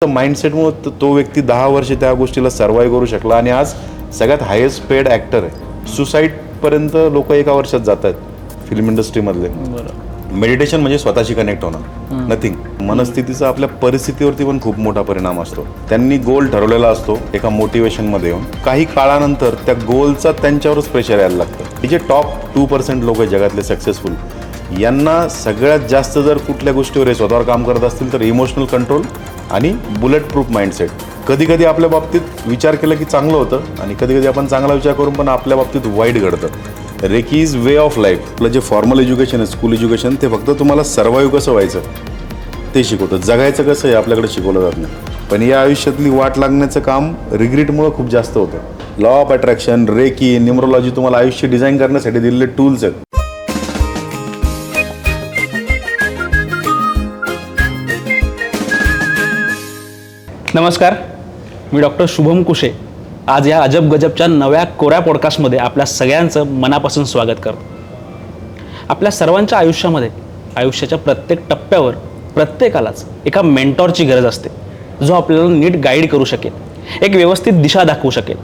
माइंडसेटमुळे तो व्यक्ती 10 वर्ष त्या गोष्टीला सर्वाइव्ह करू शकला आणि आज सगळ्यात हायेस्ट पेड ॲक्टर आहे. सुसाईडपर्यंत लोक एका वर्षात जात आहेत फिल्म इंडस्ट्रीमधले. मेडिटेशन म्हणजे स्वतःशी कनेक्ट होणं, नथिंग. मनस्थितीचा आपल्या परिस्थितीवरती पण खूप मोठा परिणाम असतो. त्यांनी गोल ठरवलेला असतो एका मोटिवेशनमध्ये येऊन, काही काळानंतर त्या गोलचा त्यांच्यावरच प्रेशर यायला लागतं. हे जे टॉप 2% लोक आहेत जगातले सक्सेसफुल, यांना सगळ्यात जास्त जर कुठल्या गोष्टीवर स्वतःवर काम करत असतील तर इमोशनल कंट्रोल आणि बुलेट प्रूफ माइंडसेट. कधी कधी आपल्या बाबतीत विचार केला की चांगलं होतं आणि कधी कधी आपण चांगला विचार करून पण आपल्या बाबतीत वाईट घडतं. Reiki is way of life. आपलं जे फॉर्मल एज्युकेशन आहे, स्कूल एज्युकेशन, ते फक्त तुम्हाला सर्वाईव्ह कसं व्हायचं ते शिकवतं. जगायचं कसं आहे आपल्याकडे शिकवलं जात नाही. पण या आयुष्यातली वाट लागण्याचं काम रिग्रेटमुळं खूप जास्त होतं. Law of attraction, recce, numerology तुम्हाला आयुष्य डिझाईन करण्यासाठी दिलेले टूल्स आहेत. नमस्कार, मी डॉक्टर शुभम कुशे. आज या अजब गजबच्या नव्या कोऱ्या पॉडकास्टमध्ये आपल्या सगळ्यांचं मनापासून स्वागत करतो. आपल्या सर्वांच्या आयुष्यामध्ये, आयुष्याच्या प्रत्येक टप्प्यावर प्रत्येकालाच एका मेंटॉरची गरज असते, जो आपल्याला नीट गाईड करू शकेल, एक व्यवस्थित दिशा दाखवू शकेल.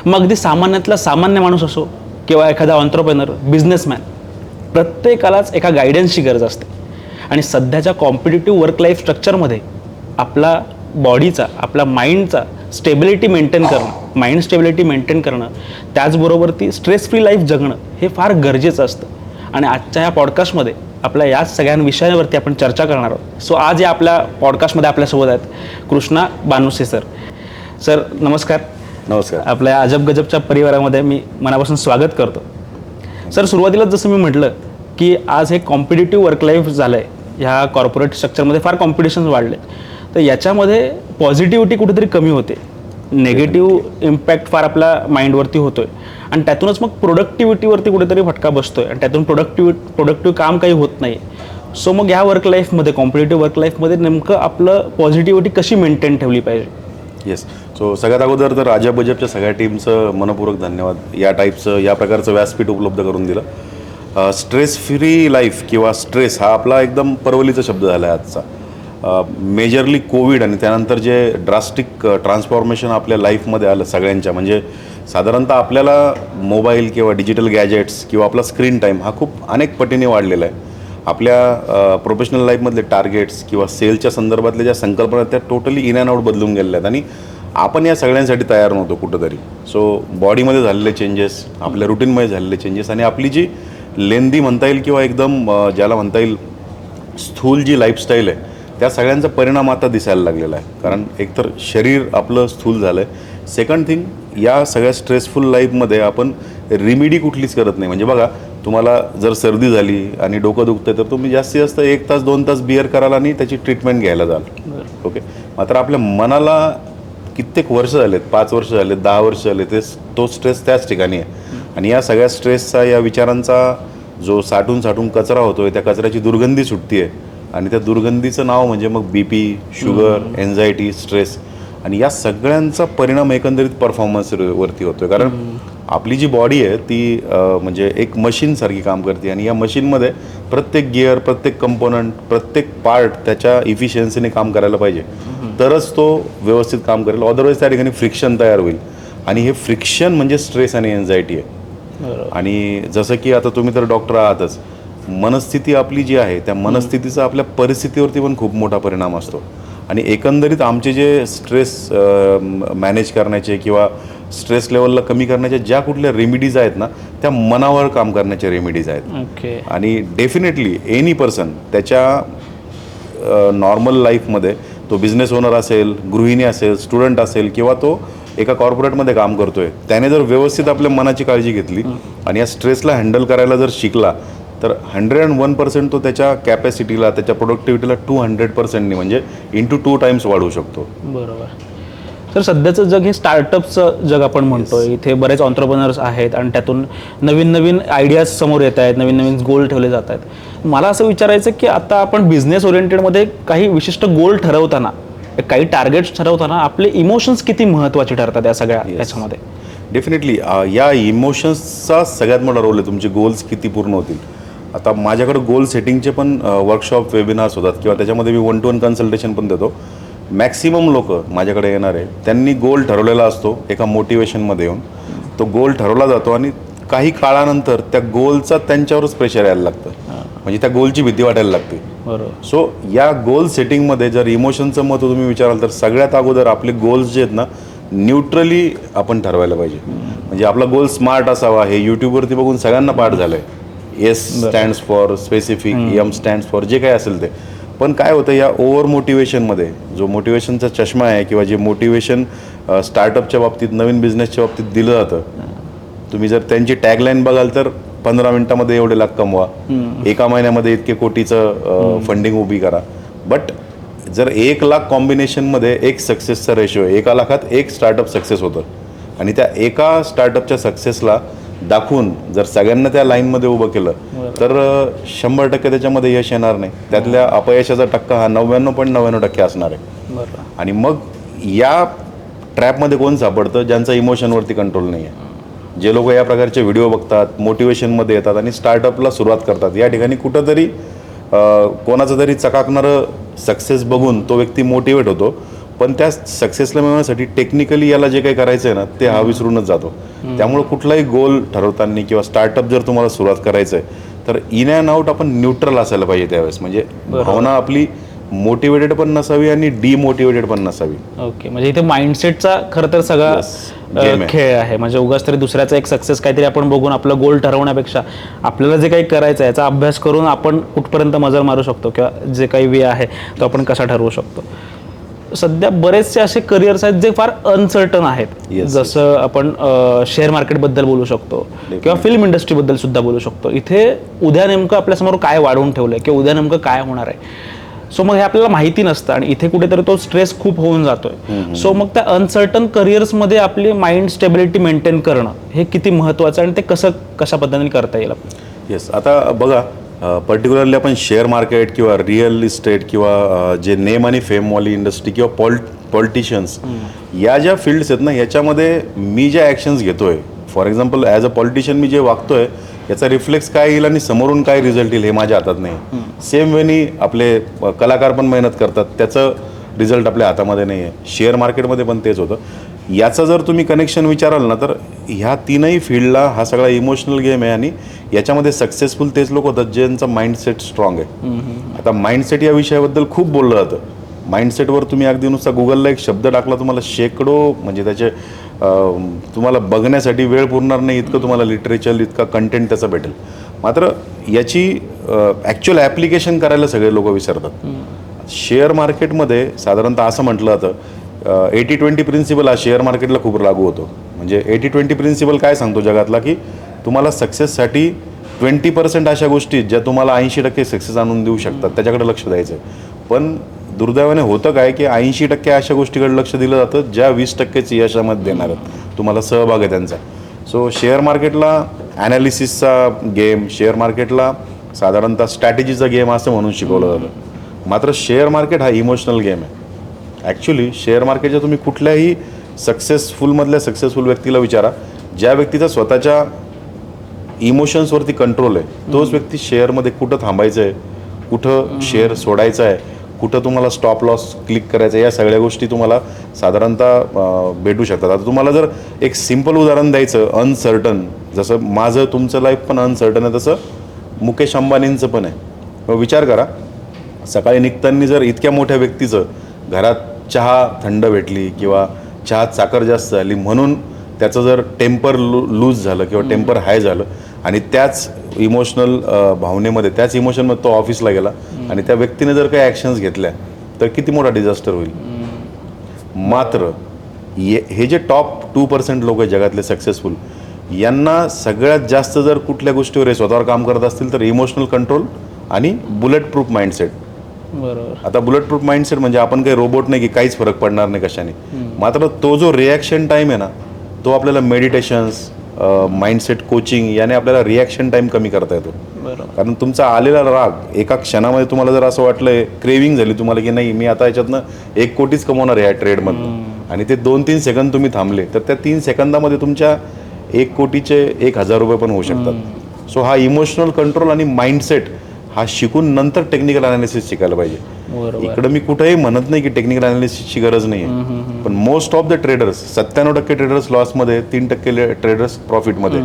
मग अगदी सामान्यातला सामान्य माणूस असो किंवा एखादा ऑन्ट्रप्रेनर, बिझनेसमॅन, प्रत्येकालाच एका गायडन्सची गरज असते. आणि सध्याच्या कॉम्पिटिटिव्ह वर्क लाईफ स्ट्रक्चरमध्ये आपला बॉडीचा, आपला माइंडचा स्टेबिलिटी मेंटेन करणं, माइंड स्टेबिलिटी मेंटेन करणं, त्याचबरोबर ती स्ट्रेस फ्री लाईफ जगणं हे फार गरजेचं असतं. आणि आजच्या या पॉडकास्टमध्ये आपल्या याच सगळ्या विषयांवरती आपण चर्चा करणार आहोत. सो आज या आपल्या पॉडकास्टमध्ये आपल्यासोबत आहेत कृष्णा बानुसे सर. सर नमस्कार. नमस्कार. आपल्या या अजब गजबच्या परिवारामध्ये मी मनापासून स्वागत करतो. सर, सुरुवातीलाच जसं मी म्हटलं की आज हे कॉम्पिटिटिव्ह वर्क लाईफ झालं आहे. ह्या कॉर्पोरेट स्ट्रक्चरमध्ये फार कॉम्पिटिशन्स वाढले, तर याच्यामध्ये पॉझिटिव्हिटी कुठेतरी कमी होते, नेगेटिव्ह इम्पॅक्ट फार आपल्या माइंडवरती होतो आहे आणि त्यातूनच मग प्रोडक्टिव्हिटीवरती कुठेतरी फटका बसतो आहे आणि त्यातून प्रोडक्टिव्ह काम काही होत नाही. सो मग ह्या वर्क लाईफमध्ये, कॉम्पिटिटिव्ह वर्क लाईफमध्ये नेमकं आपलं पॉझिटिव्हिटी कशी मेंटेन ठेवली पाहिजे? येस. सो सगळ्यात अगोदर तर अजब गजबच्या सगळ्या टीमचं मनपूर्वक धन्यवाद. या टाईपचं, या प्रकारचं व्यासपीठ उपलब्ध करून दिलं. स्ट्रेस फ्री लाईफ किंवा स्ट्रेस हा आपला एकदम परवलीचा शब्द झाला आहे आजचा. मेजरली कोविड आणि त्यानंतर जे ड्रास्टिक ट्रान्सफॉर्मेशन आपल्या लाईफमध्ये आलं सगळ्यांच्या, म्हणजे साधारणतः आपल्याला मोबाईल किंवा डिजिटल गॅजेट्स किंवा आपला स्क्रीन टाईम हा खूप अनेक पटीने वाढलेला आहे. आपल्या प्रोफेशनल लाईफमधले टार्गेट्स किंवा सेलच्या संदर्भातल्या ज्या संकल्पना त्या टोटली इन अँड आउट बदलून गेलेल्या आहेत आणि आपण या सगळ्यांसाठी तयार नव्हतो कुठंतरी. सो बॉडीमध्ये झालेले चेंजेस, आपल्या रुटीनमध्ये झालेले चेंजेस आणि आपली जी लेंदी म्हणता येईल किंवा एकदम ज्याला म्हणता येईल स्थूल जी लाईफस्टाईल आहे, त्या सगळ्यांचा परिणाम आता दिसायला लागलेला आहे. कारण एकतर शरीर आपलं स्थूल झालं आहे. सेकंड थिंग, या सगळ्या स्ट्रेसफुल लाईफमध्ये आपण रिमिडी कुठलीच करत नाही. म्हणजे बघा, तुम्हाला जर सर्दी झाली आणि डोकं दुखतं तर तुम्ही जास्तीत जास्त 1 तास 2 तास बिअर कराल आणि त्याची ट्रीटमेंट घ्यायला जाल. ओके. मात्र आपल्या मनाला कित्येक वर्ष झालेत, 5 वर्ष झालेत, 10 वर्ष झाले, तो स्ट्रेस त्याच ठिकाणी आहे. आणि या सगळ्या स्ट्रेसचा, या विचारांचा जो साठून कचरा होतो आहे, त्या कचऱ्याची दुर्गंधी सुटते आहे आणि त्या दुर्गंधीचं नाव म्हणजे मग BP, शुगर, एन्झायटी, स्ट्रेस. आणि या सगळ्यांचा परिणाम एकंदरीत परफॉर्मन्सवरती होतो आहे. कारण आपली जी बॉडी आहे ती म्हणजे एक मशीनसारखी काम करते आणि या मशीनमध्ये प्रत्येक गिअर, प्रत्येक कंपोनंट, प्रत्येक पार्ट त्याच्या इफिशियन्सीने काम करायला पाहिजे, तरच तो व्यवस्थित काम करेल. अदरवाईज त्या ठिकाणी फ्रिक्शन तयार होईल आणि हे फ्रिक्शन म्हणजे स्ट्रेस आणि एन्झायटी आहे. आणि जसं की आता तुम्ही तर डॉक्टर आहातच, मनस्थिती आपली जी आहे त्या मनस्थितीचा आपल्या परिस्थितीवरती पण खूप मोठा परिणाम असतो. आणि एकंदरीत आमचे जे स्ट्रेस मॅनेज करण्याचे किंवा स्ट्रेस लेवलला कमी करण्याच्या ज्या कुठल्या रेमिडीज आहेत ना, त्या मनावर काम करण्याच्या रेमिडीज आहेत. ओके. आणि डेफिनेटली एनी पर्सन त्याच्या नॉर्मल लाईफमध्ये, तो बिझनेस ओनर असेल, गृहिणी असेल, स्टुडंट असेल किंवा तो एका कॉर्पोरेटमध्ये काम करतोय, त्याने जर व्यवस्थित आपल्या मनाची काळजी घेतली आणि या स्ट्रेसला हँडल करायला जर शिकला तर 101% तो त्याच्या कॅपॅसिटीला, त्याच्या प्रोडक्टिव्हिटीला 200%नी म्हणजे into 2 टाइम्स वाढवू शकतो. बरोबर. तर सध्याचं जग हे स्टार्टअपचं जग आपण म्हणतोय. इथे बरेच ऑन्ट्रप्रेनर्स आहेत आणि त्यातून नवीन नवीन आयडियाज समोर येत आहेत, नवीन नवीन गोल ठेवले जात आहेत. मला असं विचारायचं की आता आपण बिझनेस ओरिएंटेडमध्ये काही विशिष्ट गोल ठरवताना, काही टार्गेट्स ठरवताना आपले इमोशन्स किती महत्त्वाचे ठरतात या सगळ्या याच्यामध्ये? डेफिनेटली या इमोशन्सचा सगळ्यात मोठा रोल आहे. तुमचे गोल्स किती पूर्ण होतील. आता माझ्याकडे गोल सेटिंगचे पण वर्कशॉप, वेबिनार्स होतात किंवा त्याच्यामध्ये मी 1-to-1 कन्सल्टेशन पण देतो. मॅक्सिमम लोक माझ्याकडे येणारे त्यांनी गोल ठरवलेला असतो एका मोटिवेशनमध्ये येऊन. तो गोल ठरवला जातो आणि काही काळानंतर त्या गोलचा त्यांच्यावरच प्रेशर यायला लागतं, म्हणजे त्या गोलची भीती वाटायला लागते. बरोबर. सो या गोल सेटिंगमध्ये जर इमोशनचं महत्त्व तुम्ही विचाराल तर सगळ्यात अगोदर आपले गोल्स जे आहेत ना न्यूट्रली आपण ठरवायला पाहिजे. म्हणजे आपला गोल स्मार्ट असावा. हे यूट्यूबवरती बघून सगळ्यांना पाठ झालं आहे. S stands for specific, M stands for, जे काय असेल ते. पण काय होतं या ओव्हर मोटिवेशनमध्ये, जो मोटिवेशनचा चष्मा आहे किंवा जे मोटिवेशन स्टार्टअपच्या बाबतीत, नवीन बिझनेसच्या बाबतीत दिलं जातं, तुम्ही जर त्यांची टॅगलाईन बघाल तर 15 मिनिटामध्ये एवढे लाख कमवा, 1 महिन्यामध्ये इतके कोटीचं फंडिंग उभी करा. बट जर 1 लाख कॉम्बिनेशनमध्ये एक सक्सेसचा रेशो आहे, 1 लाखात एक स्टार्टअप सक्सेस होतं आणि त्या एका स्टार्टअपच्या सक्सेसला दाखवून जर सगळ्यांना त्या लाईनमध्ये उभं केलं तर 100% त्याच्यामध्ये यश येणार नाही. त्यातल्या अपयशाचा टक्का हा 99.99% असणार आहे. बरोबर. आणि मग या ट्रॅपमध्ये कोण सापडतं? ज्यांचा इमोशनवरती कंट्रोल नाही आहे. जे लोक या प्रकारचे व्हिडिओ बघतात, मोटिवेशनमध्ये येतात आणि स्टार्टअपला सुरुवात करतात, या ठिकाणी कुठंतरी कोणाचं तरी चकाकणारं सक्सेस बघून तो व्यक्ती मोटिवेट होतो, पण त्या सक्सेसला मिळवण्यासाठी टेक्निकली याला जे काही करायचं आहे ना ते हा विसरूनच जातो. त्यामुळे कुठलाही गोल ठरवताना किंवा स्टार्टअप जर तुम्हाला सुरुवात करायचं आहे तर इन अँड आउट आपण न्यूट्रल असायला पाहिजे त्यावेळेस. म्हणजे भावना आपली मोटिवेटेड पण नसावी आणि डिमोटिवेटेड पण नसावी. ओके. म्हणजे इथे माइंडसेटचा खरं तर सगळा खेळ आहे. म्हणजे उगाच तरी दुसऱ्याचा एक सक्सेस काहीतरी आपण बघून आपलं गोल ठरवण्यापेक्षा आपल्याला जे काही करायचं आहे याचा अभ्यास करून आपण कुठपर्यंत मजल मारू शकतो किंवा जे काही वे आहे तो आपण कसा ठरवू शकतो. सध्या बरेचसे असे करिअर्स आहेत जे फार अनसर्टन आहेत. जसं आपण शेअर मार्केटबद्दल बोलू शकतो किंवा फिल्म इंडस्ट्रीबद्दल सुद्धा बोलू शकतो. इथे उद्या नेमकं आपल्यासमोर काय वाढवून ठेवलंय किंवा उद्या नेमकं काय होणार आहे, सो मग हे आपल्याला माहिती नसतं आणि इथे कुठेतरी तो स्ट्रेस खूप होऊन जातोय. सो मग त्या अनसर्टन करिअर्समध्ये आपली माइंड स्टेबिलिटी मेंटेन करणं हे किती महत्त्वाचं आणि ते कशा पद्धतीने करता येईल? येस. आता बघा, पर्टिक्युलरली आपण शेअर मार्केट किंवा रिअल इस्टेट किंवा जे नेम आणि फेमवाली इंडस्ट्री किंवा पॉलिटिशियन्स या ज्या फील्ड्स आहेत ना, याच्यामध्ये मी ज्या ॲक्शन्स घेतोय, for example as a politician मी जे वागतोय याचा रिफ्लेक्स काय येईल आणि समोरून काय रिझल्ट येईल हे माझ्या हातात नाही. सेम वेनी आपले कलाकार पण मेहनत करतात, त्याचं रिझल्ट आपल्या हातामध्ये नाही आहे. शेअर मार्केटमध्ये पण तेच होतं. याचं जर तुम्ही कनेक्शन विचाराल ना तर ह्या तीनही फील्डला हा सगळा इमोशनल गेम आहे आणि याच्यामध्ये सक्सेसफुल तेच लोक होतात ज्यांचं माइंडसेट स्ट्रॉंग आहे. आता माइंडसेट या विषयाबद्दल खूप बोललं जातं. माइंडसेटवर तुम्ही अगदी नुसता गुगलला एक शब्द टाकला, तुम्हाला शेकडो म्हणजे त्याचे तुम्हाला बघण्यासाठी वेळ पुरणार नाही इतकं तुम्हाला लिटरेचर, इतका कंटेंट त्याचा भेटेल. मात्र याची ॲक्च्युअल ॲप्लिकेशन करायला सगळे लोक विसरतात. शेअर मार्केटमध्ये साधारणतः असं म्हटलं जातं 80-20 प्रिन्सिपल हा शेअर मार्केटला खूप लागू होतो. म्हणजे 80-20 प्रिन्सिपल काय सांगतो जगातला, की तुम्हाला सक्सेससाठी 20% अशा गोष्टी ज्या तुम्हाला 80% सक्सेस आणून देऊ शकतात त्याच्याकडे लक्ष द्यायचं आहे. पण दुर्दैवाने होतं काय की 80% अशा गोष्टीकडे लक्ष दिलं जातं ज्या 20%च यशामध्ये देणार आहेत, तुम्हाला सहभाग आहे त्यांचा. सो शेअर मार्केटला ॲनालिसिसचा गेम, शेअर मार्केटला साधारणतः स्ट्रॅटेजीचा गेम असं म्हणून शिकवलं जातं. मात्र शेअर मार्केट हा इमोशनल गेम आहे. ॲक्च्युली शेअर मार्केटच्या तुम्ही कुठल्याही सक्सेसफुलमधल्या सक्सेसफुल व्यक्तीला विचारा, ज्या व्यक्तीचा स्वतःच्या इमोशन्सवरती कंट्रोल आहे तोच व्यक्ती शेअरमध्ये कुठं थांबायचं आहे, कुठं शेअर सोडायचं आहे, कुठं तुम्हाला स्टॉप लॉस क्लिक करायचं आहे, या सगळ्या गोष्टी तुम्हाला साधारणतः भेटू शकतात. आता तुम्हाला जर एक सिम्पल उदाहरण द्यायचं, अनसर्टन, जसं माझं तुमचं लाईफ पण अनसर्टन आहे तसं मुकेश अंबानींचं पण आहे. मग विचार करा, सकाळी निघताना जर इतक्या मोठ्या व्यक्तीचं घरात चहा थंड भेटली किंवा चहात साखर जास्त झाली म्हणून त्याचं जर टेम्पर लूज झालं किंवा टेम्पर हाय झालं आणि त्याच इमोशनल भावनेमध्ये, त्याच इमोशनमध्ये तो ऑफिसला गेला आणि त्या व्यक्तीने जर काही ॲक्शन्स घेतल्या तर किती मोठा डिझास्टर होईल. मात्र हे जे टॉप 2% लोक आहेत जगातले सक्सेसफुल, यांना सगळ्यात जास्त जर कुठल्या गोष्टीवर स्वतःवर काम करत असतील तर इमोशनल कंट्रोल आणि बुलेट प्रूफ माइंडसेट. बरोबर. आता बुलेट प्रूफ माइंडसेट म्हणजे आपण काही रोबोट नाही की काहीच फरक पडणार नाही कशाने. मात्र तो जो रिॲक्शन टाईम आहे ना, तो आपल्याला मेडिटेशन्स, माइंडसेट कोचिंग याने आपल्याला रिॲक्शन टाईम कमी करता येतो. कारण तुमचा आलेला राग एका क्षणामध्ये तुम्हाला जर असं वाटलं, क्रेविंग झाली तुम्हाला की नाही मी आता याच्यातनं 1 कोटीच कमवणार आहे या ट्रेडमधनं, आणि ते 2-3 सेकंद तुम्ही थांबले तर त्या 3 सेकंदामध्ये तुमच्या 1 कोटीचे 1,000 रुपये पण होऊ शकतात. सो हा इमोशनल कंट्रोल आणि माइंडसेट हा शिकून नंतर टेक्निकल अनालिसिस शिकायला पाहिजे. बरोबर. इकडं मी कुठेही म्हणत नाही की टेक्निकल अनालिसिसची गरज नाही आहे, पण most of the traders 97% traders लॉसमध्ये, 3% ट्रेडर्स प्रॉफिटमध्ये.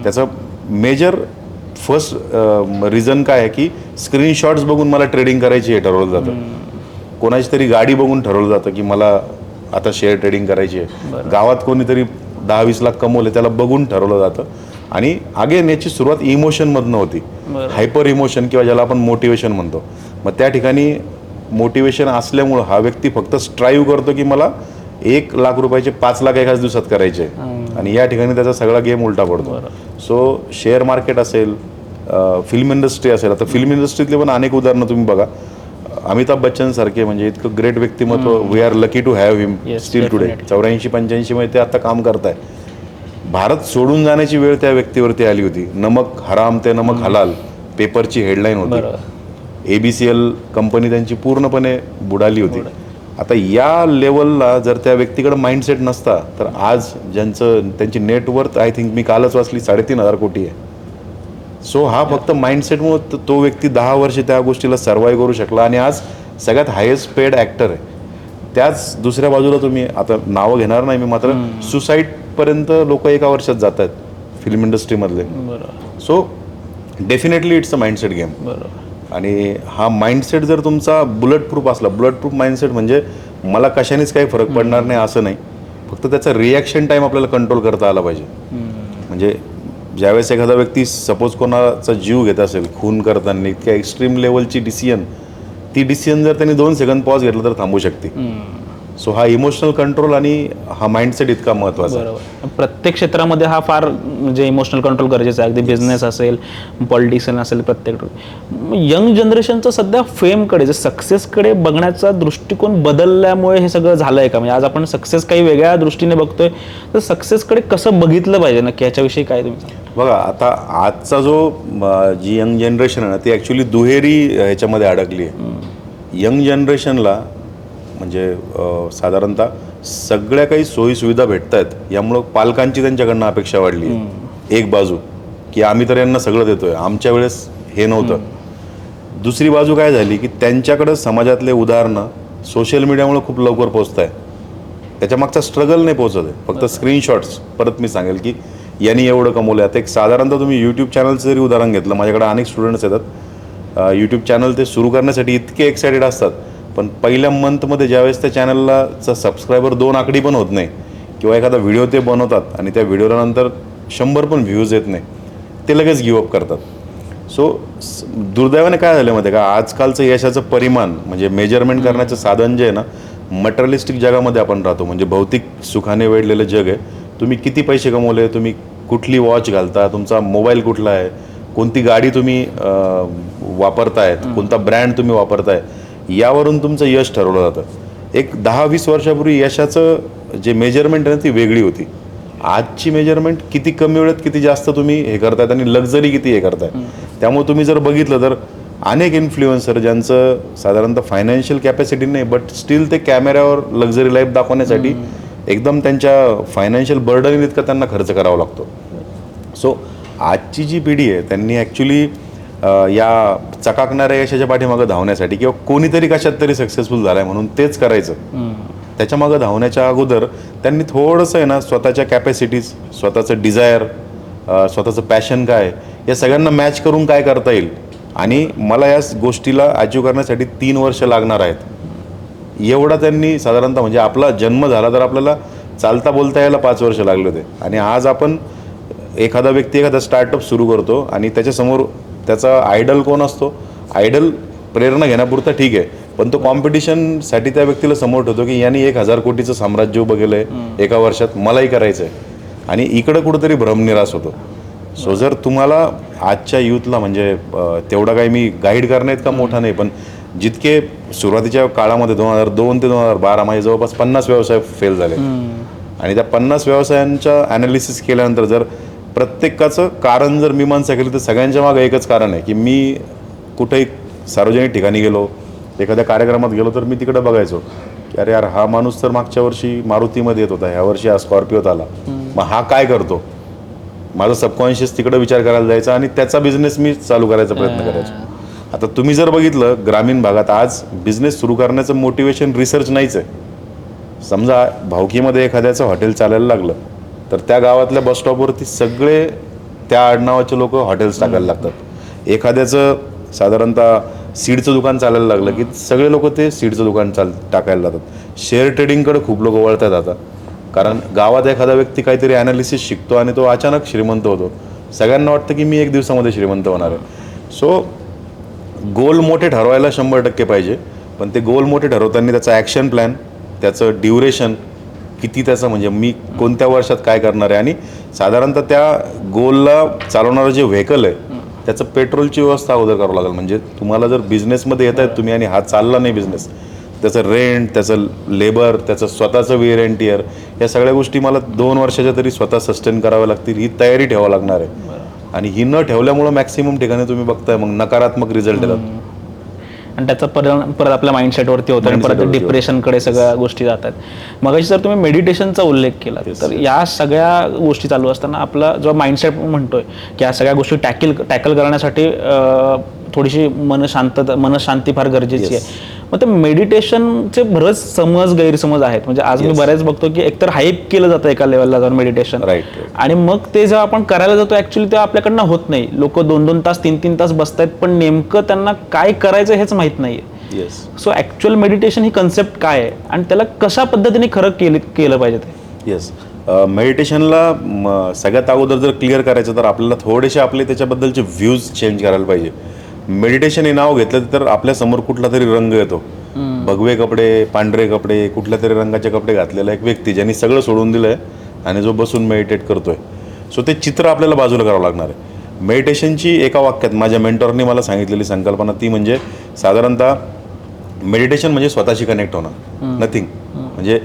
त्याचं मेजर फर्स्ट रिझन काय आहे की स्क्रीनशॉट्स बघून मला ट्रेडिंग करायची हे ठरवलं जातं. कोणाची तरी गाडी बघून ठरवलं जातं की मला आता शेअर ट्रेडिंग करायची आहे. गावात कोणीतरी 10-20 लाख कमवले त्याला बघून ठरवलं जातं. आणि अगेन याची सुरुवात इमोशनमधनं होती, हायपर इमोशन किंवा ज्याला आपण मोटिवेशन म्हणतो. मग त्या ठिकाणी मोटिवेशन असल्यामुळं हा व्यक्ती फक्त स्ट्राईव्ह करतो की मला 1 लाख रुपयाचे 5 लाख एकाच दिवसात करायचे, आणि या ठिकाणी त्याचा सगळा गेम उलटा पडतो. सो शेअर मार्केट असेल, फिल्म इंडस्ट्री असेल. आता फिल्म इंडस्ट्रीतले पण अनेक उदाहरणं तुम्ही बघा. अमिताभ बच्चन सारखे म्हणजे इतकं ग्रेट व्यक्तिमत्व, we are lucky to have him still today. 84-85 मध्ये ते आता काम करताय. भारत सोडून जाण्याची वेळ त्या व्यक्तीवरती आली होती. नमक हराम ते नमक हलाल पेपरची हेडलाईन होती. ABCL कंपनी त्यांची पूर्णपणे बुडाली होती. आता या लेवलला जर त्या व्यक्तीकडे माइंडसेट नसता तर आज त्यांची नेटवर्थ आय थिंक मी कालच वाचली 3,500 कोटी आहे. सो हा फक्त माइंडसेटमुळे तो व्यक्ती 10 वर्ष त्या गोष्टीला सर्वाईव्ह करू शकला आणि आज सगळ्यात हायेस्ट पेड ॲक्टर आहे. त्याच दुसऱ्या बाजूला तुम्ही आता नावं घेणार नाही मी, मात्र सुसाईडपर्यंत लोक एका वर्षात जात आहेत फिल्म इंडस्ट्रीमधले. So definitely it's a mindset game. आणि हा माइंडसेट जर तुमचा बुलेट प्रूफ असला, बुलेट प्रूफ माइंडसेट म्हणजे मला कशानेच काही फरक पडणार नाही असं नाही, फक्त त्याचा रिॲक्शन टाईम आपल्याला कंट्रोल करता आला पाहिजे. म्हणजे ज्यावेळेस एखादा व्यक्ती सपोज कोणाचा जीव घेत असेल खून करताना, इतक्या एक्स्ट्रीम लेवलची डिसिजन, ती डिसिजन जर त्यांनी 2 सेकंद पॉज घेतला तर थांबू शकते. सो हा इमोशनल कंट्रोल आणि हा माइंडसेट इतका महत्त्वाचा आहे. प्रत्येक क्षेत्रामध्ये हा फार म्हणजे इमोशनल कंट्रोल गरजेचं आहे. अगदी बिझनेस असेल, पॉलिटिशियन असेल, प्रत्येक यंग जनरेशनचं सध्या फेमकडे, जे सक्सेसकडे बघण्याचा दृष्टिकोन बदलल्यामुळे हे सगळं झालं आहे का? म्हणजे आज आपण सक्सेस काही वेगळ्या दृष्टीने बघतोय, तर सक्सेसकडे कसं बघितलं पाहिजे नक्की, याच्याविषयी काय तुम्ही? बघा, आता आजचा जी यंग जनरेशन आहे ना, ती ॲक्च्युली दुहेरी ह्याच्यामध्ये अडकली आहे. यंग जनरेशनला म्हणजे साधारणतः सगळ्या काही सोयीसुविधा भेटत आहेत, यामुळं पालकांची त्यांच्याकडनं अपेक्षा वाढली आहे. एक बाजू की आम्ही तर यांना सगळं देतोय, आमच्या वेळेस हे नव्हतं. दुसरी बाजू काय झाली की त्यांच्याकडं समाजातले उदाहरणं सोशल मीडियामुळे खूप लवकर पोहोचत आहे. त्याच्या मागचा स्ट्रगल नाही पोहोचत आहे, फक्त स्क्रीनशॉट्स. परत मी सांगेल की यांनी एवढं कमवलं. आता एक साधारणतः तुम्ही यूट्यूब चॅनलचं जरी उदाहरण घेतलं, माझ्याकडे अनेक स्टुडंट्स येतात यूट्यूब चॅनल, ते सुरू करण्यासाठी इतके एक्सायटेड असतात, पण पहिल्या मंथमध्ये ज्यावेळेस त्या चॅनलला सबस्क्रायबर 2 आकडी पण होत नाही, किंवा एखादा व्हिडिओ ते बनवतात आणि त्या व्हिडिओला नंतर 100 पण व्ह्यूज येत नाही, ते लगेच गिवअप करतात. सो दुर्दैवाने काय झालं माहिती आहे का, आजकालचं यशाचं परिमाण म्हणजे मेजरमेंट करण्याचं साधन जे आहे ना, मटेरियलिस्टिक जगामध्ये आपण राहतो. म्हणजे भौतिक सुखाने वेढलेलं जग आहे. तुम्ही किती पैसे कमवले, तुम्ही कुठली वॉच घालता, तुमचा मोबाईल कुठला आहे, कोणती गाडी तुम्ही वापरतायत, कोणता ब्रँड तुम्ही वापरताय, यावरून तुमचं यश ठरवलं जातं. एक 10-20 वर्षापूर्वी यशाचं जे मेजरमेंट आहे ना, ती वेगळी होती. आजची मेजरमेंट किती कमी वेळेत किती जास्त तुम्ही हे करतायत आणि लक्झरी किती हे करताय. त्यामुळे तुम्ही जर बघितलं तर अनेक इन्फ्लुएन्सर ज्यांचं साधारणतः फायनान्शियल कॅपॅसिटी नाही, बट स्टील ते कॅमेऱ्यावर लक्झरी लाईफ दाखवण्यासाठी एकदम त्यांच्या फायनान्शियल बर्डन इतका त्यांना खर्च करावा लागतो. सो आजची जी पिढी आहे त्यांनी ॲक्च्युली या चकाकणाऱ्या यशाच्या पाठीमागं धावण्यासाठी, किंवा कोणीतरी कशात तरी सक्सेसफुल झालाय म्हणून तेच करायचं, त्याच्या मागं धावण्याच्या अगोदर त्यांनी थोडंसं आहे ना स्वतःच्या कॅपॅसिटीज, स्वतःचं डिझायर, स्वतःचं पॅशन काय, या सगळ्यांना मॅच करून काय करता येईल. आणि मला या गोष्टीला अचीव करण्यासाठी 3 वर्ष लागणार आहेत, एवढा त्यांनी साधारणतः, म्हणजे आपला जन्म झाला तर आपल्याला चालता बोलता यायला 5 वर्ष लागले होते. आणि आज आपण एखादा व्यक्ती एखादा स्टार्टअप सुरू करतो आणि त्याच्यासमोर त्याचा आयडल कोण असतो, आयडल प्रेरणा घेण्यापुरता ठीक आहे, पण तो कॉम्पिटिशनसाठी त्या व्यक्तीला समोर ठेवतो की यांनी 1,000 कोटीचं साम्राज्य उभं केलं आहे एका वर्षात, मलाही करायचं आहे. आणि इकडं कुठंतरी भ्रमनिरास होतो. सो जर तुम्हाला आजच्या यूथला, म्हणजे तेवढा काही मी गाईड करण्यात का मोठा नाही, पण जितके सुरुवातीच्या काळामध्ये 2002 ते 2012 माझे जवळपास 50 व्यवसाय फेल झाले, आणि त्या 50 व्यवसायांच्या ॲनालिसिस केल्यानंतर जर प्रत्येकाचं कारण जर मीमांसा केली तर सगळ्यांच्या मागं एकच कारण आहे की मी कुठेही सार्वजनिक ठिकाणी गेलो, एखाद्या कार्यक्रमात गेलो, तर मी तिकडे बघायचो की अरे यार, हा माणूस तर मागच्या वर्षी मारुतीमध्ये येत होता, ह्या वर्षी हा स्कॉर्पिओत आला, मग हा काय करतो. माझं सबकॉन्शियस तिकडे विचार करायला जायचा आणि त्याचा बिझनेस मी चालू करायचा प्रयत्न करायचो. आता तुम्ही जर बघितलं ग्रामीण भागात आज बिझनेस सुरू करण्याचं मोटिवेशन रिसर्च नाहीच आहे. समजा भावकीमध्ये एखाद्याचं हॉटेल चालायला लागलं तर त्या गावातल्या बस स्टॉपवरती सगळे त्या आडनावाचे लोक हॉटेल्स टाकायला लागतात. एखाद्याचं साधारणतः सीडचं दुकान चालायला लागलं की सगळे लोक ते सीडचं दुकान टाकायला लागतात. शेअर ट्रेडिंगकडे खूप लोक वळतात आता, कारण गावात एखादा व्यक्ती काहीतरी ॲनालिसिस शिकतो आणि तो अचानक श्रीमंत होतो. सगळ्यांना वाटतं की मी एक दिवसामध्ये श्रीमंत होणार आहे. सो गोल मोठे ठरवायला 100% पाहिजे, पण ते गोल मोठे ठरवताना त्याचा ॲक्शन प्लॅन, त्याचं ड्युरेशन किती, त्याचं म्हणजे मी कोणत्या वर्षात काय करणार आहे, आणि साधारणतः त्या गोलला चालवणारं जे व्हेकल आहे त्याचं पेट्रोलची व्यवस्था अगोदर करावं लागेल. म्हणजे तुम्हाला जर बिझनेसमध्ये येत आहेत तुम्ही आणि हा चालला नाही बिझनेस, त्याचं रेंट, त्याचं लेबर, त्याचं स्वतःचं वेअर अँड टिअर, या सगळ्या गोष्टी मला 2 वर्षाच्या तरी स्वतः सस्टेन कराव्या लागतील. ही तयारी ठेवावं लागणार आहे. आणि ही न ठेवल्यामुळं मॅक्सिमम ठिकाणी तुम्ही बघताय मग नकारात्मक रिझल्ट येतात. आणि त्याचा परिणाम परत आपल्या माइंडसेटवरती होतो आणि परत डिप्रेशनकडे सगळ्या गोष्टी जातात. मगाशी जर तुम्ही मेडिटेशनचा उल्लेख केला तर या सगळ्या गोष्टी चालू असताना आपला जो माइंडसेट म्हणतोय की या सगळ्या गोष्टी टॅकल करण्यासाठी थोडीशी मनशांती फार गरजेची आहे. मग ते मेडिटेशनचे बरेच गैरसमज आहेत. म्हणजे आज मी बऱ्याच बघतो की एकतर हाईप केलं जातं एका लेवलला जाऊन मेडिटेशन, आणि मग ते जेव्हा आपण करायला जातो ऍक्च्युली तेव्हा आपल्याकडनं होत नाही. लोक 2-2 तास 3-3 तास बसतायत, पण नेमकं त्यांना काय करायचं हेच माहित नाहीये. सो ऍक्च्युअल मेडिटेशन ही कन्सेप्ट काय आहे आणि त्याला कशा पद्धतीने खरं केलं पाहिजे ते? येस, मेडिटेशनला सगळ्यात अगोदर जर क्लिअर करायचं तर आपल्याला थोडेसे आपले त्याच्याबद्दलचे व्ह्यूज चेंज करायला पाहिजे. मेडिटेशन हे नाव घेतलं तर आपल्या समोर कुठला तरी रंग येतो, भगवे कपडे, पांढरे कपडे, कुठल्या तरी रंगाचे कपडे घातलेला एक व्यक्ती ज्यांनी सगळं सोडून दिलंय आणि जो बसून मेडिटेट करतोय. सो ते चित्र आपल्याला बाजूला करावं लागणार आहे. मेडिटेशनची एका वाक्यात माझ्या मेंटॉरनी मला सांगितलेली संकल्पना ती म्हणजे साधारणतः मेडिटेशन म्हणजे स्वतःशी कनेक्ट होणं, नथिंग. म्हणजे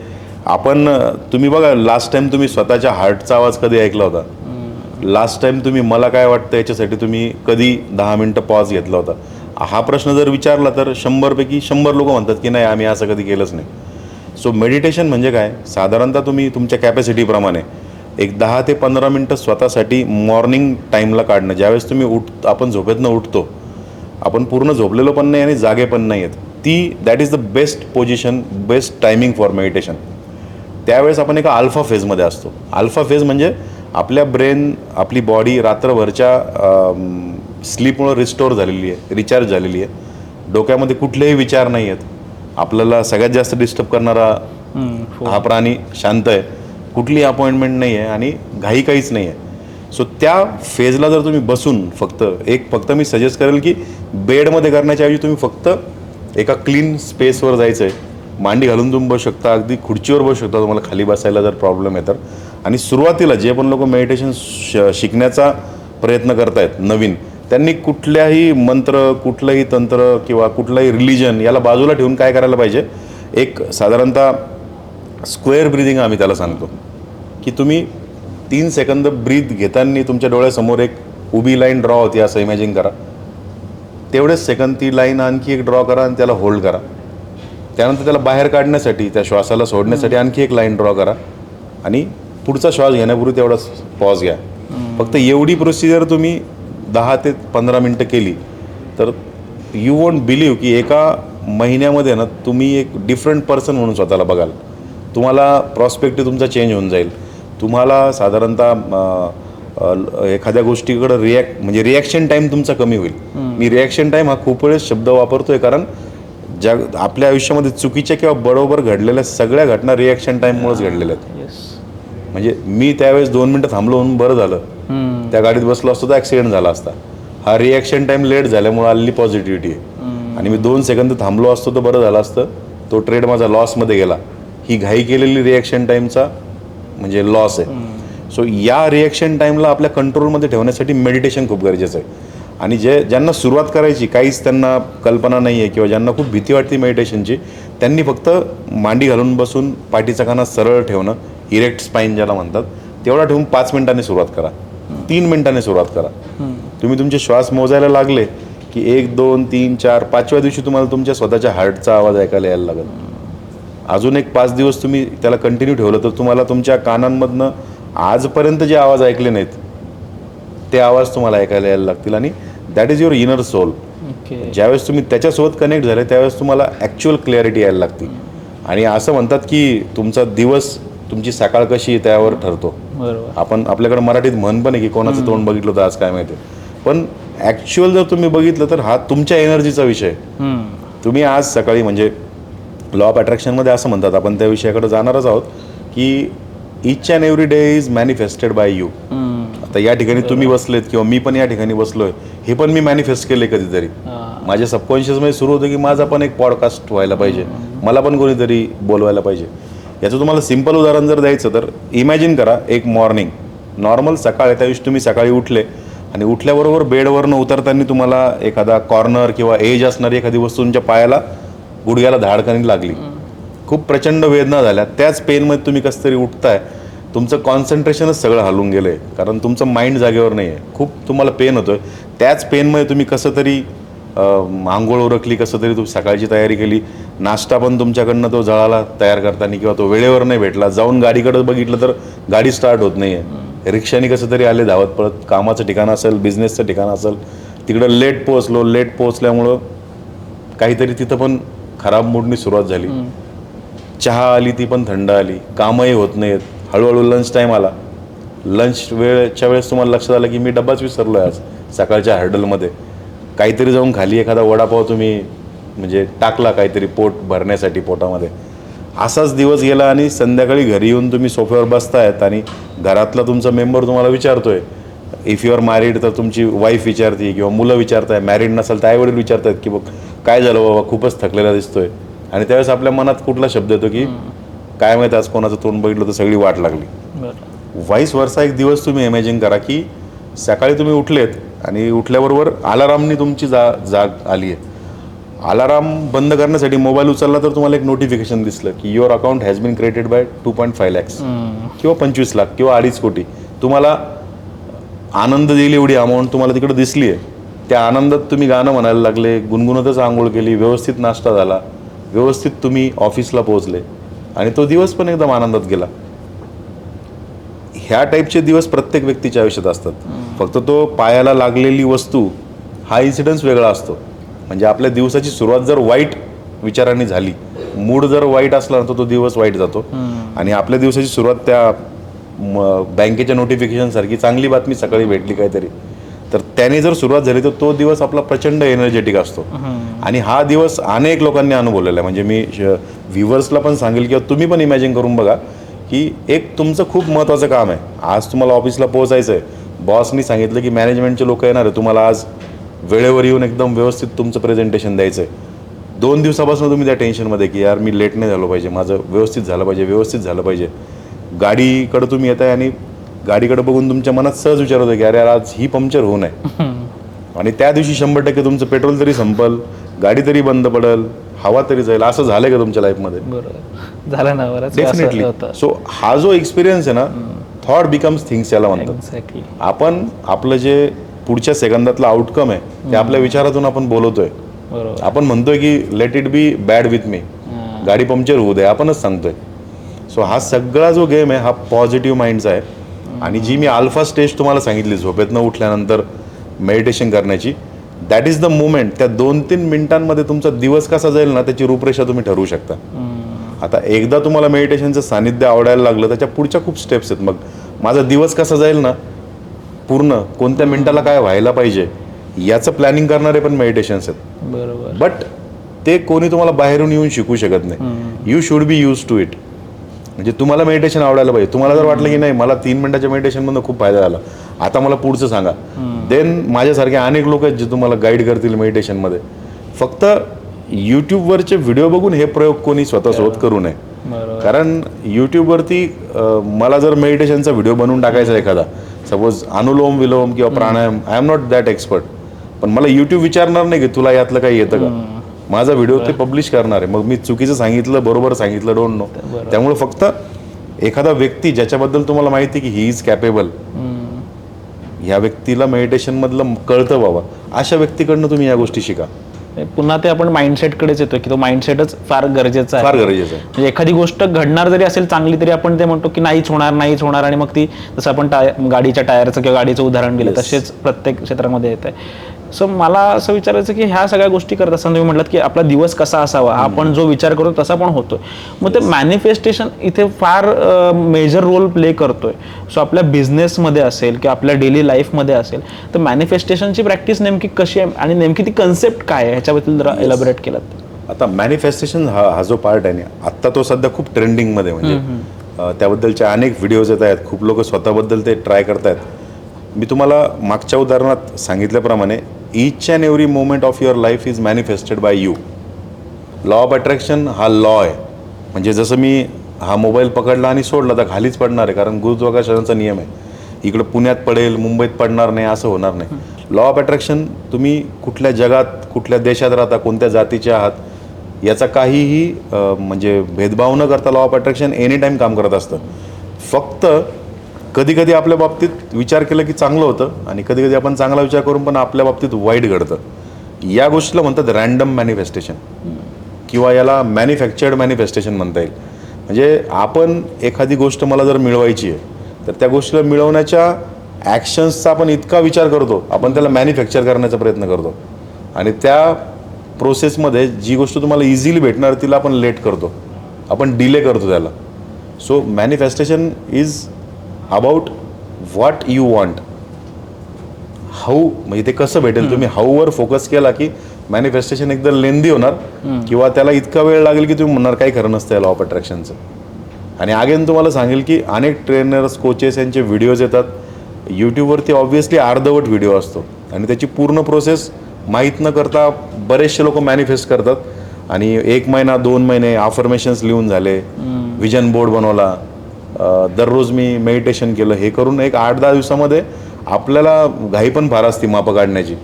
तुम्ही बघा, लास्ट टाइम तुम्ही स्वतःच्या हार्टचा आवाज कधी ऐकला होता? लास्ट टाइम तुम्ही मला काय वाटतं याच्यासाठी तुम्ही कधी 10 मिनटं पॉज घेतला होता? हा प्रश्न जर विचारला तर 100 पैकी 100 लोक म्हणतात की नाही, आम्ही असं कधी केलंच नाही. सो मेडिटेशन म्हणजे काय, साधारणतः तुम्ही तुमच्या कॅपॅसिटीप्रमाणे एक 10 ते 15 मिनटं स्वतःसाठी मॉर्निंग टाईमला काढणं. ज्यावेळेस तुम्ही आपण झोपेतनं उठतो, आपण पूर्ण झोपलेलो पण नाही आणि जागे पण नाही आहेत, that is the best position, best timing for meditation. त्यावेळेस आपण एका अल्फा फेजमध्ये असतो. अल्फा फेज म्हणजे आपल्या ब्रेन, आपली बॉडी रात्रभरच्या स्लीपमुळं रिस्टोर झालेली आहे, रिचार्ज झालेली आहे. डोक्यामध्ये कुठलेही विचार नाही आहेत. आपल्याला सगळ्यात जास्त डिस्टर्ब करणारा हा प्राणी शांत आहे, कुठली अपॉइंटमेंट नाही आहे आणि घाई काहीच नाही आहे. सो त्या फेजला जर तुम्ही बसून फक्त मी सजेस्ट करेल की बेडमध्ये करण्याच्या ऐवजी तुम्ही फक्त एका क्लीन स्पेसवर जायचं आहे. मांडी घालून तुम्ही बसू शकता, अगदी खुर्चीवर बसू शकता तुम्हाला खाली बसायला जर प्रॉब्लेम आहे तर. आणि सुरुवातीला जे पण लोक मेडिटेशन शिकण्याचा प्रयत्न करतायत नवीन, त्यांनी कुठल्याही मंत्र, कुठलंही तंत्र किंवा कुठलंही रिलिजन याला बाजूला ठेवून काय करायला पाहिजे, एक साधारणतः स्क्वेअर ब्रीदिंग आम्ही त्याला सांगतो की तुम्ही 3 सेकंद ब्रीथ घेताना तुमच्या डोळ्यासमोर एक उभी लाईन ड्रॉ होती असं इमॅजिन करा. तेवढेच सेकंद ती लाईन आणखी एक ड्रॉ करा आणि त्याला होल्ड करा. त्यानंतर त्याला बाहेर काढण्यासाठी, त्या श्वासाला सोडण्यासाठी आणखी एक लाईन ड्रॉ करा आणि पुढचा श्वास घेण्यापूर्वी तेवढाच पॉज घ्या. फक्त एवढी प्रोसिजर तुम्ही 10 ते 15 मिनटं केली तर यू वोंट बिलीव्ह की एका महिन्यामध्ये ना तुम्ही एक डिफरंट पर्सन म्हणून स्वतःला बघाल. तुम्हाला प्रॉस्पेक्टिव्ह तुमचा चेंज होऊन जाईल. तुम्हाला साधारणतः एखाद्या गोष्टीकडं रिॲक्शन टाईम तुमचा कमी होईल. मी रिॲक्शन टाईम हा खूप वेळेस शब्द वापरतोय कारण आपल्या आयुष्यामध्ये चुकीच्या किंवा बरोबर घडलेल्या सगळ्या घटना रिॲक्शन टाईममुळेच घडलेल्या आहेत. म्हणजे मी त्यावेळेस 2 मिनटं थांबलो म्हणून बरं झालं, त्या गाडीत बसलो असतो तर ॲक्सिडेंट झाला असता. हा रिॲक्शन टाईम लेट झाल्यामुळे आलेली पॉझिटिव्हिटी आहे. आणि मी 2 सेकंद थांबलो असतो तर बरं झालं असतं, तो ट्रेड माझा लॉसमध्ये गेला. ही घाई केलेली रिॲक्शन टाईमचा म्हणजे लॉस आहे. सो या रिॲक्शन टाईमला आपल्या कंट्रोलमध्ये ठेवण्यासाठी मेडिटेशन खूप गरजेचं आहे. आणि ज्यांना सुरुवात करायची, काहीच त्यांना कल्पना नाही आहे किंवा ज्यांना खूप भीती वाटते मेडिटेशनची, त्यांनी फक्त मांडी घालून बसून पाठीचा कणा सरळ ठेवणं, इरेक्ट स्पाईन ज्याला म्हणतात, तेवढा ठेवून 5 मिनिटांनी सुरुवात करा, 3 मिनिटांनी सुरुवात करा. तुम्ही तुमचे श्वास मोजायला लागले की 1, 2, 3, 4, 5व्या दिवशी तुम्हाला तुमच्या स्वतःच्या हार्टचा आवाज ऐकायला यायला लागेल. अजून एक 5 दिवस तुम्ही त्याला कंटिन्यू ठेवलं तर तुम्हाला तुमच्या कानांमधनं आजपर्यंत जे आवाज ऐकले नाहीत ते आवाज तुम्हाला ऐकायला यायला लागतील. आणि that is your inner soul. Okay. ज्यावेळेस तुम्ही त्याच्यासोबत कनेक्ट झाले त्यावेळेस तुम्हाला ॲक्च्युअल क्लॅरिटी यायला लागते. आणि असं म्हणतात की तुमचा दिवस तुमची सकाळ कशी आहे त्यावर ठरतो. बरोबर. आपण आपल्याकडे मराठीत म्हण पण आहे की कोणाचं तोंड बघितलं होतं आज काय माहिती, पण ॲक्च्युअल जर तुम्ही बघितलं तर हा तुमच्या एनर्जीचा विषय आहे. तुम्ही आज सकाळी म्हणजे लॉ ऑफ अट्रॅक्शनमध्ये असं म्हणतात, आपण त्या विषयाकडे जाणारच आहोत, की each and every day is manifested by you. आता या ठिकाणी तुम्ही बसलेत किंवा मी पण या ठिकाणी बसलोय, हे पण मी मॅनिफेस्ट केले कधीतरी. माझ्या सबकॉन्शियसमध्ये सुरू होतं की माझा पण एक पॉडकास्ट व्हायला पाहिजे, मला पण कोणीतरी बोलवायला पाहिजे. याचं तुम्हाला सिम्पल उदाहरण जर द्यायचं तर इमॅजिन करा एक मॉर्निंग नॉर्मल सकाळ आहे, त्या दिवशी तुम्ही सकाळी उठले आणि उठल्याबरोबर बेडवरनं उतरताना तुम्हाला एखादा कॉर्नर किंवा एज असणारी एखादी वस्तू तुमच्या पायाला गुडघ्याला धाडकणी लागली, खूप प्रचंड वेदना झाल्या. त्याच पेनमध्ये तुम्ही कसं तरी उठताय, तुमचं कॉन्सन्ट्रेशनच सगळं हलून गेलं आहे, कारण तुमचं माइंड जागेवर नाही आहे, खूप तुम्हाला पेन होतोय. त्याच पेनमध्ये तुम्ही कसं तरी आंघोळ उरकली, कसं तरी तुम्ही सकाळची तयारी केली, नाश्ता पण तुमच्याकडनं तो जळाला तयार करताना किंवा तो वेळेवर नाही भेटला, जाऊन गाडीकडे बघितलं तर गाडी स्टार्ट होत नाही आहे, रिक्षाने कसं तरी आले धावत पळत, कामाचं ठिकाण असेल बिझनेसचं ठिकाण असेल तिकडं लेट पोहोचल्यामुळं काहीतरी तिथं पण खराब मूडनी सुरुवात झाली. चहा आली ती पण थंड आली, कामही होत नाहीत. हळूहळू लंच टाईम आला, लंच वेळच्या वेळेस तुम्हाला लक्षात आलं की मी डब्बाच विसरलो आहे आज सकाळच्या हर्डलमध्ये. काहीतरी जाऊन खाली एखादा वडापाव तुम्ही म्हणजे टाकला काहीतरी पोट भरण्यासाठी पोटामध्ये. असाच दिवस गेला आणि संध्याकाळी घरी येऊन तुम्ही सोफ्यावर बसतायत आणि घरातला तुमचा मेंबर तुम्हाला विचारतोय, इफ यू आर मॅरिड तर तुमची वाईफ विचारते किंवा मुलं विचारताय, मॅरिड नसेल तर आईवडील विचारतायत की बघ काय झालं बाबा खूपच थकलेला दिसतोय. आणि त्यावेळेस आपल्या मनात कुठला शब्द येतो की काय माहिती आज कोणाचं तोंड बघितलं तर सगळी वाट लागली. व्हाईस वर्सा एक दिवस तुम्ही इमॅजिन करा की सकाळी तुम्ही उठलेत आणि उठल्याबरोबर अलारामनी तुमची जाग आली आहे. अलाराम बंद करण्यासाठी मोबाईल उचलला तर तुम्हाला एक नोटिफिकेशन दिसलं की your account has been created by 2.5 lakhs किंवा 25 लाख किंवा 2.5 कोटी. तुम्हाला आनंद देईल एवढी अमाऊंट तुम्हाला तिकडे दिसली आहे. त्या आनंदात तुम्ही गाणं म्हणायला लागले, गुणगुणतच आंघोळ केली, व्यवस्थित नाश्ता झाला, व्यवस्थित तुम्ही ऑफिसला पोहोचले आणि तो दिवस पण एकदम आनंदात गेला. ह्या टाईपचे दिवस प्रत्येक व्यक्तीच्या आयुष्यात असतात. फक्त तो पायाला लागलेली वस्तू हा इन्सिडन्स वेगळा असतो. म्हणजे आपल्या दिवसाची सुरुवात जर वाईट विचारांनी झाली, मूड जर वाईट असला तर तो दिवस वाईट जातो. आणि आपल्या दिवसाची सुरुवात त्या बँकेच्या नोटिफिकेशनसारखी चांगली बातमी सकाळी भेटली काहीतरी, तर त्याने जर सुरुवात झाली तर तो दिवस आपला प्रचंड एनर्जेटिक असतो. आणि हा दिवस अनेक लोकांनी अनुभवलेला आहे. म्हणजे मी व्ह्युअर्सला पण सांगेल किंवा तुम्ही पण इमॅजिन करून बघा की एक तुमचं खूप महत्त्वाचं काम आहे, आज तुम्हाला ऑफिसला पोहोचायचं आहे, बॉसनी सांगितलं की मॅनेजमेंटचे लोक येणार आहे, तुम्हाला आज वेळेवर येऊन एकदम व्यवस्थित तुमचं प्रेझेंटेशन द्यायचं आहे. 2 दिवसापासून तुम्ही त्या टेन्शनमध्ये की यार मी लेट नाही झालो पाहिजे, माझं व्यवस्थित झालं पाहिजे. गाडीकडं तुम्ही येत आहे आणि गाडीकडे बघून तुमच्या मनात सहज विचार होतो की अरे यार आज ही पंक्चर होऊ नये. आणि त्या दिवशी 100% तुमचं पेट्रोल तरी संपल, गाडी तरी बंद पडेल, हवा तरी जाईल. असं झालंय का तुमच्या लाईफमध्ये? बरोबर झालं ना, बरं डेफिनेटली. सो हा जो एक्सपिरियन्स आहे ना, थॉट बिकम्स थिंग्स याला म्हणतात. आपण आपलं जे पुढच्या सेकंदातलं आउटकम आहे ते आपल्या विचारातून आपण बोलवतोय. आपण म्हणतोय की let it be bad with me, गाडी पंक्चर होऊ दे, आपणच सांगतोय. सो हा सगळा जो गेम आहे हा पॉझिटिव्ह माइंडचा आहे. आणि जी मी अल्फा स्टेज तुम्हाला सांगितली झोपेतनं उठल्यानंतर मेडिटेशन करण्याची, दॅट इज द मुमेंट. त्या 2-3 मिनिटांमध्ये तुमचा दिवस कसा जाईल ना त्याची रूपरेषा तुम्ही ठरवू शकता. आता एकदा तुम्हाला मेडिटेशनचं सानिध्य आवडायला लागलं त्याच्या पुढच्या खूप स्टेप्स आहेत. मग माझा दिवस कसा जाईल ना, पूर्ण कोणत्या मिनिटाला काय व्हायला पाहिजे याचं प्लॅनिंग करणारे पण मेडिटेशन्स आहेत. बरोबर. बट ते कोणी तुम्हाला बाहेरून येऊन शिकू शकत नाही. You should be used to it. म्हणजे तुम्हाला मेडिटेशन आवडायला पाहिजे. तुम्हाला जर वाटलं की नाही मला 3 मिनिटाच्या मेडिटेशनमधून खूप फायदा झाला, आता मला पुढचं सांगा, देन माझ्यासारखे अनेक लोक आहेत जे तुम्हाला गाईड करतील मेडिटेशनमध्ये. फक्त यूट्यूबवरचे व्हिडिओ बघून हे प्रयोग कोणी स्वतःसोबत करू नये. कारण यूट्यूबवरती मला जर मेडिटेशनचा व्हिडिओ बनवून टाकायचा एखादा, सपोज अनुलोम विलोम किंवा pranayam, I am not that expert, पण मला यूट्यूब विचारणार नाही की तुला यातलं काही येतं का. माझा व्हिडिओ ते पब्लिश करणार आहे. मग मी चुकीचं सांगितलं बरोबर सांगितलं डोंट नो. त्यामुळे फक्त एखादा व्यक्ती ज्याच्याबद्दल तुम्हाला माहिती की ही इज कॅपेबल, ह्या व्यक्तीला मेडिटेशन मधलं कळतं बाबा, अशा व्यक्तीकडनं तुम्ही या गोष्टी शिका. पुन्हा ते आपण माइंडसेटकडेच येतो की तो माइंडसेटच फार गरजेचा आहे. फार गरजेचं आहे. म्हणजे एखादी गोष्ट घडणार जरी असेल चांगली तरी आपण ते म्हणतो की नाहीच होणार आणि मग ती जसं आपण गाडीच्या टायरचं किंवा गाडीचं उदाहरण दिलं तसेच प्रत्येक क्षेत्रामध्ये येत आहे. सो मला असं विचारायचं की ह्या सगळ्या गोष्टी करत असताना तुम्ही म्हटलात की आपला दिवस कसा असावा, आपण जो विचार करतो तसा पण होतोय. मग ते मॅनिफेस्टेशन इथे फार मेजर रोल प्ले करतोय. सो आपल्या बिझनेसमध्ये असेल किंवा आपल्या डेली लाईफमध्ये असेल तर मॅनिफेस्टेशनची प्रॅक्टिस नेमकी कशी आहे आणि नेमकी ती कन्सेप्ट काय आहे ह्याच्याबद्दल जरा एलॅबोरेट केलं. आता मॅनिफेस्टेशन हा जो पार्ट आहे ना, आत्ता तो सध्या खूप ट्रेंडिंगमध्ये, म्हणजे त्याबद्दलचे अनेक व्हिडिओज येत आहेत, खूप लोक स्वतःबद्दल ते ट्राय करतायत. मी तुम्हाला मागच्या उदाहरणात सांगितल्याप्रमाणे each and every moment of your life is manifested by you. Law of attraction हा लॉ आहे. म्हणजे जसं मी हा मोबाईल पकडला आणि सोडला तर खालीच पडणार आहे, कारण गुरुत्वाकर्षणाचा नियम आहे. इकडं पुण्यात पडेल, मुंबईत पडणार नाही असं होणार नाही. लॉ ऑफ अट्रॅक्शन तुम्ही कुठल्या जगात, कुठल्या देशात राहता, कोणत्या जातीचे आहात याचा काहीही म्हणजे भेदभाव न करता law of attraction any time काम करत असतं. फक्त कधी कधी आपल्या बाबतीत विचार केला की चांगलं होतं आणि कधी कधी आपण चांगला विचार करून पण आपल्या बाबतीत वाईट घडतं. या गोष्टीला म्हणतात रँडम मॅनिफेस्टेशन किंवा याला मॅन्युफॅक्चर्ड मॅनिफेस्टेशन म्हणता येईल. म्हणजे आपण एखादी गोष्ट मला जर मिळवायची आहे तर त्या गोष्टीला मिळवण्याच्या ॲक्शन्सचा आपण इतका विचार करतो, आपण त्याला मॅन्युफॅक्चर करण्याचा प्रयत्न करतो आणि त्या प्रोसेसमध्ये जी गोष्ट तुम्हाला इझिली भेटणार तिला आपण लेट करतो, आपण डिले करतो त्याला. So manifestation is about what you want. How म्हणजे ते कसं भेटेल, तुम्ही हाऊवर फोकस केला की मॅनिफेस्टेशन एकदम लेंदी होणार किंवा त्याला इतका वेळ लागेल की तुम्ही म्हणणार काही खरं नसतं लॉ ऑफ अट्रॅक्शनचं. आणि अगेन तुम्हाला सांगेल की अनेक ट्रेनर्स, कोचेस यांचे व्हिडिओज येतात यूट्यूबवरती. ऑब्व्हियसली अर्धवट व्हिडिओ असतो आणि त्याची पूर्ण प्रोसेस माहीत न करता बरेचसे लोक मॅनिफेस्ट करतात आणि 1 महिना 2 महिने अफर्मेशन्स लिहून झाले, विजन बोर्ड बनवला, दररोज मी मेडिटेशन केलं, हे करून एक 8-10 दिवसामध्ये आपल्याला घाई पण फार असते मापं काढण्याची.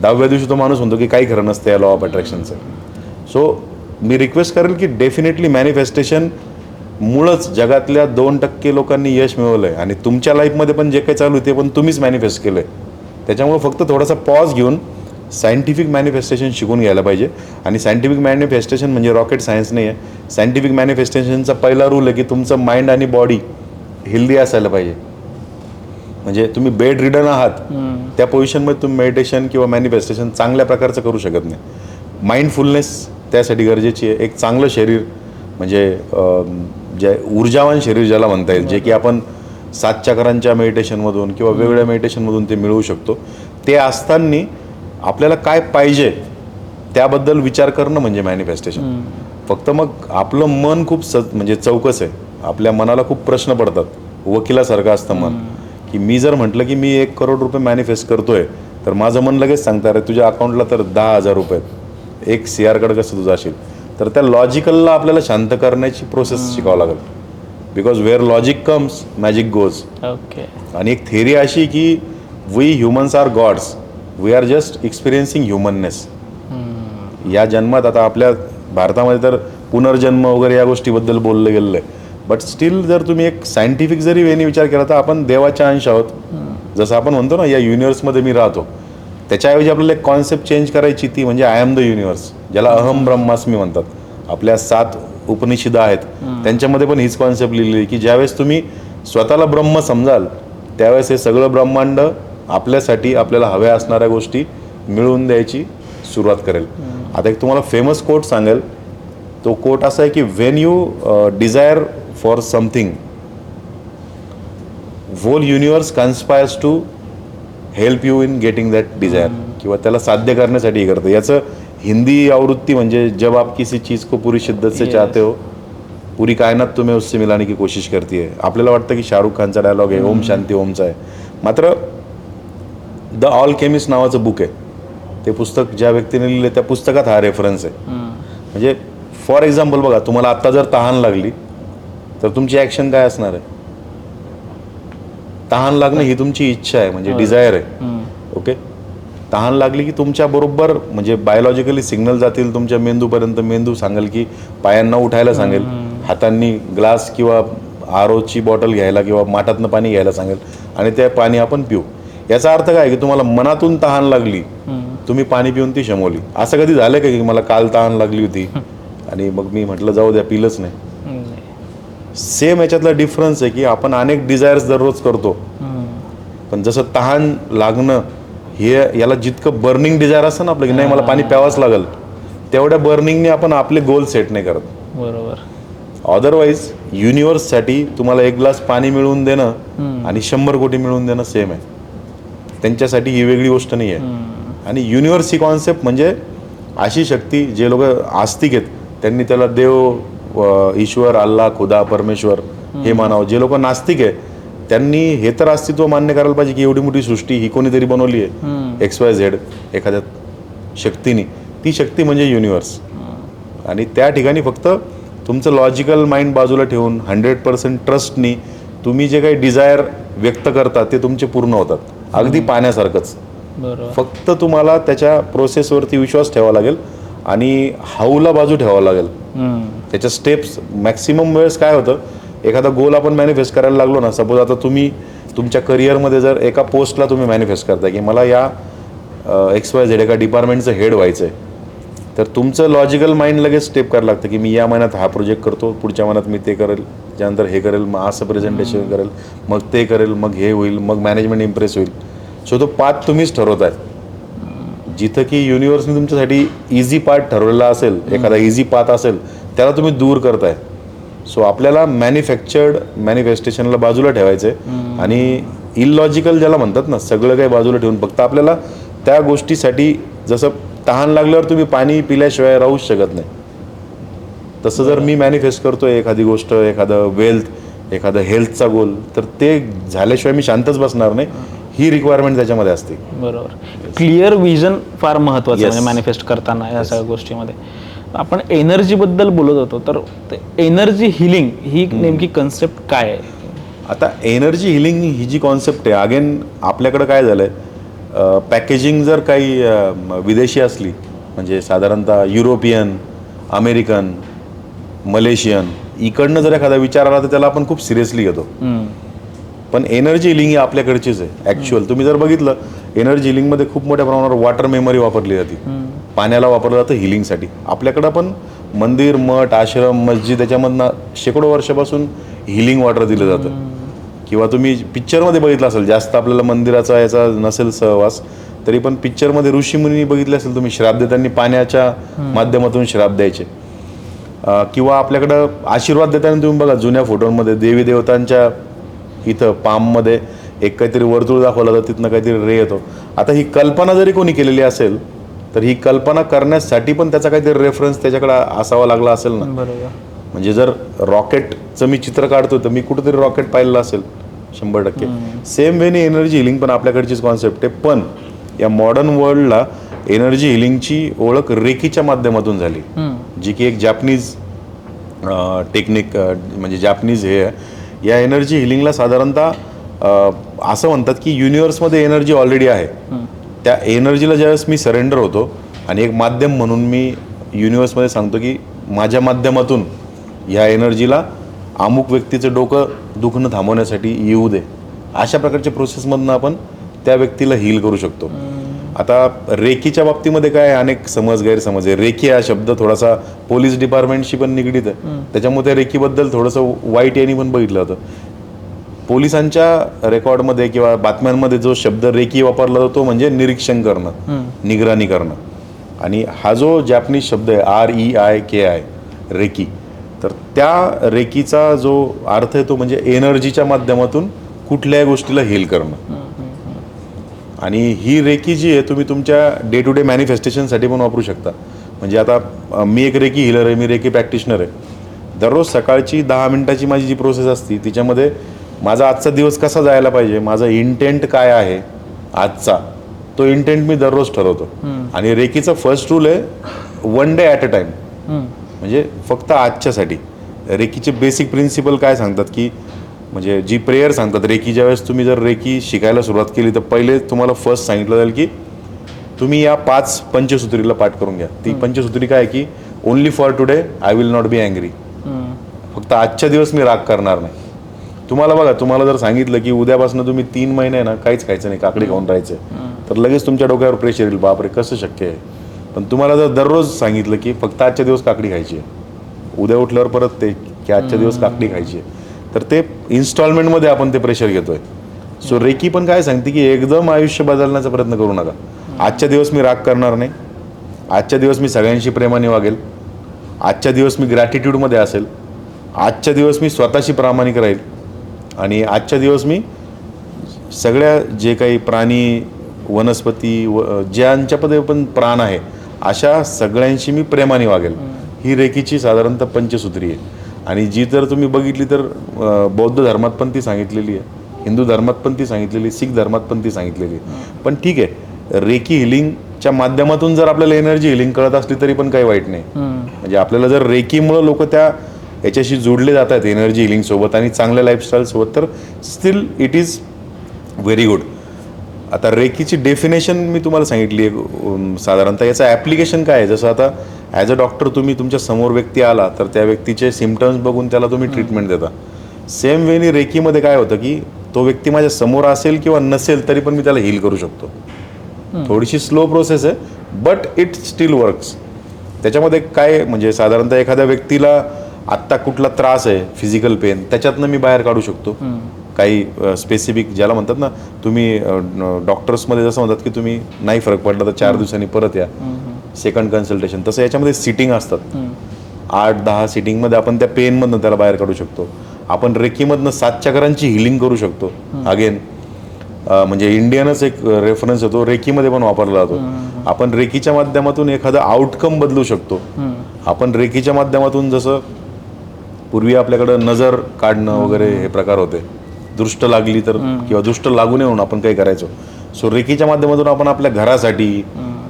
10व्या दिवशी तो माणूस म्हणतो की काही खरं नसतं या लॉ ऑफ अट्रॅक्शनचं. सो मी रिक्वेस्ट करेल की डेफिनेटली मॅनिफेस्टेशन मुळंच जगातल्या 2% लोकांनी यश मिळवलं आहे आणि तुमच्या लाईफमध्ये पण जे काही चालू आहे ते पण तुम्हीच मॅनिफेस्ट केलं आहे. त्याच्यामुळे फक्त थोडासा पॉज घेऊन सायंटिफिक मॅनिफेस्टेशन शिकून घ्यायला पाहिजे. आणि सायंटिफिक मॅनिफेस्टेशन म्हणजे रॉकेट सायन्स नाही आहे. सायंटिफिक मॅनिफेस्टेशनचा पहिला रूल आहे की तुमचं माइंड आणि बॉडी हेल्दी असायला पाहिजे. म्हणजे तुम्ही बेड रिडन आहात त्या पोझिशनमध्ये तुम्ही मेडिटेशन किंवा मॅनिफेस्टेशन चांगल्या प्रकारचं करू शकत नाही. माइंडफुलनेस त्यासाठी गरजेची आहे. एक चांगलं शरीर म्हणजे जे ऊर्जावान शरीर ज्याला म्हणता येईल, जे की आपण 7 चक्रांच्या मेडिटेशनमधून किंवा वेगवेगळ्या मेडिटेशनमधून ते मिळवू शकतो, ते असताना आपल्याला काय पाहिजे त्याबद्दल विचार करणं म्हणजे मॅनिफेस्टेशन. फक्त मग आपलं मन खूप म्हणजे चौकस आहे. आपल्या मनाला खूप प्रश्न पडतात, वकिलासारखं असतं मन, की मी जर म्हटलं की मी 1 करोड रुपये मॅनिफेस्ट करतोय तर माझं मन लगेच सांगतं अरे तुझ्या अकाउंटला तर 10,000 रुपये आहेत, 1 CR कसं तुझं असेल. तर त्या लॉजिकलला आपल्याला शांत करण्याची प्रोसेस शिकावं लागेल. Because where logic comes magic goes. Okay. आणि एक थेअरी अशी की we humans are gods, we are just experiencing humanness. या जन्मात आता आपल्या भारतामध्ये तर पुनर्जन्म वगैरे या गोष्टीबद्दल बोललं गेलेलं आहे. बट स्टील जर तुम्ही एक सायंटिफिक जरी वेने विचार केला तर आपण देवाच्या अंश आहोत. जसं आपण म्हणतो ना या युनिव्हर्समध्ये मी राहतो, त्याच्याऐवजी आपल्याला एक कॉन्सेप्ट चेंज करायची, ती म्हणजे आय एम द युनिव्हर्स, ज्याला अहम ब्रह्मास्मी म्हणतात. आपल्या 7 उपनिषद आहेत त्यांच्यामध्ये पण हीच कॉन्सेप्ट लिहिली की ज्यावेळेस तुम्ही स्वतःला ब्रह्म समजाल त्यावेळेस हे सगळं ब्रह्मांड आपल्यासाठी आपल्याला हव्या असणाऱ्या गोष्टी मिळवून द्यायची सुरुवात करेल. आता एक तुम्हाला फेमस कोट सांगेल. तो कोट असा आहे की when you desire for something whole universe conspires to help you in getting that desire, किंवा त्याला साध्य करण्यासाठी हे करतं. याचं हिंदी आवृत्ती म्हणजे जब आप किसी चीज़ को पूरी शिद्दत से चाहते हो पूरी कायनात तुम्हें उससे मिलाने की कोशिश करती है. आपल्याला वाटतं की शाहरुख खानचा डायलॉग आहे, ओम शांती ओमचा आहे. मात्र द ऑलकेमिस्ट नावाचं बुक आहे, ते पुस्तक ज्या व्यक्तीने लिहिलं त्या पुस्तकात हा रेफरन्स आहे. म्हणजे फॉर एक्झाम्पल बघा, तुम्हाला आत्ता जर तहान लागली तर तुमची ॲक्शन काय असणार आहे? तहान लागणं ही तुमची इच्छा आहे, म्हणजे डिझायर आहे. ओके, तहान लागली की तुमच्या बरोबर म्हणजे बायोलॉजिकली सिग्नल जातील तुमच्या मेंदूपर्यंत. मेंदू सांगेल की पायांना उठायला सांगेल, हातांनी ग्लास किंवा आरोची बॉटल घ्यायला किंवा माठातनं पाणी घ्यायला सांगेल आणि ते पाणी आपण पिऊ. याचा अर्थ काय की तुम्हाला मनातून तहान लागली, तुम्ही पाणी पिऊन ती शमवली. असं कधी झालं का की मला काल तहान लागली होती आणि मग मी म्हटलं जाऊ द्या पिलंच नाही? सेम याच्यातला डिफरन्स आहे की आपण अनेक डिझायर्स दररोज करतो, पण जसं तहान लागणं हे याला जितकं बर्निंग डिझायर असतं ना आपलं की नाही मला पाणी प्यावंच लागेल, तेवढ्या बर्निंगने आपण आपले गोल सेट नाही करत. बरोबर. अदरवाईज युनिव्हर्ससाठी तुम्हाला 1 ग्लास पाणी मिळवून देणं आणि 100 कोटी मिळवून देणं सेम आहे. त्यांच्यासाठी ही वेगळी गोष्ट नाही आहे. आणि युनिव्हर्स ही कॉन्सेप्ट म्हणजे अशी शक्ती, जे लोक आस्तिक आहेत त्यांनी त्याला देव, ईश्वर, अल्लाह, खुदा, परमेश्वर हे मानावं. जे लोक नास्तिक आहे त्यांनी हे तर अस्तित्व मान्य करायला पाहिजे की एवढी मोठी सृष्टी ही कोणीतरी बनवली आहे XYZ एखाद्या शक्तीने. ती शक्ती म्हणजे युनिव्हर्स. आणि त्या ठिकाणी फक्त तुमचं लॉजिकल माइंड बाजूला ठेवून 100% ट्रस्टनी तुम्ही जे काही डिझायर व्यक्त करता ते तुमचे पूर्ण होतात. अगदी पाण्यासारखंच. बरोबर. फक्त तुम्हाला त्याच्या प्रोसेसवरती विश्वास ठेवावा लागेल आणि हाऊला बाजू ठेवावा लागेल. त्याच्या स्टेप्स मॅक्सिमम वेळेस काय होतं, एखादा गोल आपण मॅनिफेस्ट करायला लागलो ना, सपोज आता तुम्ही तुमच्या करिअरमध्ये जर एका पोस्टला तुम्ही मॅनिफेस्ट करताय की मला या XYZ एका डिपार्टमेंटचं हेड व्हायचं आहे, तर तुमचं लॉजिकल माइंड लगेच स्टेप करायला लागतं की मी या महिन्यात हा प्रोजेक्ट करतो, पुढच्या महिन्यात मी ते करेल, त्यानंतर हे करेल, मग असं प्रेझेंटेशन करेल, मग ते करेल, मग हे होईल, मग मॅनेजमेंट इम्प्रेस होईल. सो तो पाथ तुम्हीच ठरवताय. जिथं की युनिव्हर्सने तुमच्यासाठी इझी पाथ ठरवलेला असेल, एखादा इझी पाथ असेल, त्याला तुम्ही दूर करताय. सो आपल्याला मॅन्युफॅक्चर्ड मॅनिफेस्टेशनला बाजूला ठेवायचं आहे आणि इलॉजिकल ज्याला म्हणतात ना, सगळं काही बाजूला ठेवून फक्त आपल्याला त्या गोष्टीसाठी, जसं तहान लागल्यावर तुम्ही पाणी पिल्याशिवाय राहूच शकत नाही, तसं जर मी मॅनिफेस्ट करतोय एखादी गोष्ट, एखादं वेल्थ, एखादं हेल्थचा गोल, तर ते झाल्याशिवाय मी शांतच बसणार नाही. ही रिक्वायरमेंट त्याच्यामध्ये असते. बरोबर. क्लिअर विजन फार महत्त्वाचं Yes. म्हणजे मॅनिफेस्ट करताना या सगळ्या गोष्टीमध्ये. आपण एनर्जीबद्दल बोलत होतो, तर एनर्जी हिलिंग ही नेमकी कन्सेप्ट काय आहे? आता एनर्जी हिलिंग ही जी कॉन्सेप्ट आहे, अगेन आपल्याकडं काय झालं आहे, पॅकेजिंग जर काही विदेशी असली, म्हणजे साधारणतः युरोपियन, अमेरिकन, मलेशियन, इकडनं जर एखादा विचार आला तर त्याला आपण खूप सिरियसली घेतो. पण एनर्जी हिलिंग ही आपल्याकडचीच आहे ॲक्च्युअल. तुम्ही जर बघितलं, एनर्जी हिलिंगमध्ये खूप मोठ्या प्रमाणावर वॉटर मेमरी वापरली जाते. पाण्याला वापरलं जातं हिलिंगसाठी. आपल्याकडं पण मंदिर, मठ, आश्रम, मस्जिद याच्यामधनं शेकडो वर्षापासून हिलिंग वॉटर दिलं जातं. किंवा तुम्ही पिक्चरमध्ये बघितलं असेल, जास्त आपल्याला मंदिराचा याचा नसेल सहवास, तरी पण पिक्चरमध्ये ऋषीमुनी बघितले असेल तुम्ही, श्राप देताना पाण्याच्या माध्यमातून श्राप द्यायचे. किंवा आपल्याकडं आशीर्वाद देताना तुम्ही बघा जुन्या फोटोंमध्ये देवी देवतांच्या इथं पाममध्ये एक काहीतरी वर्तुळ दाखवलं तर तिथनं काहीतरी रे येतो. आता ही कल्पना जरी कोणी केलेली असेल तर ही कल्पना करण्यासाठी पण त्याचा काहीतरी रेफरन्स त्याच्याकडे असावा लागला असेल ना. बरोबर. म्हणजे जर रॉकेटचं मी चित्र काढतो तर मी कुठेतरी रॉकेट पाहिलेलं असेल 100%. सेम वेने एनर्जी हिलिंग पण आपल्याकडचीच कॉन्सेप्ट आहे. पण या मॉडर्न वर्ल्डला एनर्जी हिलिंगची ओळख रेकीच्या माध्यमातून झाली, जी की एक जॅपनीज टेक्निक, म्हणजे जॅपनीज हे आहे. या एनर्जी हिलिंगला साधारणतः असं म्हणतात की युनिव्हर्समध्ये एनर्जी ऑलरेडी आहे. त्या एनर्जीला ज्यावेळेस मी सरेंडर होतो आणि एक माध्यम म्हणून मी युनिव्हर्समध्ये सांगतो की माझ्या माध्यमातून ह्या एनर्जीला अमुक व्यक्तीचं डोकं दुखणं थांबवण्यासाठी येऊ दे, अशा प्रकारच्या प्रोसेसमधनं आपण त्या व्यक्तीला हील करू शकतो. आता रेकीच्या बाबतीमध्ये काय अनेक समज गैरसमज आहे. रेकी हा शब्द थोडासा पोलीस डिपार्टमेंटशी पण निगडीत आहे, त्याच्यामुळे त्या रेकीबद्दल थोडंसं वाईट यांनी पण बघितलं होतं. पोलिसांच्या रेकॉर्डमध्ये किंवा बातम्यांमध्ये जो शब्द रेकी वापरला जातो तो म्हणजे निरीक्षण करणं, निगराणी करणं. आणि हा जो जॅपनीज शब्द आहे REIKI, रेकी, तर त्या रेकीचा जो अर्थ आहे तो म्हणजे एनर्जीच्या माध्यमातून कुठल्याही गोष्टीला हील करणं. आणि ही रेकी जी आहे तुम्ही तुमच्या डे टू डे मॅनिफेस्टेशनसाठी पण वापरू शकता. म्हणजे आता मी एक रेकी हिलर आहे, मी रेकी प्रॅक्टिशनर आहे. दररोज सकाळची 10 मिनिटाची माझी जी प्रोसेस असते तिच्यामध्ये माझा आजचा दिवस कसा जायला पाहिजे, माझा इंटेंट काय आहे आजचा, तो इंटेंट मी दररोज ठरवतो. आणि रेकीचा फर्स्ट रूल आहे 1 डे ॲट अ टाईम, म्हणजे फक्त आजच्यासाठी. रेकीचे बेसिक प्रिन्सिपल काय सांगतात की, म्हणजे जी प्रेयर सांगतात रेकी, ज्यावेळेस तुम्ही जर रेकी शिकायला सुरुवात केली तर पहिले तुम्हाला फर्स्ट सांगितलं जाईल की तुम्ही या 5 पंचसूत्रीला पाठ करून घ्या. ती पंचसूत्री काय की, only for today I will not be angry, फक्त आजच्या दिवस मी राग करणार नाही. तुम्हाला बघा, तुम्हाला जर सांगितलं की उद्यापासून तुम्ही 3 महिने ना काहीच खायचं नाही, काकडी खाऊन राहायचं, तर लगेच तुमच्या डोक्यावर प्रेशर येईल, बापरे कसं शक्य आहे. पण तुम्हाला जर दररोज सांगितलं की फक्त आजच्या दिवस काकडी खायची आहे, उद्या उठल्यावर परत ते की आजच्या दिवस काकडी खायची आहे, तर ते इन्स्टॉलमेंटमध्ये आपण ते प्रेशर घेतोय. सो रेकी पण काय सांगते की एकदम आयुष्य बदलण्याचा प्रयत्न करू नका. आजच्या दिवस मी राग करणार नाही, आजच्या दिवस मी सगळ्यांशी प्रेमाने वागेल, आजच्या दिवस मी ग्रॅटिट्यूडमध्ये असेल, आजच्या दिवस मी स्वतःशी प्रामाणिक राहील, आणि आजच्या दिवस मी सगळ्या जे काही प्राणी वनस्पती ज्यांच्यामध्ये पण प्राण आहे अशा सगळ्यांशी मी प्रेमाने वागेल. ही रेकीची साधारणतः पंचसूत्री आहे. आणि जी तर तुम्ही बघितली तर बौद्ध धर्मात पण ती सांगितलेली आहे, हिंदू धर्मात पण ती सांगितलेली, शीख धर्मात पण ती सांगितलेली आहे. पण ठीक आहे, रेकी हिलिंगच्या माध्यमातून जर आपल्याला एनर्जी हिलिंग कळत असली तरी पण काही वाईट नाही. म्हणजे आपल्याला जर रेकीमुळं लोक त्या याच्याशी जोडले जात आहेत एनर्जी हिलिंग सोबत आणि चांगल्या लाईफस्टाईल सोबत, तर still it is very good. आता रेकीची डेफिनेशन मी तुम्हाला सांगितली आहे साधारणतः. याचं ॲप्लिकेशन काय आहे, जसं आता ॲज अ डॉक्टर तुम्ही तुमच्या समोर व्यक्ती आला तर त्या व्यक्तीचे सिम्पटम्स बघून त्याला तुम्ही ट्रीटमेंट देता. सेम वेनी रेकीमध्ये काय होतं की तो व्यक्ती माझ्या समोर असेल किंवा नसेल तरी पण मी त्याला हील करू शकतो. थोडीशी स्लो प्रोसेस आहे, बट इट स्टील वर्क्स. त्याच्यामध्ये काय म्हणजे साधारणतः एखाद्या व्यक्तीला आत्ता कुठला त्रास आहे, फिजिकल पेन, त्याच्यातनं मी बाहेर काढू शकतो. काही स्पेसिफिक ज्याला म्हणतात ना, तुम्ही डॉक्टर्समध्ये जसं म्हणतात की तुम्ही नाही फरक पडला तर 4 दिवसांनी परत या, सेकंड कन्सल्टेशन, तसं याच्यामध्ये सिटिंग असतात. 8-10 सिटिंगमध्ये आपण त्या पेनमधनं त्याला बाहेर काढू शकतो. आपण रेकीमधनं 7 चक्रांची हिलिंग करू शकतो. अगेन म्हणजे इंडियनच एक रेफरन्स होतो, रेकीमध्ये पण वापरला जातो. आपण रेकीच्या माध्यमातून एखादं आउटकम बदलू शकतो. आपण रेकीच्या माध्यमातून जसं पूर्वी आपल्याकडं नजर काढणं वगैरे हे प्रकार होते, दृष्ट लागली तर किंवा दृष्ट लागू नये म्हणून आपण काही करायचो. सो रेकीच्या माध्यमातून आपण आपल्या घरासाठी,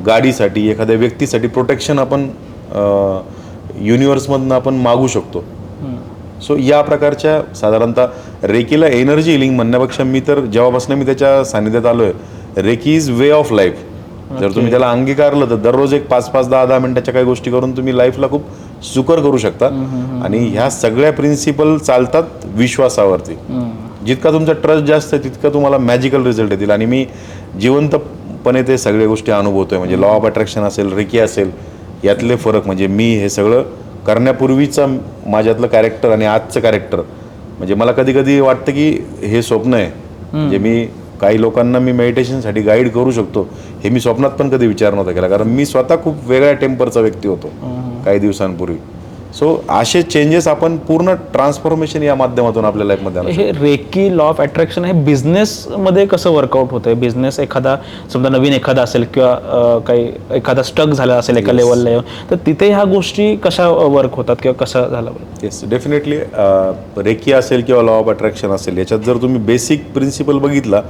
गाडीसाठी, एखाद्या व्यक्तीसाठी प्रोटेक्शन आपण युनिव्हर्समधनं आपण मागू शकतो. सो या प्रकारच्या साधारणतः रेकीला एनर्जी हिलिंग म्हणण्यापेक्षा मी तर जेव्हापासून मी त्याच्या सानिध्यात आलो आहे, Reiki is way of life. जर तुम्ही त्याला अंगीकारलं तर दररोज एक 5-5, 10-10 मिनिटाच्या काही गोष्टी करून तुम्ही लाईफला खूप सुकर करू शकता. आणि ह्या सगळ्या प्रिन्सिपल चालतात विश्वासावरती. जितका तुमचा ट्रस्ट जास्त आहे तितका तुम्हाला मॅजिकल रिझल्ट येतील. आणि मी जिवंतपणे ते सगळ्या गोष्टी अनुभवतोय. म्हणजे लॉ ऑफ अट्रॅक्शन असेल, रेकी असेल, यातले फरक म्हणजे मी हे सगळं करण्यापूर्वीचं माझ्यातलं कॅरेक्टर आणि आजचं कॅरेक्टर, म्हणजे मला कधी कधी वाटतं की हे स्वप्न आहे. म्हणजे मी काही लोकांना मी मेडिटेशनसाठी गाईड करू शकतो हे मी स्वप्नात पण कधी विचार नव्हता केला, कारण मी स्वतः खूप वेगळ्या टेम्परचा व्यक्ती होतो काही दिवसांपूर्वी. सो असे चेंजेस आपण पूर्ण ट्रान्सफॉर्मेशन या माध्यमातून आपल्या लाईफमध्ये आणू शकतो. हे रेकी लॉ ऑफ अट्रॅक्शन हे बिझनेसमध्ये कसं वर्कआउट होतंय? बिझनेस एखादा समजा नवीन एखादा असेल किंवा काही एखादा स्टक झाला असेल एका लेवलला, तर तिथे ह्या गोष्टी कशा वर्क होतात किंवा कसं झालं? Yes, definitely. रेकी असेल किंवा लॉ ऑफ अट्रॅक्शन असेल, याच्यात जर तुम्ही बेसिक प्रिन्सिपल बघितला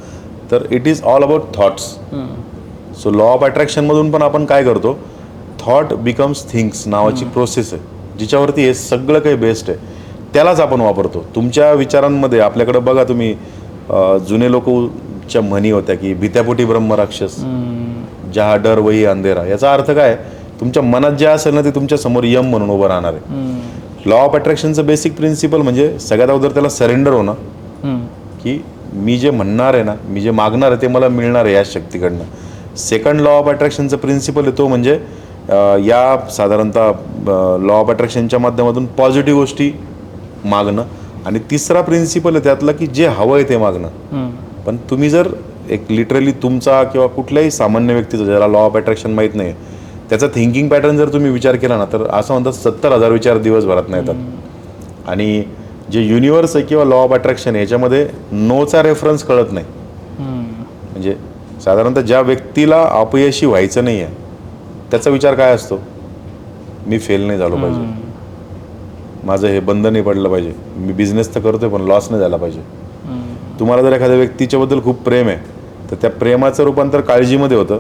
तर it is all about thoughts. So law of अट्रॅक्शनमधून पण आपण काय करतो, थॉट बिकम्स थिंग्स नावाची प्रोसेस आहे जिच्यावरती हे सगळं काही बेस्ट आहे, त्यालाच आपण वापरतो. तुमच्या विचारांमध्ये आपल्याकडे बघा तुम्ही, जुने लोकच्या म्हणी होत्या की भित्यापोटी ब्रह्मराक्षस, जहा डर वही अंधेरा. याचा अर्थ काय, तुमच्या मनात जे असेल ना ते तुमच्या समोर यम म्हणून उभं राहणार आहे. लॉ ऑफ अट्रॅक्शनचं बेसिक प्रिन्सिपल म्हणजे सगळ्यात अगोदर त्याला सरेंडर होणं, की मी जे म्हणणार आहे ना, मी जे मागणार आहे ते मला मिळणार आहे या शक्तीकडनं. सेकंड लॉ ऑफ अट्रॅक्शनचा प्रिन्सिपल आहे तो म्हणजे या साधारणतः लॉ ऑफ अट्रॅक्शनच्या माध्यमातून पॉझिटिव्ह गोष्टी मागणं. आणि तिसरा प्रिन्सिपल आहे त्यातला की जे हवं आहे ते मागणं. पण तुम्ही जर एक लिटरली तुमचा किंवा कुठल्याही सामान्य व्यक्तीचा ज्याला लॉ ऑफ अट्रॅक्शन माहीत नाही त्याचा थिंकिंग पॅटर्न जर तुम्ही विचार केला ना, तर असं म्हणतात 70,000 विचार दिवसभरात नाही येतात. आणि जे युनिव्हर्स आहे किंवा लॉ ऑफ अट्रॅक्शन याच्यामध्ये नोचा रेफरन्स कळत नाही. म्हणजे साधारणतः ज्या व्यक्तीला अपयशी व्हायचं नाही आहे त्याचा विचार काय असतो, मी फेल नाही झालो पाहिजे, माझं हे बंद नाही पडलं पाहिजे, मी बिझनेस तर करतोय पण लॉस नाही झाला पाहिजे. तुम्हाला जर एखाद्या व्यक्तीच्याबद्दल खूप प्रेम आहे तर त्या प्रेमाचं रूपांतर काळजीमध्ये होतं,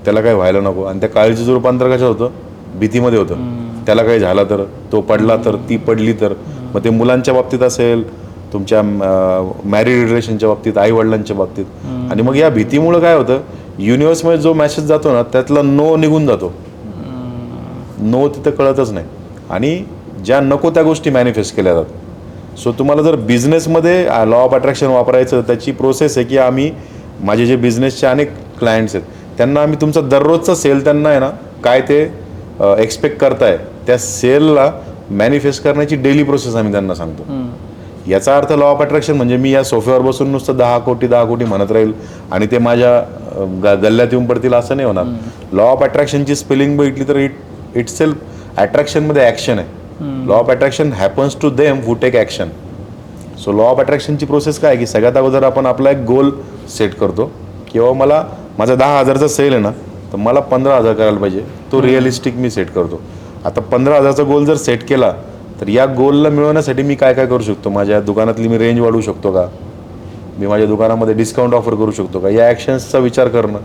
त्याला काही व्हायला नको. आणि त्या काळजीचं रूपांतर कशात होतं, भीतीमध्ये होतं. त्याला काही झालं तर, तो पडला तर, ती पडली तर. मग ते मुलांच्या बाबतीत असेल, तुमच्या मॅरिड रिलेशनच्या बाबतीत, आई वडिलांच्या बाबतीत. आणि मग या भीतीमुळं काय होतं, युनिव्हर्समध्ये जो मेसेज जातो ना त्यातला नो निघून जातो. नो तिथं कळतच नाही आणि ज्या नको त्या गोष्टी मॅनिफेस्ट केल्या जातात. सो तुम्हाला जर बिझनेसमध्ये लॉ ऑफ अट्रॅक्शन वापरायचं, त्याची प्रोसेस आहे की आम्ही माझे जे बिझनेसचे अनेक क्लायंट्स आहेत त्यांना आम्ही तुमचा दररोजचा सेल त्यांना आहे ना काय ते एक्सपेक्ट करताय त्या सेलला मॅनिफेस्ट करण्याची डेली प्रोसेस आम्ही त्यांना सांगतो. याचा अर्थ लॉ ऑफ अट्रॅक्शन म्हणजे मी या सोफ्यावर बसून नुसतं 10 कोटी म्हणत राहील आणि ते माझ्या गल्ल्यात येऊन पडतील असं नाही होणार. लॉ ऑफ अट्रॅक्शनची स्पेलिंग बघितली तर इट सेल्फ अट्रॅक्शनमध्ये ॲक्शन आहे. Law of attraction happens to them who take action. So law of अट्रॅक्शनची प्रोसेस काय की सगळ्यात अगोदर आपण आपला एक गोल सेट करतो किंवा मला माझा 10,000चा सेल आहे ना तर मला 15,000 करायला पाहिजे. तो रिअलिस्टिक मी सेट करतो. आता 15,000चा गोल जर सेट केला तर या गोलला मिळवण्यासाठी मी काय काय करू शकतो. माझ्या दुकानातली मी रेंज वाढवू शकतो का, मी माझ्या दुकानामध्ये डिस्काउंट ऑफर करू शकतो का, या ॲक्शन्सचा विचार करणं,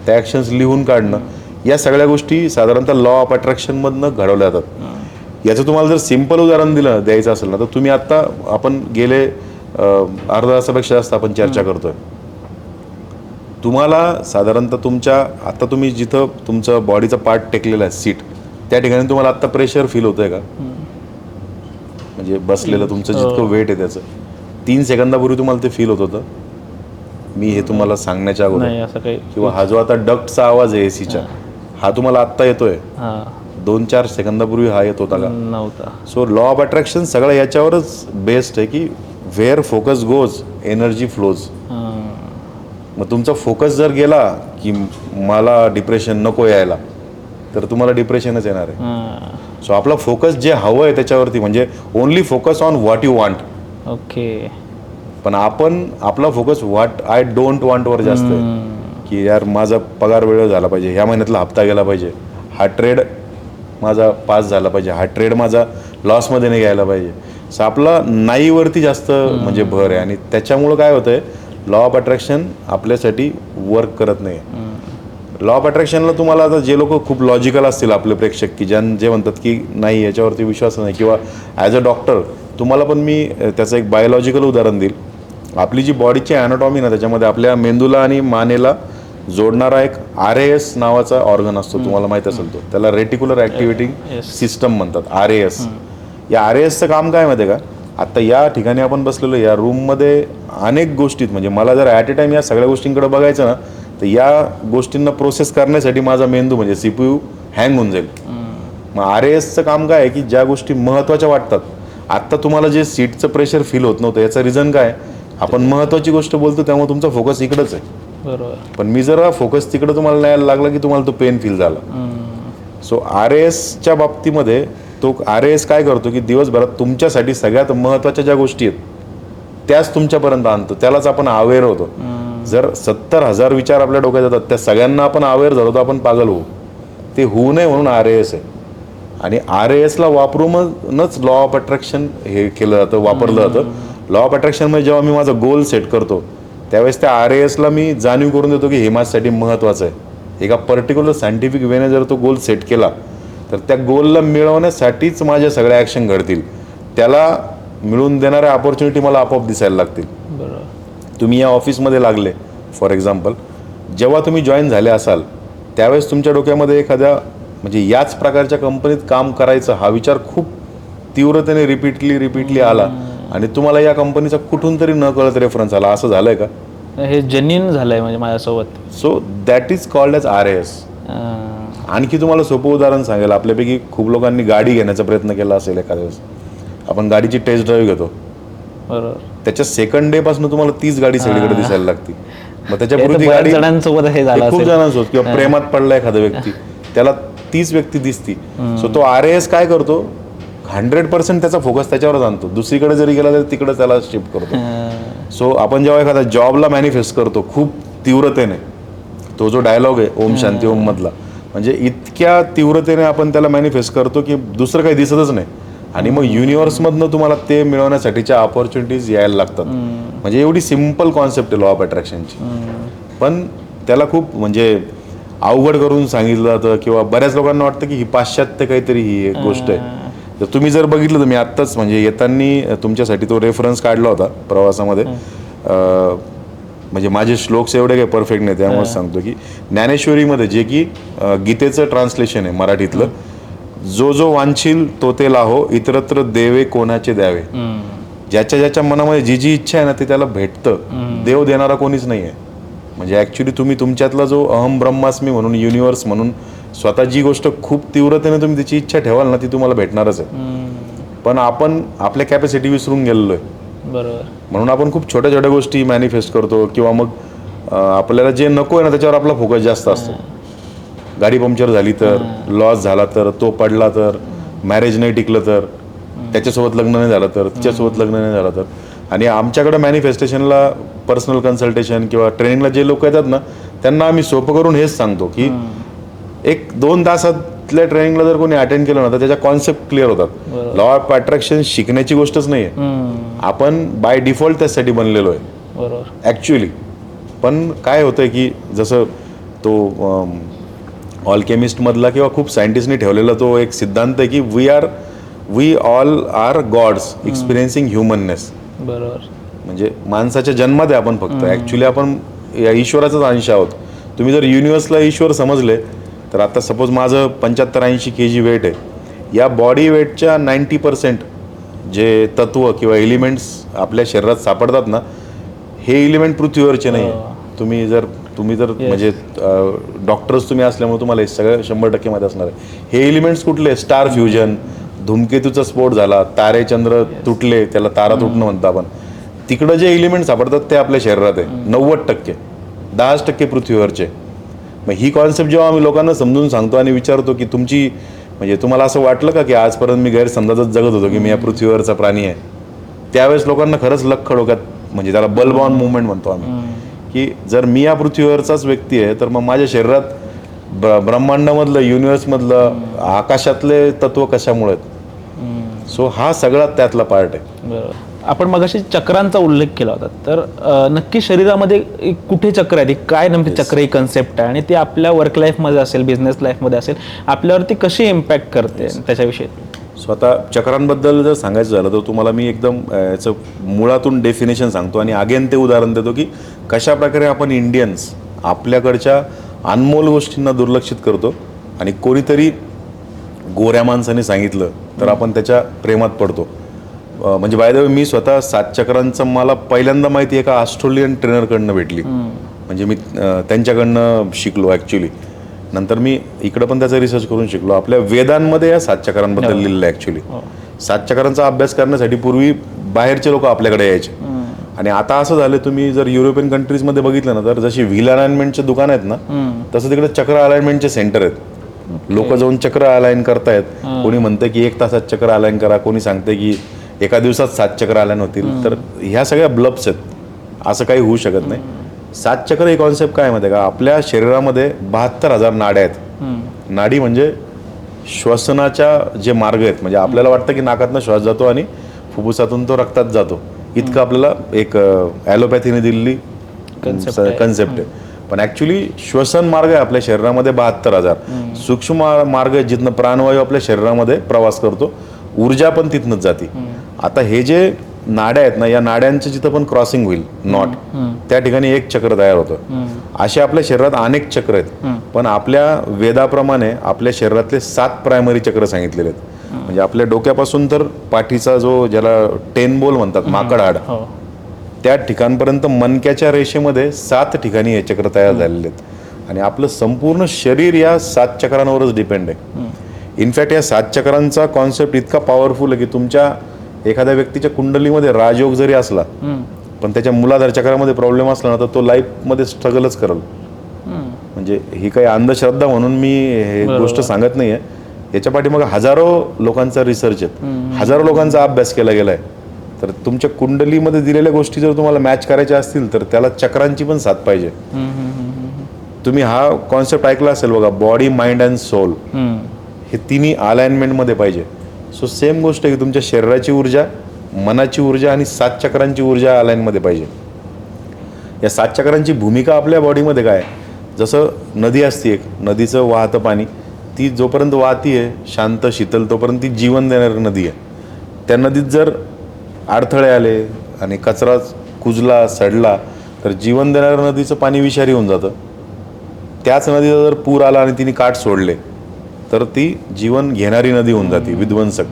त्या ॲक्शन्स लिहून काढणं, या सगळ्या गोष्टी साधारणतः लॉ ऑफ अट्रॅक्शनमधनं घडवल्या जातात. याचं तुम्हाला जर सिम्पल उदाहरण द्यायचं असेल ना तर तुम्ही आत्ता आपण गेले अर्धा तासापेक्षा जास्त आपण चर्चा करतोय. तुम्हाला साधारणतः आता तुम्ही जिथं तुमचं बॉडीचा पार्ट टेकलेला आहे सीट त्या ठिकाणी तुम्हाला आत्ता प्रेशर फील होतंय का, म्हणजे बसलेलं तुमचं जितकं वेट आहे त्याचं 3 सेकंदापूर्वी तुम्हाला ते फील होत होतं. मी हे तुम्हाला सांगण्याच्या अगोदर किंवा हा जो आता डक्टचा आवाज आहे एसीचा हा तुम्हाला आत्ता येतोय, 2-4 सेकंदापूर्वी हा येत होता का नव्हता. सो लॉ ऑफ अट्रॅक्शन सगळं याच्यावरच बेस्ड आहे की where focus goes energy flows. मग तुमचा फोकस जर गेला की मला डिप्रेशन नको यायला तर तुम्हाला डिप्रेशनच येणार आहे. सो आपला फोकस जे हवं आहे त्याच्यावरती म्हणजे only focus on what you want. Okay. पण आपण आपला फोकस व्हॉट आय डोंट वॉन्टवर जास्त आहे की यार माझा पगार वेळ झाला पाहिजे, ह्या महिन्यातला हप्ता गेला पाहिजे, हा ट्रेड माझा पास झाला पाहिजे, हा ट्रेड माझा लॉसमध्ये नाही घ्यायला पाहिजे. सो आपला नाहीवरती जास्त म्हणजे भर आहे आणि त्याच्यामुळं काय होतंय लॉ ऑफ अट्रॅक्शन आपल्यासाठी वर्क करत नाही. लॉ ऑफ अट्रॅक्शनला तुम्हाला आता जे लोक खूप लॉजिकल असतील आपले प्रेक्षक की जे म्हणतात की नाही याच्यावरती विश्वास नाही किंवा ॲज अ डॉक्टर तुम्हाला पण मी त्याचं एक बायोलॉजिकल उदाहरण देईल. आपली जी बॉडीची ॲनाटॉमी ना त्याच्यामध्ये आपल्या मेंदूला आणि मानेला जोडणारा एक RAS नावाचा ऑर्गन असतो, तुम्हाला माहीत असेल तो, त्याला रेटिक्युलर ॲक्टिव्हेटिंग सिस्टम म्हणतात RAS. या RASचं काम काय माहिती आहे का, आत्ता या ठिकाणी आपण बसलेलो या रूममध्ये अनेक गोष्टीत म्हणजे मला जर ॲट ए टाईम या सगळ्या गोष्टींकडे बघायचं ना तर या गोष्टींना प्रोसेस करण्यासाठी माझा मेंदू म्हणजे CPU हँग होऊन जाईल. मग RASचं काम काय आहे की ज्या गोष्टी महत्त्वाच्या वाटतात, आत्ता तुम्हाला जे सीटचं प्रेशर फील होत नव्हतं याचं रिझन काय, आपण महत्त्वाची गोष्ट बोलतो त्यामुळे तुमचा फोकस इकडंच आहे. बरोबर. पण मी जर फोकस तिकडं तुम्हाला न्यायला लागला की तुम्हाला तो पेन फील झाला. सो RASच्या बाबतीमध्ये तो RAS काय करतो की दिवसभरात तुमच्यासाठी सगळ्यात महत्त्वाच्या ज्या गोष्टी आहेत त्याच तुमच्यापर्यंत आणतो, त्यालाच आपण अवेअर होतो. जर 70,000 विचार आपल्या डोक्यात येतात त्या सगळ्यांना आपण अवेअर झालो तर आपण पागल होऊ. ते होऊ नये म्हणून RAS आहे आणि RASला वापरूनच लॉ ऑफ अट्रॅक्शन हे केलं जातं, वापरलं जातं. लॉ ऑफ अट्रॅक्शनमध्ये जेव्हा मी माझा गोल सेट करतो त्यावेळेस त्या RASला मी जाणीव करून देतो की हे माझ्यासाठी महत्त्वाचं आहे. एका पर्टिक्युलर सायंटिफिक वेने जर तो गोल सेट केला तर त्या गोलला मिळवण्यासाठीच माझ्या सगळ्या ॲक्शन घडतील, त्याला मिळून देणाऱ्या अपॉर्च्युनिटी मला आपोआप दिसायला लागतील. तुम्ही या ऑफिसमध्ये लागले फॉर एक्झाम्पल, जेव्हा तुम्ही जॉईन झाले असाल त्यावेळेस तुमच्या डोक्यामध्ये एखाद्या म्हणजे याच प्रकारच्या कंपनीत काम करायचं हा विचार खूप तीव्रतेने रिपीटली आला आणि तुम्हाला या कंपनीचा कुठून तरी न कळत रेफरन्स आला, असं झालंय का? हे जेन्युइन झालंय म्हणजे माझ्यासोबत. So that is called as RAS. आणखी तुम्हाला सोपं उदाहरण सांगेल, आपल्यापैकी खूप लोकांनी गाडी घेण्याचा प्रयत्न केला असेल एखाद्या वेळेस. आपण गाडीची टेस्ट ड्राईव्ह घेतो, बरोबर, त्याच्या सेकंड डे पासून तुम्हाला तीच गाडी सगळीकडे दिसायला लागते. मग त्याच्यापूर्वी गाडी जणांसोबत हे झालं खूप जणांसोबत किंवा प्रेमात पडला एखादा व्यक्ती त्याला तीच व्यक्ती दिसती. सो तो RAS काय करतो 100% त्याचा फोकस त्याच्यावरच आणतो, दुसरीकडे जरी गेला तरी तिकडे त्याला शिफ्ट करतो. सो आपण जेव्हा एखादा जॉबला मॅनिफेस्ट करतो खूप तीव्रतेने, तो जो डायलॉग आहे ओम शांती ओम मधला, म्हणजे इतक्या तीव्रतेने आपण त्याला मॅनिफेस्ट करतो की दुसरं काही दिसतच नाही आणि मग युनिव्हर्समधनं तुम्हाला ते मिळवण्यासाठीच्या ऑपॉर्च्युनिटीज यायला लागतात. म्हणजे एवढी सिम्पल कॉन्सेप्ट आहे लॉ ऑफ अट्रॅक्शनची, पण त्याला खूप म्हणजे अवघड करून सांगितलं जातं किंवा बऱ्याच लोकांना वाटतं की ही पाश्चात्य काहीतरी ही एक गोष्ट आहे. तर तुम्ही जर बघितलं तर मी आत्ताच म्हणजे येताना तुमच्यासाठी तो रेफरन्स काढला होता प्रवासामध्ये, म्हणजे माझे श्लोक्स एवढे काही परफेक्ट नाही त्यामुळे सांगतो की ज्ञानेश्वरीमध्ये जे की गीतेचं ट्रान्सलेशन आहे मराठीतलं, जो जो वांछील तो ते लाहो इतरत्र देवे कोणाचे द्यावे. ज्याच्या ज्याच्या मनामध्ये जी जी इच्छा आहे ना ते त्याला भेटतं, देव देणारा कोणीच नाही आहे. म्हणजे ॲक्च्युली तुम्ही तुमच्यातला जो अहम ब्रह्मास्मी म्हणून युनिव्हर्स म्हणून स्वतः जी गोष्ट खूप तीव्रतेने तुम्ही त्याची इच्छा ठेवाल ना ती तुम्हाला भेटणारच आहे. पण आपण आपल्या कॅपॅसिटी विसरून गेलेलो आहे. बरोबर. म्हणून आपण खूप छोट्या छोट्या गोष्टी मॅनिफेस्ट करतो किंवा मग आपल्याला जे नको आहे ना त्याच्यावर आपला फोकस जास्त असतो. गाडी पंक्चर झाली तर, लॉस झाला तर, तो पडला तर, मॅरेज नाही टिकलं तर, त्याच्यासोबत लग्न नाही झालं तर, तिच्यासोबत लग्न नाही झालं तर. आणि आमच्याकडे मॅनिफेस्टेशनला पर्सनल कन्सल्टेशन किंवा ट्रेनिंगला जे लोक येतात ना त्यांना आम्ही सोपं करून हेच सांगतो की 1-2 तासातल्या ट्रेनिंगला जर कोणी अटेंड केलं ना तर त्याच्या कॉन्सेप्ट क्लिअर होतात. लॉ ऑफ अट्रॅक्शन शिकण्याची गोष्टच नाही आहे, आपण बाय डिफॉल्ट त्यासाठी बनलेलो आहे. बरोबर. ॲक्च्युली पण काय होतंय की जसं तो ऑलकेमिस्टमधला किंवा खूप सायंटिस्टनी ठेवलेला तो एक सिद्धांत आहे की we all are gods experiencing humanness. बरोबर. म्हणजे माणसाच्या जन्मात आहे आपण फक्त, ॲक्च्युली आपण या ईश्वराचाच अंश आहोत. तुम्ही जर युनिव्हर्सला ईश्वर समजले तर आता सपोज माझं 75-80 kg वेट आहे, या बॉडी वेटच्या 90% जे तत्व किंवा एलिमेंट्स आपल्या शरीरात सापडतात ना हे एलिमेंट पृथ्वीवरचे नाही आहे. तुम्ही जर म्हणजे डॉक्टर्स तुम्ही असल्यामुळे तुम्हाला हे सगळं 100% माहीत असणार आहे. हे एलिमेंट्स कुठले? स्टार फ्युजन, धूमकेतूचा स्फोट झाला, तारे चंद्र तुटले, त्याला तारा तुटणं म्हणतो आपण. तिकडं जे एलिमेंट सापडतात ते आपल्या शरीरात आहे 90%, 10% पृथ्वीवरचे. मग ही कॉन्सेप्ट जेव्हा आम्ही लोकांना समजून सांगतो आणि विचारतो की तुमची म्हणजे तुम्हाला असं वाटलं का की आजपर्यंत मी गैरसमजातच जगत होतो की मी या पृथ्वीवरचा प्राणी आहे, त्यावेळेस लोकांना खरंच लख्ख डोक्यात, म्हणजे त्याला बलबॉन मुवमेंट म्हणतो आम्ही, की जर मी या पृथ्वीवरचाच व्यक्ती आहे तर मग माझ्या शरीरात ब्रह्मांडामधलं, युनिव्हर्समधलं, आकाशातले तत्व कशामुळे आहेत. सो हा सगळा त्यातला पार्ट आहे. बरोबर. आपण मगाशी चक्रांचा उल्लेख केला होता, तर नक्की शरीरामध्ये कुठे चक्र आहे, काय नेमके चक्र ही कन्सेप्ट आहे आणि ती आपल्या वर्क लाईफमध्ये असेल, बिझनेस लाईफमध्ये असेल, आपल्यावरती कशी इम्पॅक्ट करते त्याच्याविषयी. स्वतः चक्रांबद्दल जर सांगायचं झालं तर तुम्हाला मी एकदम याचं मुळातून डेफिनेशन सांगतो आणि अगेन ते उदाहरण देतो की कशा प्रकारे आपण इंडियन्स आपल्याकडच्या अनमोल गोष्टींना दुर्लक्षित करतो आणि कोणीतरी गोऱ्या माणसाने सांगितलं तर आपण त्याच्या प्रेमात पडतो. म्हणजे बाय द वे मी स्वतः 7 चक्रांचं मला पहिल्यांदा माहिती एका ऑस्ट्रेलियन ट्रेनरकडनं भेटली. म्हणजे मी त्यांच्याकडनं शिकलो ॲक्च्युली. नंतर मी इकडं पण त्याचा रिसर्च करून शिकलो. आपल्या वेदांमध्ये या 7 चक्रांबद्दल लिहिलं आहे ॲक्च्युली. 7 चक्रांचा अभ्यास करण्यासाठी पूर्वी बाहेरचे लोक आपल्याकडे यायचे आणि आता असं झालं, तुम्ही जर युरोपियन कंट्रीजमध्ये बघितलं ना तर जशी व्हील अलाइनमेंटचे दुकान आहेत ना तसं तिकडे चक्र अलाइनमेंटचे सेंटर आहेत. लोक जाऊन चक्र अलाइन करतायत. कोणी म्हणतं की 1 तासात चक्र अलाइन करा, कोणी सांगते की एका दिवसात 7 चक्र अलाइन होतील. तर ह्या सगळ्या ब्लब्स आहेत, असं काही होऊ शकत नाही. 7 चक्र ही कॉन्सेप्ट काय माहिती आहे का, आपल्या शरीरामध्ये 72,000 नाड्या आहेत. नाडी म्हणजे श्वसनाच्या जे मार्ग आहेत, म्हणजे आपल्याला वाटतं की नाकातनं श्वास जातो आणि फुफ्फुसातून तो रक्तात जातो, इतकं आपल्याला एक ॲलोपॅथीने दिलेली कन्सेप्ट आहे. पण ॲक्च्युली श्वसन मार्ग आहे आपल्या शरीरामध्ये 72,000. सूक्ष्म मार्ग आहे जिथनं प्राणवायू आपल्या शरीरामध्ये प्रवास करतो, ऊर्जा पण तिथनंच जाते. आता हे जे नाड्या आहेत ना, या नाड्यांचं जिथं पण क्रॉसिंग होईल नॉट, त्या ठिकाणी एक चक्र तयार होतं. असे आपल्या शरीरात अनेक चक्र आहेत, पण आपल्या वेदाप्रमाणे आपल्या शरीरातले 7 प्रायमरी चक्र सांगितलेले आहेत. म्हणजे आपल्या डोक्यापासून तर पाठीचा जो ज्याला 10 बोल म्हणतात, माकड हाड, त्या ठिकाणपर्यंत मणक्याच्या रेषेमध्ये 7 ठिकाणी हे चक्र तयार झालेले आहेत. आणि आपलं संपूर्ण शरीर या 7 चक्रांवरच डिपेंड आहे. इनफॅक्ट या 7 चक्रांचा कॉन्सेप्ट इतका पॉवरफुल आहे की तुमच्या एखाद्या व्यक्तीच्या कुंडलीमध्ये राजयोग जरी असला पण त्याच्या मूलाधार चक्रामध्ये प्रॉब्लेम असला ना तर तो लाईफमध्ये स्ट्रगलच करेल. म्हणजे ही काही अंधश्रद्धा म्हणून मी हे गोष्ट सांगत नाही आहे. याच्या पाठीमागे हजारो लोकांचा रिसर्च आहेत, हजारो लोकांचा अभ्यास केला गेला आहे. तर तुमच्या कुंडलीमध्ये दिलेल्या गोष्टी जर तुम्हाला मॅच करायच्या असतील तर त्याला चक्रांची पण साथ पाहिजे. तुम्ही हा कॉन्सेप्ट ऐकला असेल बघा, बॉडी, माइंड अँड सोल, हे तिन्ही अलाइनमेंटमध्ये पाहिजे. सो सेम गोष्ट आहे की तुमच्या शरीराची ऊर्जा, मनाची ऊर्जा आणि 7 चक्रांची ऊर्जा अलाइनमध्ये पाहिजे. या 7 चक्रांची भूमिका आपल्या बॉडीमध्ये काय, जसं नदी असते, एक नदीचं वाहतं पाणी, ती जोपर्यंत वाहती आहे शांत शीतल तोपर्यंत ती जीवन देणारी नदी आहे. त्या नदीत जर अडथळे आले आणि कचरा कुजला, सडला तर जीवन देणाऱ्या नदीचं पाणी विषारी होऊन जातं. त्याच नदीचा जर पूर आला आणि तिने काठ सोडले तर ती जीवन घेणारी नदी होऊन जाते, विध्वंसक.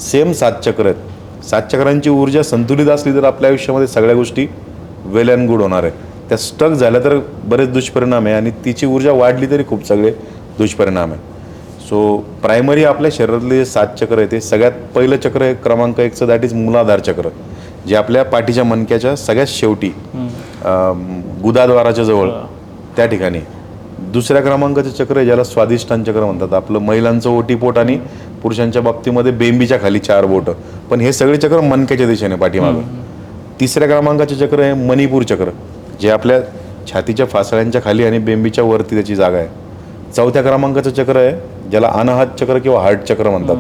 सेम 7 चक्र आहेत. 7 चक्रांची ऊर्जा संतुलित असली तर आपल्या आयुष्यामध्ये सगळ्या गोष्टी वेल अँड गुड होणार आहे. त्या स्टक झाल्या तर बरेच दुष्परिणाम आहे आणि तिची ऊर्जा वाढली तरी खूप सगळे दुष्परिणाम आहे. सो प्रायमरी आपल्या शरीरातले जे 7 चक्र आहे ते सगळ्यात पहिलं चक्र आहे क्रमांक 1चं, दॅट इज मूलाधार चक्र. जे आपल्या पाठीच्या मणक्याच्या सगळ्यात शेवटी गुदाद्वाराच्या जवळ त्या ठिकाणी. दुसऱ्या क्रमांकाचं चक्र आहे ज्याला स्वादिष्टान चक्र म्हणतात. आपलं महिलांचं ओटीपोट आणि पुरुषांच्या बाबतीमध्ये बेंबीच्या खाली 4 बोटं, पण हे सगळे चक्र मणक्याच्या दिशेने पाठीमागं. तिसऱ्या क्रमांकाचे चक्र आहे मणिपूर चक्र, जे आपल्या छातीच्या फासळ्यांच्या खाली आणि बेंबीच्या वरती त्याची जागा आहे. चौथ्या क्रमांकाचं चक्र आहे ज्याला अनाहत चक्र किंवा हार्ट चक्र म्हणतात,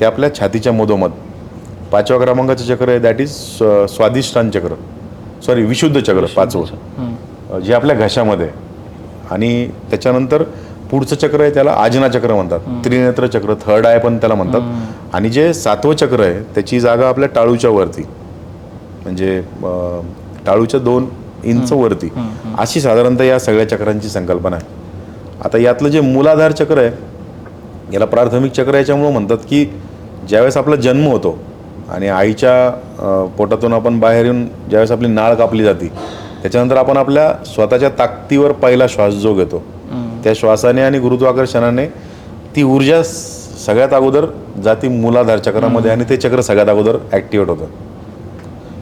ते आपल्या छातीच्या मधोमध. 5व्या क्रमांकाचं चक्र आहे दॅट इज स्वादिष्टान चक्र, सॉरी विशुद्ध चक्र 5वं, जे आपल्या घशामध्ये. आणि त्याच्यानंतर पुढचं चक्र आहे त्याला आजना चक्र म्हणतात, त्रिनेत्र चक्र, थर्ड आय पण त्याला म्हणतात. आणि जे 7वं चक्र आहे त्याची जागा आपल्या टाळूच्या वरती, म्हणजे टाळूच्या 2 इंच वरती. अशी साधारणतः या सगळ्या चक्रांची संकल्पना आहे. आता यातलं जे मूलाधार चक्र आहे याला प्राथमिक चक्र याच्यामुळं म्हणतात की ज्यावेळेस आपला जन्म होतो आणि आईच्या पोटातून आपण बाहेर येऊन ज्यावेळेस आपली नाळ कापली जाते, त्याच्यानंतर आपण आपल्या स्वतःच्या ताकदीवर पहिला श्वास जो घेतो, त्या श्वासाने आणि गुरुत्वाकर्षणाने ती ऊर्जा सगळ्यात अगोदर जाती मूलाधार चक्रामध्ये आणि ते चक्र सगळ्यात अगोदर ॲक्टिवेट होतं.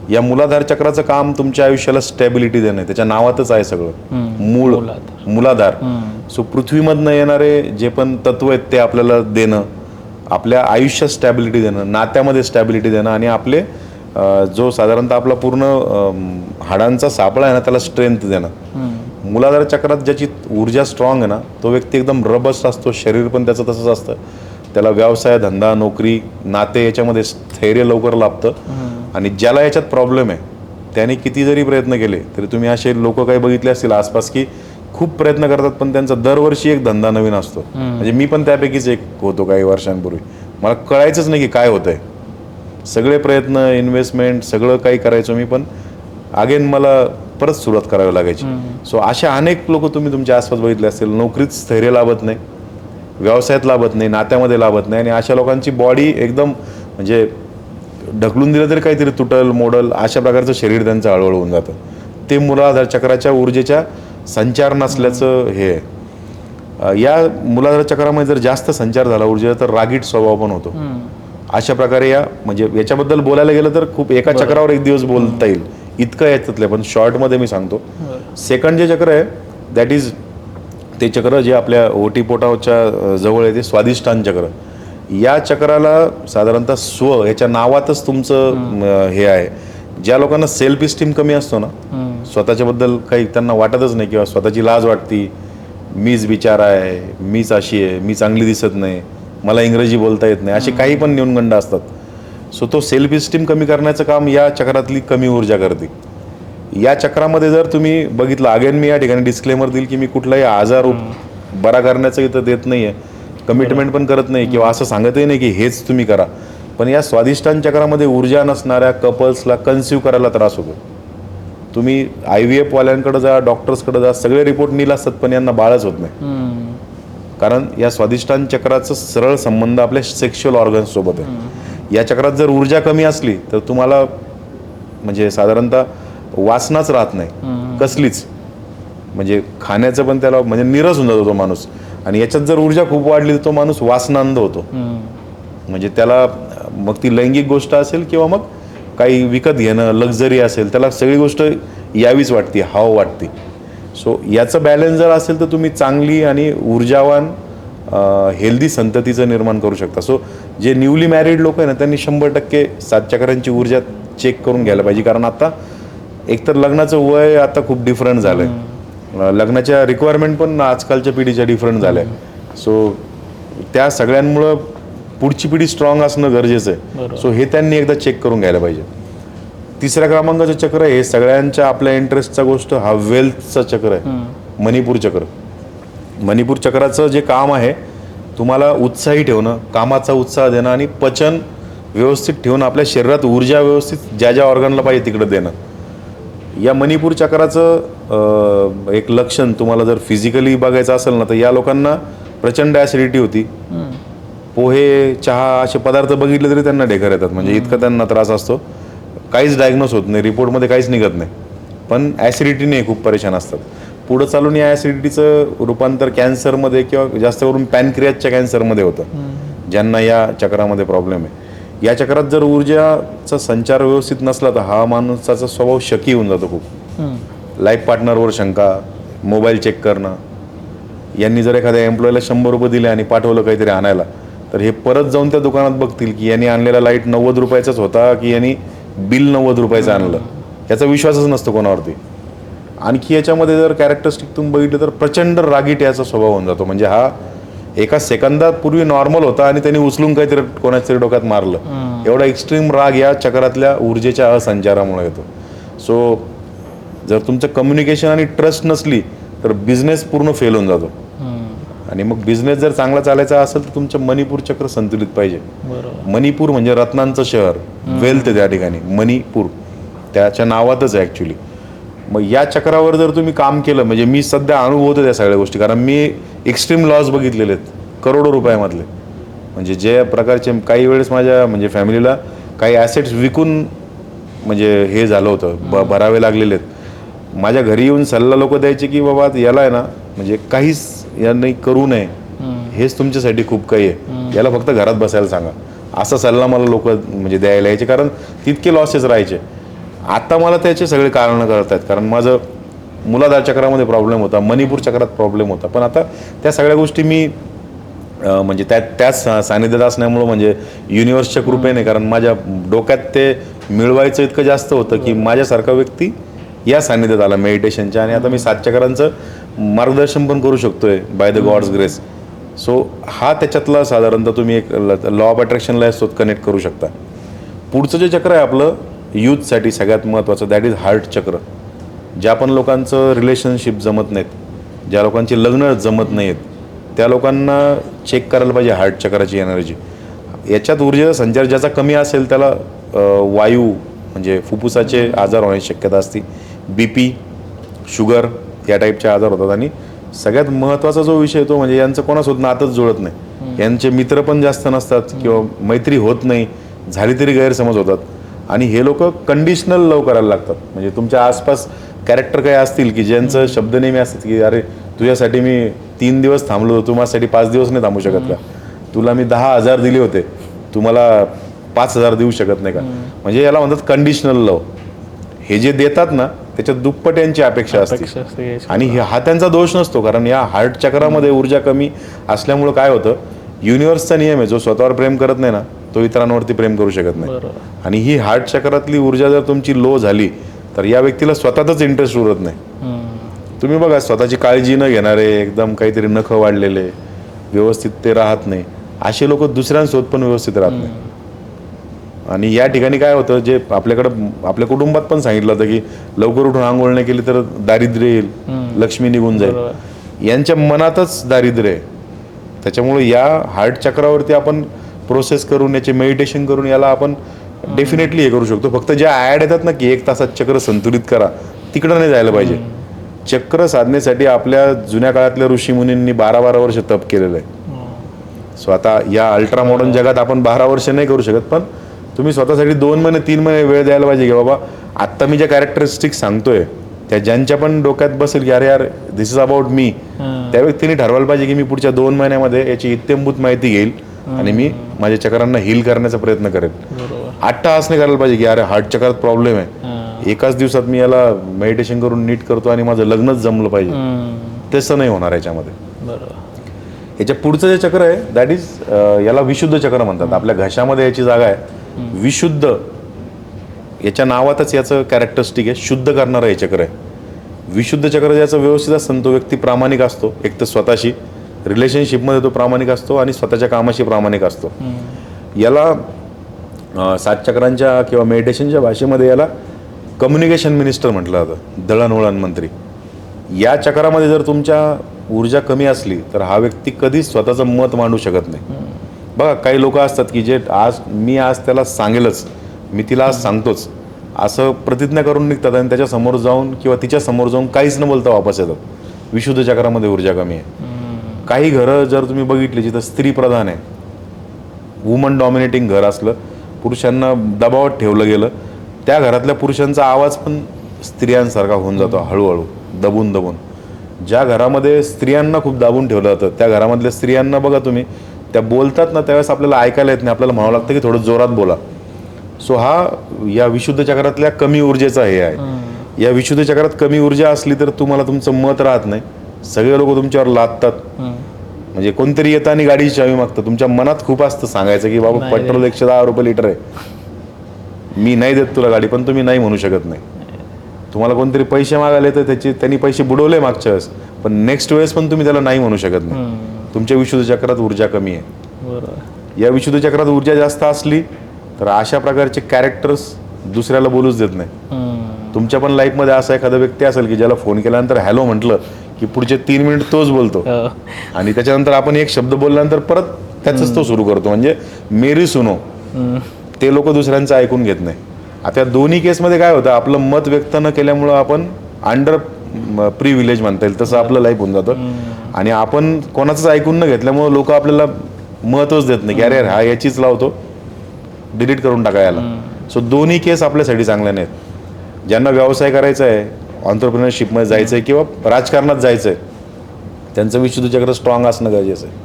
या मूलाधार चक्राचं काम तुमच्या आयुष्याला स्टॅबिलिटी देणं, त्याच्या नावातच आहे सगळं, मूलाधार. सो पृथ्वीमधनं येणारे जे पण तत्व आहेत ते आपल्याला देणं, आपल्या आयुष्यात स्टॅबिलिटी देणं, नात्यामध्ये स्टॅबिलिटी देणं आणि आपले जो साधारणतः आपला पूर्ण हाडांचा सापळा आहे ना त्याला स्ट्रेंथ देणं. मूलाधार चक्रात ज्याची ऊर्जा स्ट्रॉंग आहे ना तो व्यक्ती एकदम रबस्ट असतो, शरीर पण त्याचं तसंच असतं. त्याला व्यवसाय, धंदा, नोकरी, नाते याच्यामध्ये स्थैर्य लवकर लाभतं. आणि ज्याला याच्यात प्रॉब्लेम आहे त्याने किती जरी प्रयत्न केले तरी तुम्ही असे लोक काही बघितले असतील आसपास की खूप प्रयत्न करतात पण त्यांचा दरवर्षी एक धंदा नवीन असतो. म्हणजे मी पण त्यापैकीच एक होतो काही वर्षांपूर्वी. मला कळायचंच नाही की काय होतंय. सगळे प्रयत्न, इन्व्हेस्टमेंट सगळं काही करायचो मी, पण अगेन मला परत सुरुवात करावी लागायची. सो अशा अनेक लोक तुम्ही तुमच्या आसपास बघितले असतील, नोकरीत स्थैर्य लाभत नाही, व्यवसायात लाभत नाही, नात्यामध्ये लाभत नाही, आणि अशा लोकांची बॉडी एकदम म्हणजे ढकलून दिलं तरी काहीतरी तुटल मोडल अशा प्रकारचं शरीर त्यांचं हळूहळू होऊन जातं. ते मूलाधार चक्राच्या ऊर्जेच्या संचार नसल्याचं हे आहे. या मूलाधार चक्रामध्ये जर जास्त संचार झाला ऊर्जेचा तर रागीट स्वभाव पण होतो. अशा प्रकारे या म्हणजे याच्याबद्दल बोलायला गेलं तर खूप एका चक्रावर एक दिवस बोलता येईल इतकं याच्यातलं, पण शॉर्टमध्ये मी सांगतो. सेकंड जे चक्र आहे दॅट इज ते चक्र जे आपल्या ओटीपोटाच्या जवळ आहे ते स्वादिष्टान चक्र. या चक्राला साधारणतः स्व याच्या नावातच तुमचं हे आहे. ज्या लोकांना सेल्फ इस्टीम कमी असतो ना, स्वतःच्याबद्दल काही त्यांना वाटतच नाही किंवा स्वतःची लाज वाटती, मीच बिचार आहे, मीच अशी आहे, मी चांगली दिसत नाही, मला इंग्रजी बोलता येत नाही, असे काही पण न्यूनगंड असतात. सो तो सेल्फ इस्टीम कमी करण्याचं काम या चक्रातली कमी ऊर्जा करते. या चक्रामध्ये जर तुम्ही बघितलं, अगेन मी या ठिकाणी डिस्क्लेमर देईल की मी कुठलाही आजार बरा करण्याचं इथं देत नाही आहे, कमिटमेंट पण करत नाही किंवा असं सांगतही नाही की हेच तुम्ही करा. पण या स्वादिष्टान चक्रामध्ये ऊर्जा नसणाऱ्या कपल्सला कन्सिव्ह करायला त्रास होतो. तुम्ही IVF वाल्यांकडे जा, डॉक्टर्सकडे जा, सगळे रिपोर्ट नील असतात पण यांना बाळच होत नाही. कारण या स्वादिष्टान चक्राचं सरळ संबंध आपल्या सेक्शुअल ऑर्गन्स सोबत आहे. या चक्रात जर ऊर्जा कमी असली तर तुम्हाला म्हणजे साधारणतः वासनाच राहत नाही कसलीच, म्हणजे खाण्याचं पण त्याला म्हणजे निरस होऊन जातो तो माणूस. आणि याच्यात जर ऊर्जा खूप वाढली तर तो माणूस वासनांध होतो. म्हणजे त्याला मग ती लैंगिक गोष्ट असेल किंवा मग काही विकत घेणं, लक्झरी असेल, त्याला सगळी गोष्ट यावीच वाटते, हाव वाटते. सो याचं बॅलन्स जर असेल तर तुम्ही चांगली आणि ऊर्जावान हेल्दी संततीचं निर्माण करू शकता. सो जे न्यूली मॅरिड लोक आहे ना त्यांनी 100% 7 चक्रांची ऊर्जा चेक करून घ्यायला पाहिजे. कारण आता एकतर लग्नाचं वय आता खूप डिफरंट झालं आहे, लग्नाच्या रिक्वायरमेंट पण आजकालच्या पिढीच्या डिफरंट झाल्या. सो त्या सगळ्यांमुळं पुढची पिढी स्ट्रॉंग असणं गरजेचं आहे. सो हे त्यांनी एकदा चेक करून घ्यायला पाहिजे. तिसऱ्या क्रमांकाचं चक्र हे सगळ्यांच्या आपल्या इंटरेस्टचा गोष्ट हा वेल्थचा चक्र आहे, मणिपूर चक्र. मणिपूर चक्राचं जे काम आहे तुम्हाला उत्साही ठेवणं, कामाचा उत्साह देणं आणि पचन व्यवस्थित ठेवून आपल्या शरीरात ऊर्जा व्यवस्थित ज्या ज्या ऑर्गनला पाहिजे तिकडे देणं. या मणिपूर चक्राचं एक लक्षण तुम्हाला जर फिजिकली बघायचं असेल ना तर या लोकांना प्रचंड ॲसिडिटी होती. पोहे, चहा असे पदार्थ बघितले तरी त्यांना ढेकर येतात, म्हणजे इतका त्यांना त्रास असतो. काहीच डायग्नोस होत नाही, रिपोर्टमध्ये काहीच निघत नाही, पण ॲसिडिटीने खूप परेशान असतात. पुढं चालून या ॲसिडिटीचं रूपांतर कॅन्सरमध्ये किंवा जास्त करून पॅनक्रियाजच्या कॅन्सरमध्ये होतं ज्यांना या चक्रामध्ये प्रॉब्लेम आहे. या चक्रात जर ऊर्जाचा संचार व्यवस्थित नसला तर हा माणसाचा स्वभाव शकी होऊन जातो खूप. लाईफ पार्टनरवर शंका, मोबाईल चेक करणं. यांनी जर एखाद्या एम्प्लॉईला 100 रुपये दिले आणि पाठवलं काहीतरी आणायला, तर हे परत जाऊन त्या दुकानात बघतील की यांनी आणलेला लाईट 90 रुपयाचाच होता की यांनी बिल 90 रुपयाचं आणलं. याचा विश्वासच नसतो कोणावरती. आणखी याच्यामध्ये जर कॅरेक्टरिस्टिक तुम्ही बघितलं तर प्रचंड रागीट याचा स्वभाव होऊन जातो. म्हणजे हा एका सेकंदात पूर्वी नॉर्मल होता आणि त्यांनी उचलून काहीतरी कोणाच्या तरी डोक्यात मारलं. एवढा एक्स्ट्रीम राग या चक्रातल्या ऊर्जेच्या असंचारामुळे येतो. सो जर तुमचं कम्युनिकेशन आणि ट्रस्ट नसली तर बिझनेस पूर्ण फेल होऊन जातो. आणि मग बिझनेस जर चांगला चालायचा असेल तर तुमचं मणिपूर चक्र संतुलित पाहिजे. मणिपूर म्हणजे रत्नांचं शहर, वेल्थ त्या ठिकाणी मणिपूर त्याच्या नावातच आहे ॲक्च्युली. मग या चक्रावर जर तुम्ही काम केलं, म्हणजे मी सध्या अनुभवतो त्या सगळ्या गोष्टी, कारण मी एक्स्ट्रीम लॉस बघितलेले आहेत करोडो रुपयामधले. म्हणजे जे प्रकारचे काही वेळेस माझ्या म्हणजे फॅमिलीला काही ॲसेट्स विकून म्हणजे हे झालं होतं, भरावे लागलेले आहेत. माझ्या घरी येऊन सल्ला लोक द्यायचे की बाबा याला आहे ना म्हणजे काहीच यांनी करू नये, हेच तुमच्यासाठी खूप काही आहे, याला फक्त घरात बसायला सांगा, असा सल्ला मला लोक म्हणजे द्यायला यायचे, कारण तितके लॉसेस राहायचे. आता मला त्याचे सगळे कारणं कळत आहेत, कारण माझं मूलाधार चक्रामध्ये प्रॉब्लेम होता, मणिपूर चक्रात प्रॉब्लेम होता. पण आता त्या सगळ्या गोष्टी मी म्हणजे त्याच सानिध्यात असल्यामुळं म्हणजे युनिव्हर्सच्या कृपेने, कारण माझ्या डोक्यात ते मिळवायचं इतकं जास्त होतं की माझ्यासारखा व्यक्ती या सानिध्यात आला मेडिटेशनच्या. आणि आता मी 7 चक्रांचं मार्गदर्शन पण करू शकतोय by the gods grace. So हा त्याच्यातला साधारणतः तुम्ही एक लॉ ऑफ अट्रॅक्शनला यासोबत कनेक्ट करू शकता. पुढचं जे चक्र आहे आपलं यूथसाठी सगळ्यात महत्त्वाचं, दॅट इज हार्ट चक्र. ज्या पण लोकांचं रिलेशनशिप जमत नाहीत, ज्या लोकांची लग्न जमत नाहीत, त्या लोकांना चेक करायला पाहिजे हार्ट चक्राची एनर्जी. याच्यात ऊर्जेचा संचार ज्याचा कमी असेल त्याला वायू म्हणजे फुफ्फुसाचे आजार होण्याची शक्यता असते, BP, शुगर या टाईपचे आजार होतात. आणि सगळ्यात महत्त्वाचा जो विषय तो म्हणजे यांचं कोणासोबत नातंच जुळत नाही, यांचे मित्र पण जास्त नसतात किंवा मैत्री होत नाही, झाली तरी गैरसमज होतात. आणि हे लोक कंडिशनल लव करायला लागतात. म्हणजे तुमच्या आसपास कॅरेक्टर काही असतील की ज्यांचं शब्द नेहमी असतात की अरे तुझ्यासाठी मी 3 दिवस थांबलो, तू माझ्यासाठी 5 दिवस नाही थांबू शकत का, तुला मी 10,000 दिले होते, तू मला 5,000 देऊ शकत नाही का. म्हणजे याला म्हणतात कंडिशनल लव. हे जे देतात ना त्याच्यात दुप्पट यांची अपेक्षा असते. आणि हा त्यांचा दोष नसतो, कारण या हार्ट चक्रामध्ये ऊर्जा कमी असल्यामुळं काय होतं, युनिव्हर्सचा नियम आहे, जो स्वतःवर प्रेम करत नाही ना तो इतरांवरती प्रेम करू शकत नाही. आणि ही हार्ट चक्रातली ऊर्जा जर तुमची लो झाली तर या व्यक्तीला स्वतःच इंटरेस्ट उरत नाही. तुम्ही बघा, स्वतःची काळजी न घेणारे, एकदम काहीतरी नखं वाढलेले, व्यवस्थित ते राहत नाही, असे लोक दुसऱ्यांसोबत पण व्यवस्थित राहत नाही. आणि या ठिकाणी काय होतं, जे आपल्याकडं आपल्या कुटुंबात पण सांगितलं होतं की लवकर उठून आंघोळ नाही केली तर दारिद्र्य येईल, लक्ष्मी निघून जाईल. यांच्या मनातच दारिद्र्य आहे. त्याच्यामुळे या हार्ट चक्रावरती आपण प्रोसेस करून, याचे मेडिटेशन करून याला आपण डेफिनेटली हे करू शकतो. फक्त ज्या ॲड येतात ना की 1 तासात चक्र संतुलित करा, तिकडं नाही जायला पाहिजे. चक्र साधण्यासाठी आपल्या जुन्या काळातल्या ऋषीमुनींनी 12-12 वर्ष तप केलेलं आहे. सो आता या अल्ट्रा मॉडर्न जगात आपण 12 वर्ष नाही करू शकत, पण तुम्ही स्वतःसाठी 2 महिने 3 महिने वेळ द्यायला पाहिजे की बाबा आत्ता मी ज्या कॅरेक्टरिस्टिक्स सांगतोय त्या ज्यांच्या पण डोक्यात बसेल की अरे यार दिस इज अबाउट मी, त्या व्यक्तीने ठरवायला पाहिजे की मी पुढच्या 2 महिन्यामध्ये याची इत्यंभूत माहिती घेईल आणि मी माझ्या चक्रांना हील करण्याचा प्रयत्न करेल. अट्टहास नाही करायला पाहिजे की अरे हार्ट चक्रात प्रॉब्लेम आहे, एकाच दिवसात मी याला मेडिटेशन करून नीट करतो आणि माझं लग्नच जमलं पाहिजे, तसं नाही होणार याच्यामध्ये. याच्या पुढचं जे चक्र आहे दॅट इज याला विशुद्ध चक्र म्हणतात. आपल्या घशामध्ये याची जागा आहे विशुद्ध, याच्या नावातच याचं कॅरेक्टरिस्टिक आहे, शुद्ध करणारं हे चक्र आहे. विशुद्ध चक्र ज्याचं व्यवस्थित असतं तो व्यक्ती प्रामाणिक असतो. एक तर स्वतःशी रिलेशनशिपमध्ये तो प्रामाणिक असतो आणि स्वतःच्या कामाशी प्रामाणिक असतो. याला 7 चक्रांच्या किंवा मेडिटेशनच्या भाषेमध्ये याला कम्युनिकेशन मिनिस्टर म्हटलं जातं, दळणवळण मंत्री. या चक्रामध्ये जर तुमच्या ऊर्जा कमी असली तर हा व्यक्ती कधीच स्वतःचं मत मांडू शकत नाही. बघा, काही लोक असतात की जे मी आज त्याला सांगेलच, मी तिला आज सांगतोच असं प्रतिज्ञा करून निघतात आणि त्याच्या समोर जाऊन किंवा तिच्या समोर जाऊन काहीच न बोलता वापस येतात. विशुद्ध चक्रामध्ये ऊर्जा कमी आहे. काही घरं जर तुम्ही बघितली जिथं स्त्री प्रधान आहे, वुमन डॉमिनेटिंग घर असलं, पुरुषांना दबावात ठेवलं गेलं, त्या घरातल्या पुरुषांचा आवाज पण स्त्रियांसारखा होऊन जातो हळूहळू, दबून. ज्या घरामध्ये स्त्रियांना खूप दाबून ठेवलं जातं त्या घरामधल्या स्त्रियांना बघा तुम्ही त्या बोलतात ना त्यावेळेस आपल्याला ऐकायला येत नाही, आपल्याला म्हणावं लागतं की थोडं जोरात बोला. सो हा या विशुद्ध चक्रातल्या कमी ऊर्जेचा हे आहे. या विशुद्ध चक्रात कमी ऊर्जा असली तर तुम्हाला तुमचं मत राहत नाही, सगळे लोक तुमच्यावर लादतात. म्हणजे कोणतरी येतं आणि गाडीची चावी मागतं, तुमच्या मनात खूप असतं सांगायचं की बाबा पेट्रोल 110 रुपये लिटर आहे, मी नाही देत तुला गाडी, पण तुम्ही नाही म्हणू शकत नाही. तुम्हाला कोणतरी पैसे मागायला तर त्यांनी पैसे बुडवले मागच्या वेळेस, पण नेक्स्ट वेळेस पण तुम्ही त्याला नाही म्हणू शकत नाही. तुमच्या विशुद्ध चक्रात ऊर्जा कमी आहे. बरोबर. या विशुद्ध चक्रात ऊर्जा जास्त असली तर अशा प्रकारचे कॅरेक्टर्स दुसऱ्याला बोलूच देत नाही. तुमच्या पण लाईफमध्ये असा एखादा व्यक्ती असेल की ज्याला फोन केल्यानंतर हॅलो म्हटलं की पुढचे 3 मिनिट तोच बोलतो, आणि त्याच्यानंतर आपण एक शब्द बोलल्यानंतर परत त्याच तो सुरू करतो, म्हणजे मेरी सुनो. ते लोक दुसऱ्यांचं ऐकून घेत नाही. आता दोन्ही केसमध्ये काय होतं, आपलं मत व्यक्त न केल्यामुळं आपण अंडर प्रिव्हिलेज म्हणता येईल तसं आपलं लाईफ होऊन जातं, आणि आपण कोणाचंच ऐकून न घेतल्यामुळं लोक आपल्याला महत्वच देत नाही की अरे हा याचीच लावतो, डिलीट करून टाका याला. सो दोन्ही केस आपल्यासाठी चांगल्या नाहीत. ज्यांना व्यवसाय करायचा आहे, ऑन्टरप्रिनरशिपमध्ये जायचं आहे किंवा राजकारणात जायचं आहे, त्यांचं विशुद्ध चक्र स्ट्रॉंग असणं गरजेचं आहे.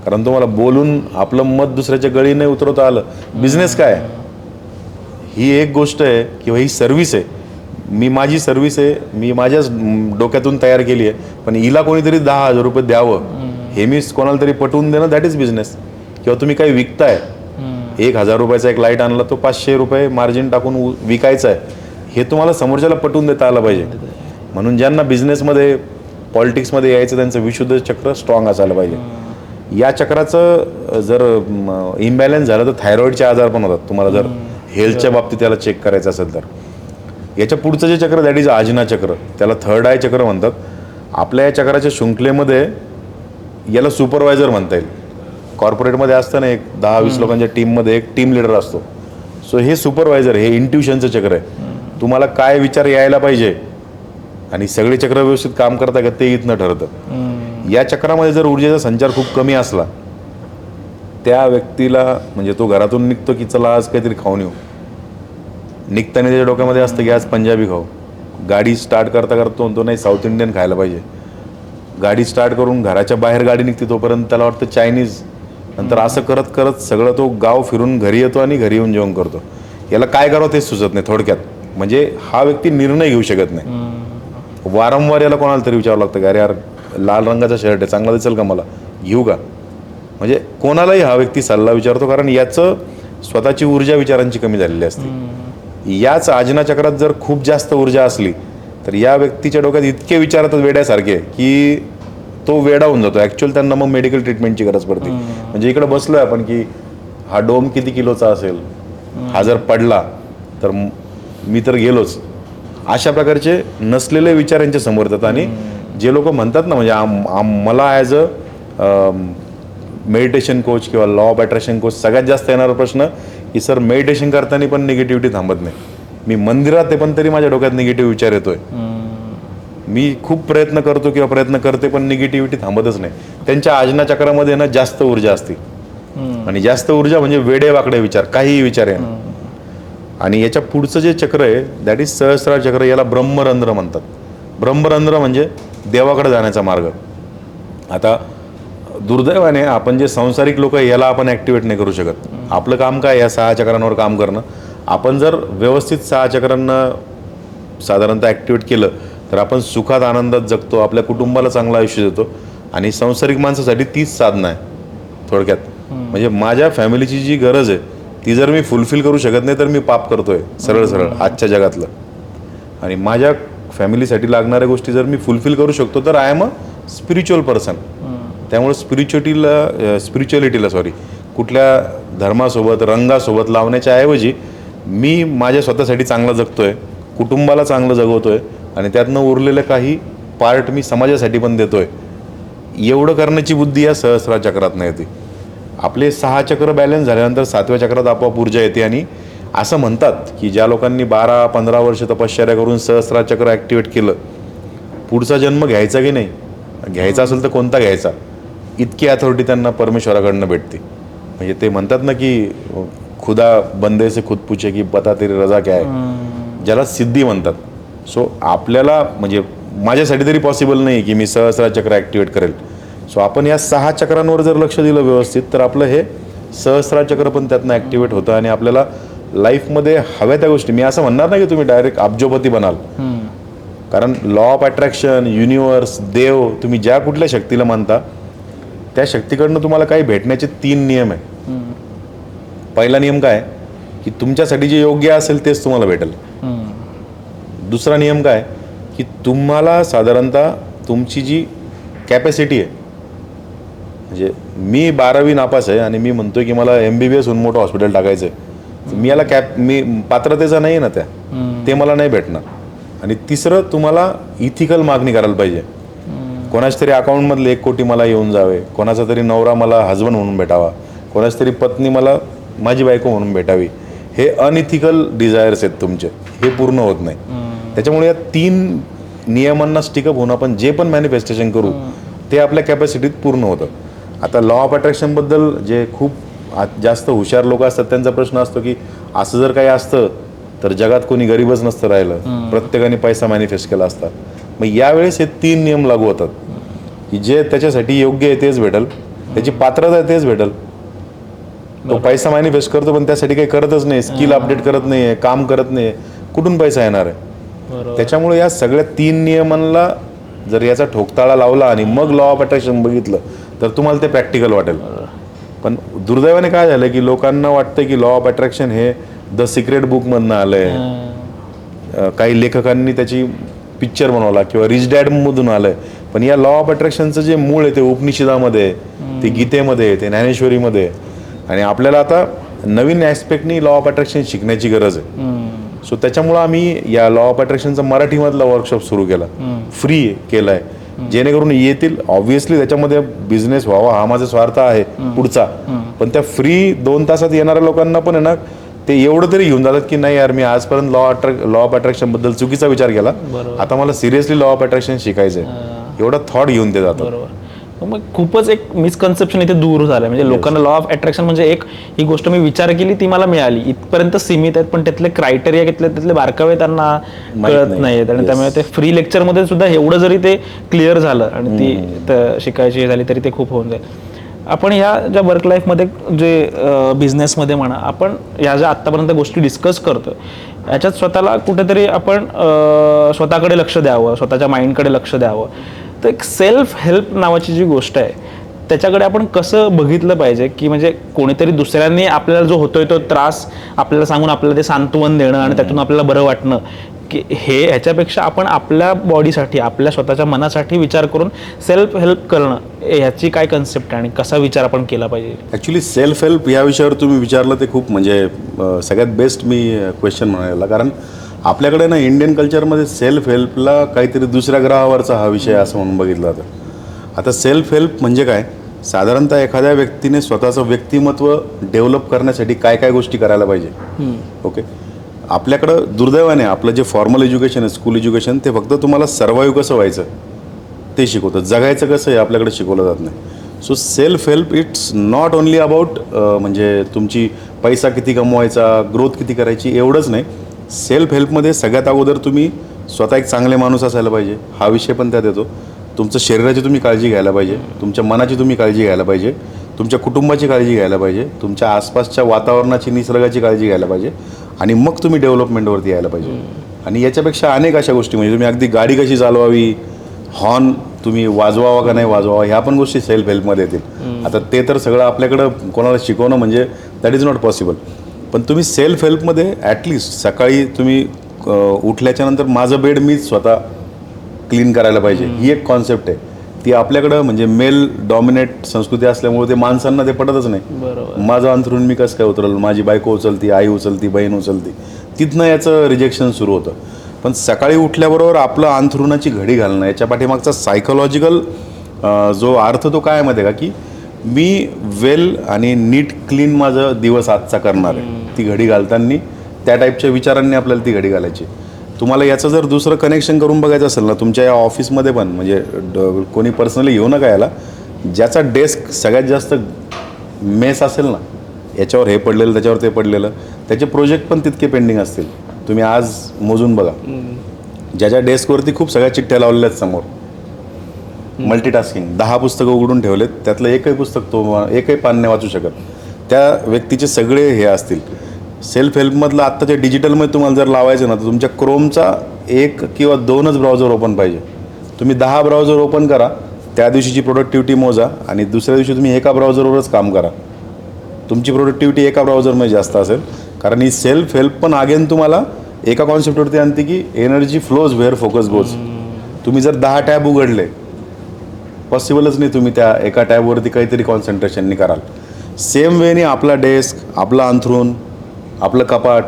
कारण तुम्हाला बोलून आपलं मत दुसऱ्याच्या गळी नाही उतरवता आलं. बिझनेस काय आहे? ही एक गोष्ट आहे किंवा ही सर्व्हिस आहे. मी माझी सर्व्हिस आहे, मी माझ्याच डोक्यातून तयार केली आहे, पण हिला कोणीतरी 10,000 रुपये द्यावं हे मी कोणाला तरी पटवून देणं, दॅट इज बिझनेस. किंवा तुम्ही काही विकताय, 1,000 रुपयाचा एक लाईट आणला, तो 500 रुपये मार्जिन टाकून विकायचा आहे, हे तुम्हाला समोरच्याला पटवून देता आलं पाहिजे. म्हणून ज्यांना बिझनेसमध्ये पॉलिटिक्समध्ये यायचं त्यांचं विशुद्ध चक्र स्ट्रॉंग असायला पाहिजे. या चक्राचं जर इम्बॅलन्स झालं तर थायरॉईडचे आजार पण होतात. तुम्हाला जर हेल्थच्या बाबतीत त्याला चेक करायचं असेल तर. याच्या पुढचं जे चक्र दॅट इज आजना चक्र, त्याला थर्ड आय चक्र म्हणतात. आपल्या या चक्राच्या शृंखलेमध्ये याला सुपरवायझर म्हणता येईल. कॉर्पोरेटमध्ये असताना एक 10-20 लोकांच्या टीममध्ये एक टीम लिडर असतो. सो हे सुपरवायझर, हे इंट्युशनचं चक्र आहे. तुम्हाला काय विचार यायला पाहिजे आणि सगळे चक्र व्यवस्थित काम करता का ते इथनं ठरतं. या चक्रामध्ये जर ऊर्जेचा संचार खूप कमी असला, त्या व्यक्तीला म्हणजे तो घरातून निघतो की चला आज काहीतरी खाऊन येऊ, निघताना त्याच्या डोक्यामध्ये असतं की आज पंजाबी खाऊ. गाडी स्टार्ट करता करतो तो नाही साऊथ इंडियन खायला पाहिजे. गाडी स्टार्ट करून घराच्या बाहेर गाडी निघते तोपर्यंत त्याला वाटतं चायनीज. नंतर असं करत करत सगळं तो गाव फिरून घरी येतो आणि घरी येऊन जेवण करतो. याला काय करावं तेच सुचत नाही थोडक्यात. म्हणजे हा व्यक्ती निर्णय घेऊ शकत नाही. वारंवार याला कोणाला तरी विचारावं लागतं की अरे यार लाल रंगाचा शर्ट आहे, चांगला दिसेल का, मला घेऊ का. म्हणजे कोणालाही हा व्यक्ती सल्ला विचारतो, कारण याचं स्वतःची ऊर्जा विचारांची कमी झालेली असते. याच आजना चक्रात जर खूप जास्त ऊर्जा असली तर या व्यक्तीच्या डोक्यात इतके विचार विड्यासारखे की तो वेडा होऊन जातो. ॲक्च्युअली त्यांना मग मेडिकल ट्रीटमेंटची गरज पडते. म्हणजे इकडे बसलोय आपण की हा डोम किती किलोचा असेल, हा जर पडला तर मी तर गेलोच. अशा प्रकारचे नसलेले विचार यांच्या समोर येतात. आणि जे लोक म्हणतात ना, म्हणजे मला ॲज अ मेडिटेशन कोच किंवा लॉ ऑफ अट्रॅक्शन कोच सगळ्यात जास्त येणारा प्रश्न की सर मेडिटेशन करताना पण निगेटिव्हिटी थांबत नाही. मी मंदिरात आहे पण तरी माझ्या डोक्यात निगेटिव्ह विचार येतोय. मी खूप प्रयत्न करतो किंवा प्रयत्न करते पण निगेटिव्हिटी थांबतच नाही. त्यांच्या आजना चक्रामध्ये ना जास्त ऊर्जा असते, आणि जास्त ऊर्जा म्हणजे वेडे वाकडे विचार, काहीही विचार आहे. आणि याच्या पुढचं जे चक्र आहे दॅट इज सहस्रार चक्र. याला ब्रह्मरंध्र म्हणतात. ब्रह्मरंध्र म्हणजे देवाकडे जाण्याचा मार्ग. आता दुर्दैवाने आपण जे सांसारिक लोक आहे याला आपण ॲक्टिवेट नाही करू शकत. आपलं काम काय, या 6 चक्रांवर काम करणं. आपण जर व्यवस्थित 6 चक्रांना साधारणतः ॲक्टिवेट केलं तर आपण सुखात आनंदात जगतो, आपल्या कुटुंबाला चांगलं आयुष्य देतो. आणि सांसारिक माणसासाठी तीच साधना आहे थोडक्यात. म्हणजे माझ्या फॅमिलीची जी गरज आहे ती जर मी फुलफिल करू शकत नाही तर मी पाप करतोय सरळ सरळ आजच्या जगातलं. आणि माझ्या फॅमिलीसाठी लागणाऱ्या गोष्टी जर मी फुलफिल करू शकतो तर I am a spiritual person. त्यामुळे स्पिरिच्युअलिटीला कुठल्या धर्मासोबत रंगासोबत लावण्याच्या ऐवजी मी माझ्या स्वतःसाठी चांगलं जगतोय, कुटुंबाला चांगलं जगवतोय, आणि त्यातनं उरलेलं काही पार्ट मी समाजासाठी पण देतोय. एवढं करण्याची बुद्धी या सहस्रार चक्रात नाही येते. आपले 6 चक्र बॅलन्स झाल्यानंतर 7व्या चक्रात आपोआप ऊर्जा येते. आणि असं म्हणतात की ज्या लोकांनी 12-15 वर्ष तपश्चर्या करून सहस्रार चक्र ॲक्टिवेट केलं, पुढचा जन्म घ्यायचा की नाही, घ्यायचा असेल तर कोणता घ्यायचा, इतकी अथॉरिटी त्यांना परमेश्वराकडनं भेटते. म्हणजे ते म्हणतात ना की खुदा बंदे से खुद पूछे की बता तेरी रजा क्या आहे, ज्याला सिद्धी म्हणतात. सो आपल्याला म्हणजे माझ्यासाठी तरी पॉसिबल नाही की मी सहस्रार चक्र ॲक्टिवेट करेल. सो आपण या 6 चक्रांवर जर लक्ष दिलं व्यवस्थित तर आपलं हे सहस्रार चक्र पण त्यातनं ॲक्टिवेट होतं आणि आपल्याला लाईफमध्ये हव्या त्या गोष्टी, मी असं म्हणणार नाही की तुम्ही डायरेक्ट अब्जोपती बनाल, कारण लॉ ऑफ अट्रॅक्शन, युनिवर्स, देव, तुम्ही ज्या कुठल्या शक्तीला मानता त्या शक्तीकडनं तुम्हाला काही भेटण्याचे 3 नियम आहे. पहिला नियम काय की तुमच्यासाठी जे योग्य असेल तेच तुम्हाला भेटेल. दुसरा नियम काय की तुम्हाला साधारणतः तुमची जी कॅपॅसिटी आहे, म्हणजे मी 12वी नापास आहे आणि मी म्हणतोय की मला MBBS होऊन मोठं हॉस्पिटल टाकायचं आहे, मी याला मी पात्रतेचा नाही आहे ना ते मला नाही भेटणार. आणि तिसरं, तुम्हाला इथिकल मागणी करायला पाहिजे. कोणाच तरी अकाउंटमधले 1 कोटी मला येऊन जावे, कोणाचा तरी नवरा मला हजबंड म्हणून भेटावा, कोणाच तरी पत्नी मला माझी बायको म्हणून भेटावी. हे अनइथिकल डिझायर्स आहेत तुमचे, हे पूर्ण होत नाही. त्याच्यामुळे या 3 नियमांना स्टिकअप होऊन आपण जे पण मॅनिफेस्टेशन करू ते आपल्या कॅपॅसिटीत पूर्ण होतं. आता लॉ ऑफ अट्रॅक्शनबद्दल जे खूप जास्त हुशार लोक असतात त्यांचा प्रश्न असतो की असं जर काही असतं तर जगात कोणी गरीबच नसतं राहिलं, प्रत्येकाने पैसा मॅनिफेस्ट केला असता. मग यावेळेस हे 3 नियम लागू होतात की जे त्याच्यासाठी योग्य आहे तेच भेटल, त्याची पात्रता आहे तेच भेटल. तो पैसा मॅनिफेस्ट करतो पण त्यासाठी काही करतच नाही, स्किल अपडेट करत नाही, काम करत नाही, कुठून पैसा येणार आहे? त्याच्यामुळे या सगळ्या 3 नियमांना जर याचा ठोकताळा लावला आणि मग लॉ ऑफ अट्रॅक्शन बघितलं तर तुम्हाला ते प्रॅक्टिकल वाटेल. पण दुर्दैवाने काय झालं की लोकांना वाटतं की लॉ ऑफ अट्रॅक्शन हे द सिक्रेट बुकमधनं आलंय, काही लेखकांनी त्याची पिक्चर बनवला किंवा रिच डॅडमधून आलंय. पण या लॉ ऑफ अट्रॅक्शनचं जे मूळ आहे ते उपनिषदामध्ये, ते गीतेमध्ये, ते ज्ञानेश्वरीमध्ये. आणि आपल्याला आता नवीन ॲस्पेक्टनी लॉ ऑफ अट्रॅक्शन शिकण्याची गरज आहे. सो त्याच्यामुळं आम्ही या लॉ ऑफ अट्रॅक्शनचा मराठीमधला वर्कशॉप सुरू केला, फ्री केला आहे, जेणेकरून येतील. ऑब्व्हियसली त्याच्यामध्ये बिझनेस व्हावा हा माझा स्वार्थ आहे पुढचा, पण त्या फ्री 2 तासात येणाऱ्या लोकांना पण आहे ना ते एवढं तरी घेऊन जातात की नाही यार, मी आजपर्यंत लॉ ऑफ अट्रॅक्शन बद्दल चुकीचा विचार केला, आता मला सिरियसली लॉ ऑफ अट्रॅक्शन शिकायचंय, एवढा थॉट घेऊन ते जातात. मग खूपच एक मिसकन्सेप्शन इथे दूर झालं. म्हणजे लोकांना लॉ ऑफ अट्रॅक्शन म्हणजे एक ही गोष्ट मी विचार केली ती मला मिळाली इथपर्यंत सीमित आहेत, पण त्यातले क्रायटेरिया घेतले, त्यातले बारकावे त्यांना कळत नाहीत. आणि त्यामुळे ते फ्री लेक्चरमध्ये सुद्धा एवढं जरी ते क्लिअर झालं आणि ती शिकायची झाली तरी ते खूप होऊन जाईल. आपण ह्या ज्या वर्क लाईफमध्ये जे बिझनेसमध्ये म्हणा, आपण ह्या ज्या आत्तापर्यंत गोष्टी डिस्कस करतो याच्यात स्वतःला कुठेतरी आपण स्वतःकडे लक्ष द्यावं, स्वतःच्या माइंडकडे लक्ष द्यावं. तर एक सेल्फ हेल्प नावाची जी गोष्ट आहे त्याच्याकडे आपण कसं बघितलं पाहिजे की म्हणजे कोणीतरी दुसऱ्यांनी आपल्याला जो होतोय तो त्रास आपल्याला सांगून आपल्याला ते सांत्वन देणं आणि त्यातून आपल्याला बरं वाटणं, की हे ह्याच्यापेक्षा आपण आपल्या बॉडीसाठी, आपल्या स्वतःच्या मनासाठी विचार करून सेल्फ हेल्प करणं, ह्याची काय कन्सेप्ट आहे आणि कसा विचार आपण केला पाहिजे? ॲक्च्युली सेल्फ हेल्प या विषयावर तुम्ही विचारलं ते खूप म्हणजे सगळ्यात बेस्ट मी क्वेश्चन म्हणायला, कारण आपल्याकडे ना इंडियन कल्चरमध्ये सेल्फ हेल्पला काहीतरी दुसऱ्या ग्रहावरचा हा विषय असं म्हणून बघितला जातं. आता सेल्फ हेल्प म्हणजे काय, साधारणतः एखाद्या व्यक्तीने स्वतःचं व्यक्तिमत्व डेव्हलप करण्यासाठी काय काय गोष्टी करायला पाहिजे. ओके, आपल्याकडं दुर्दैवाने आपलं जे फॉर्मल एज्युकेशन आहे, स्कूल एज्युकेशन, ते फक्त तुम्हाला सर्वाईव्ह कसं व्हायचं ते शिकवतं, जगायचं कसं आहे आपल्याकडे शिकवलं जात नाही. So self help it's not only about म्हणजे तुमची पैसा किती कमवायचा, ग्रोथ किती करायची एवढंच नाही. सेल्फ हेल्पमध्ये सगळ्यात अगोदर तुम्ही स्वतः एक चांगले माणूस असायला पाहिजे, हा विषय पण त्यात येतो. तुमचं शरीराची तुम्ही काळजी घ्यायला पाहिजे, तुमच्या मनाची तुम्ही काळजी घ्यायला पाहिजे, तुमच्या कुटुंबाची काळजी घ्यायला पाहिजे, तुमच्या आसपासच्या वातावरणाची, निसर्गाची काळजी घ्यायला पाहिजे आणि मग तुम्ही डेव्हलपमेंटवरती यायला पाहिजे. आणि याच्यापेक्षा अनेक अशा गोष्टी, म्हणजे तुम्ही अगदी गाडी कशी चालवावी, हॉर्न तुम्ही वाजवावा का नाही वाजवावा, ह्या पण गोष्टी सेल्फ हेल्पमध्ये येतील. आता ते तर सगळं आपल्याकडं कोणाला शिकवणं म्हणजे दॅट इज नॉट पॉसिबल. पण तुम्ही सेल्फ हेल्पमध्ये ॲटलिस्ट सकाळी तुम्ही उठल्याच्यानंतर माझं बेड मीच स्वतः क्लीन करायला पाहिजे, ही एक कॉन्सेप्ट आहे. ती आपल्याकडं म्हणजे मेल डॉमिनेट संस्कृती असल्यामुळे ते माणसांना ते पटतच नाही. माझं अंथरूण मी कसं काय उचललं, माझी बायको उचलती, आई उचलती, बहीण उचलती, तिथनं याचं रिजेक्शन सुरू होतं. पण सकाळी उठल्याबरोबर आपलं अंथरुणाची घडी घालणं, याच्या पाठीमागचा सायकोलॉजिकल जो अर्थ तो काय माहिती आहे का, की मी वेल आणि नीट क्लीन माझं दिवस आजचा करणार आहे. ती घडी घालताना त्या टाईपच्या विचारांनी आपल्याला ती घडी घालायची. तुम्हाला याचं जर दुसरं कनेक्शन करून बघायचं असेल ना, तुमच्या या ऑफिसमध्ये पण म्हणजे कोणी पर्सनली येऊ नका याला, ज्याचा डेस्क सगळ्यात जास्त मेस असेल ना, याच्यावर हे पडलेलं त्याच्यावर ते पडलेलं, त्याचे प्रोजेक्ट पण तितके पेंडिंग असतील. तुम्ही आज मोजून बघा, ज्याच्या डेस्कवरती खूप सगळ्या चिठ्ठ्या लावलेल्या आहेत समोर, मल्टीटास्किंग 10 पुस्तकं उघडून ठेवलेत, त्यातलं एकही पुस्तक तो एकही पान नाही वाचू शकत, त्या व्यक्तीचे सगळे हे असतील. सेल्फ हेल्पमधलं आत्ताच्या डिजिटलमध्ये तुम्हाला जर लावायचं ना, तर तुमच्या क्रोमचा 1 किंवा 2च ब्राउझर ओपन पाहिजे. तुम्ही 10 ब्राउझर ओपन करा, त्या दिवशीची प्रोडक्टिव्हिटी मोजा आणि दुसऱ्या दिवशी तुम्ही एका ब्राउझरवरच काम करा. तुमची प्रोडक्टिव्हिटी एका ब्राउझरमध्ये जास्त असेल, कारण ही सेल्फ हेल्प पण अगेन तुम्हाला एका कॉन्सेप्टवरती आणते की energy flows where focus goes. तुम्ही जर 10 टॅब उघडले, पॉसिबलच नाही तुम्ही त्या एका टॅबवरती काहीतरी कॉन्सन्ट्रेशननी कराल. सेम वेनी आपला डेस्क, आपला अंथरूण, आपलं कपाट,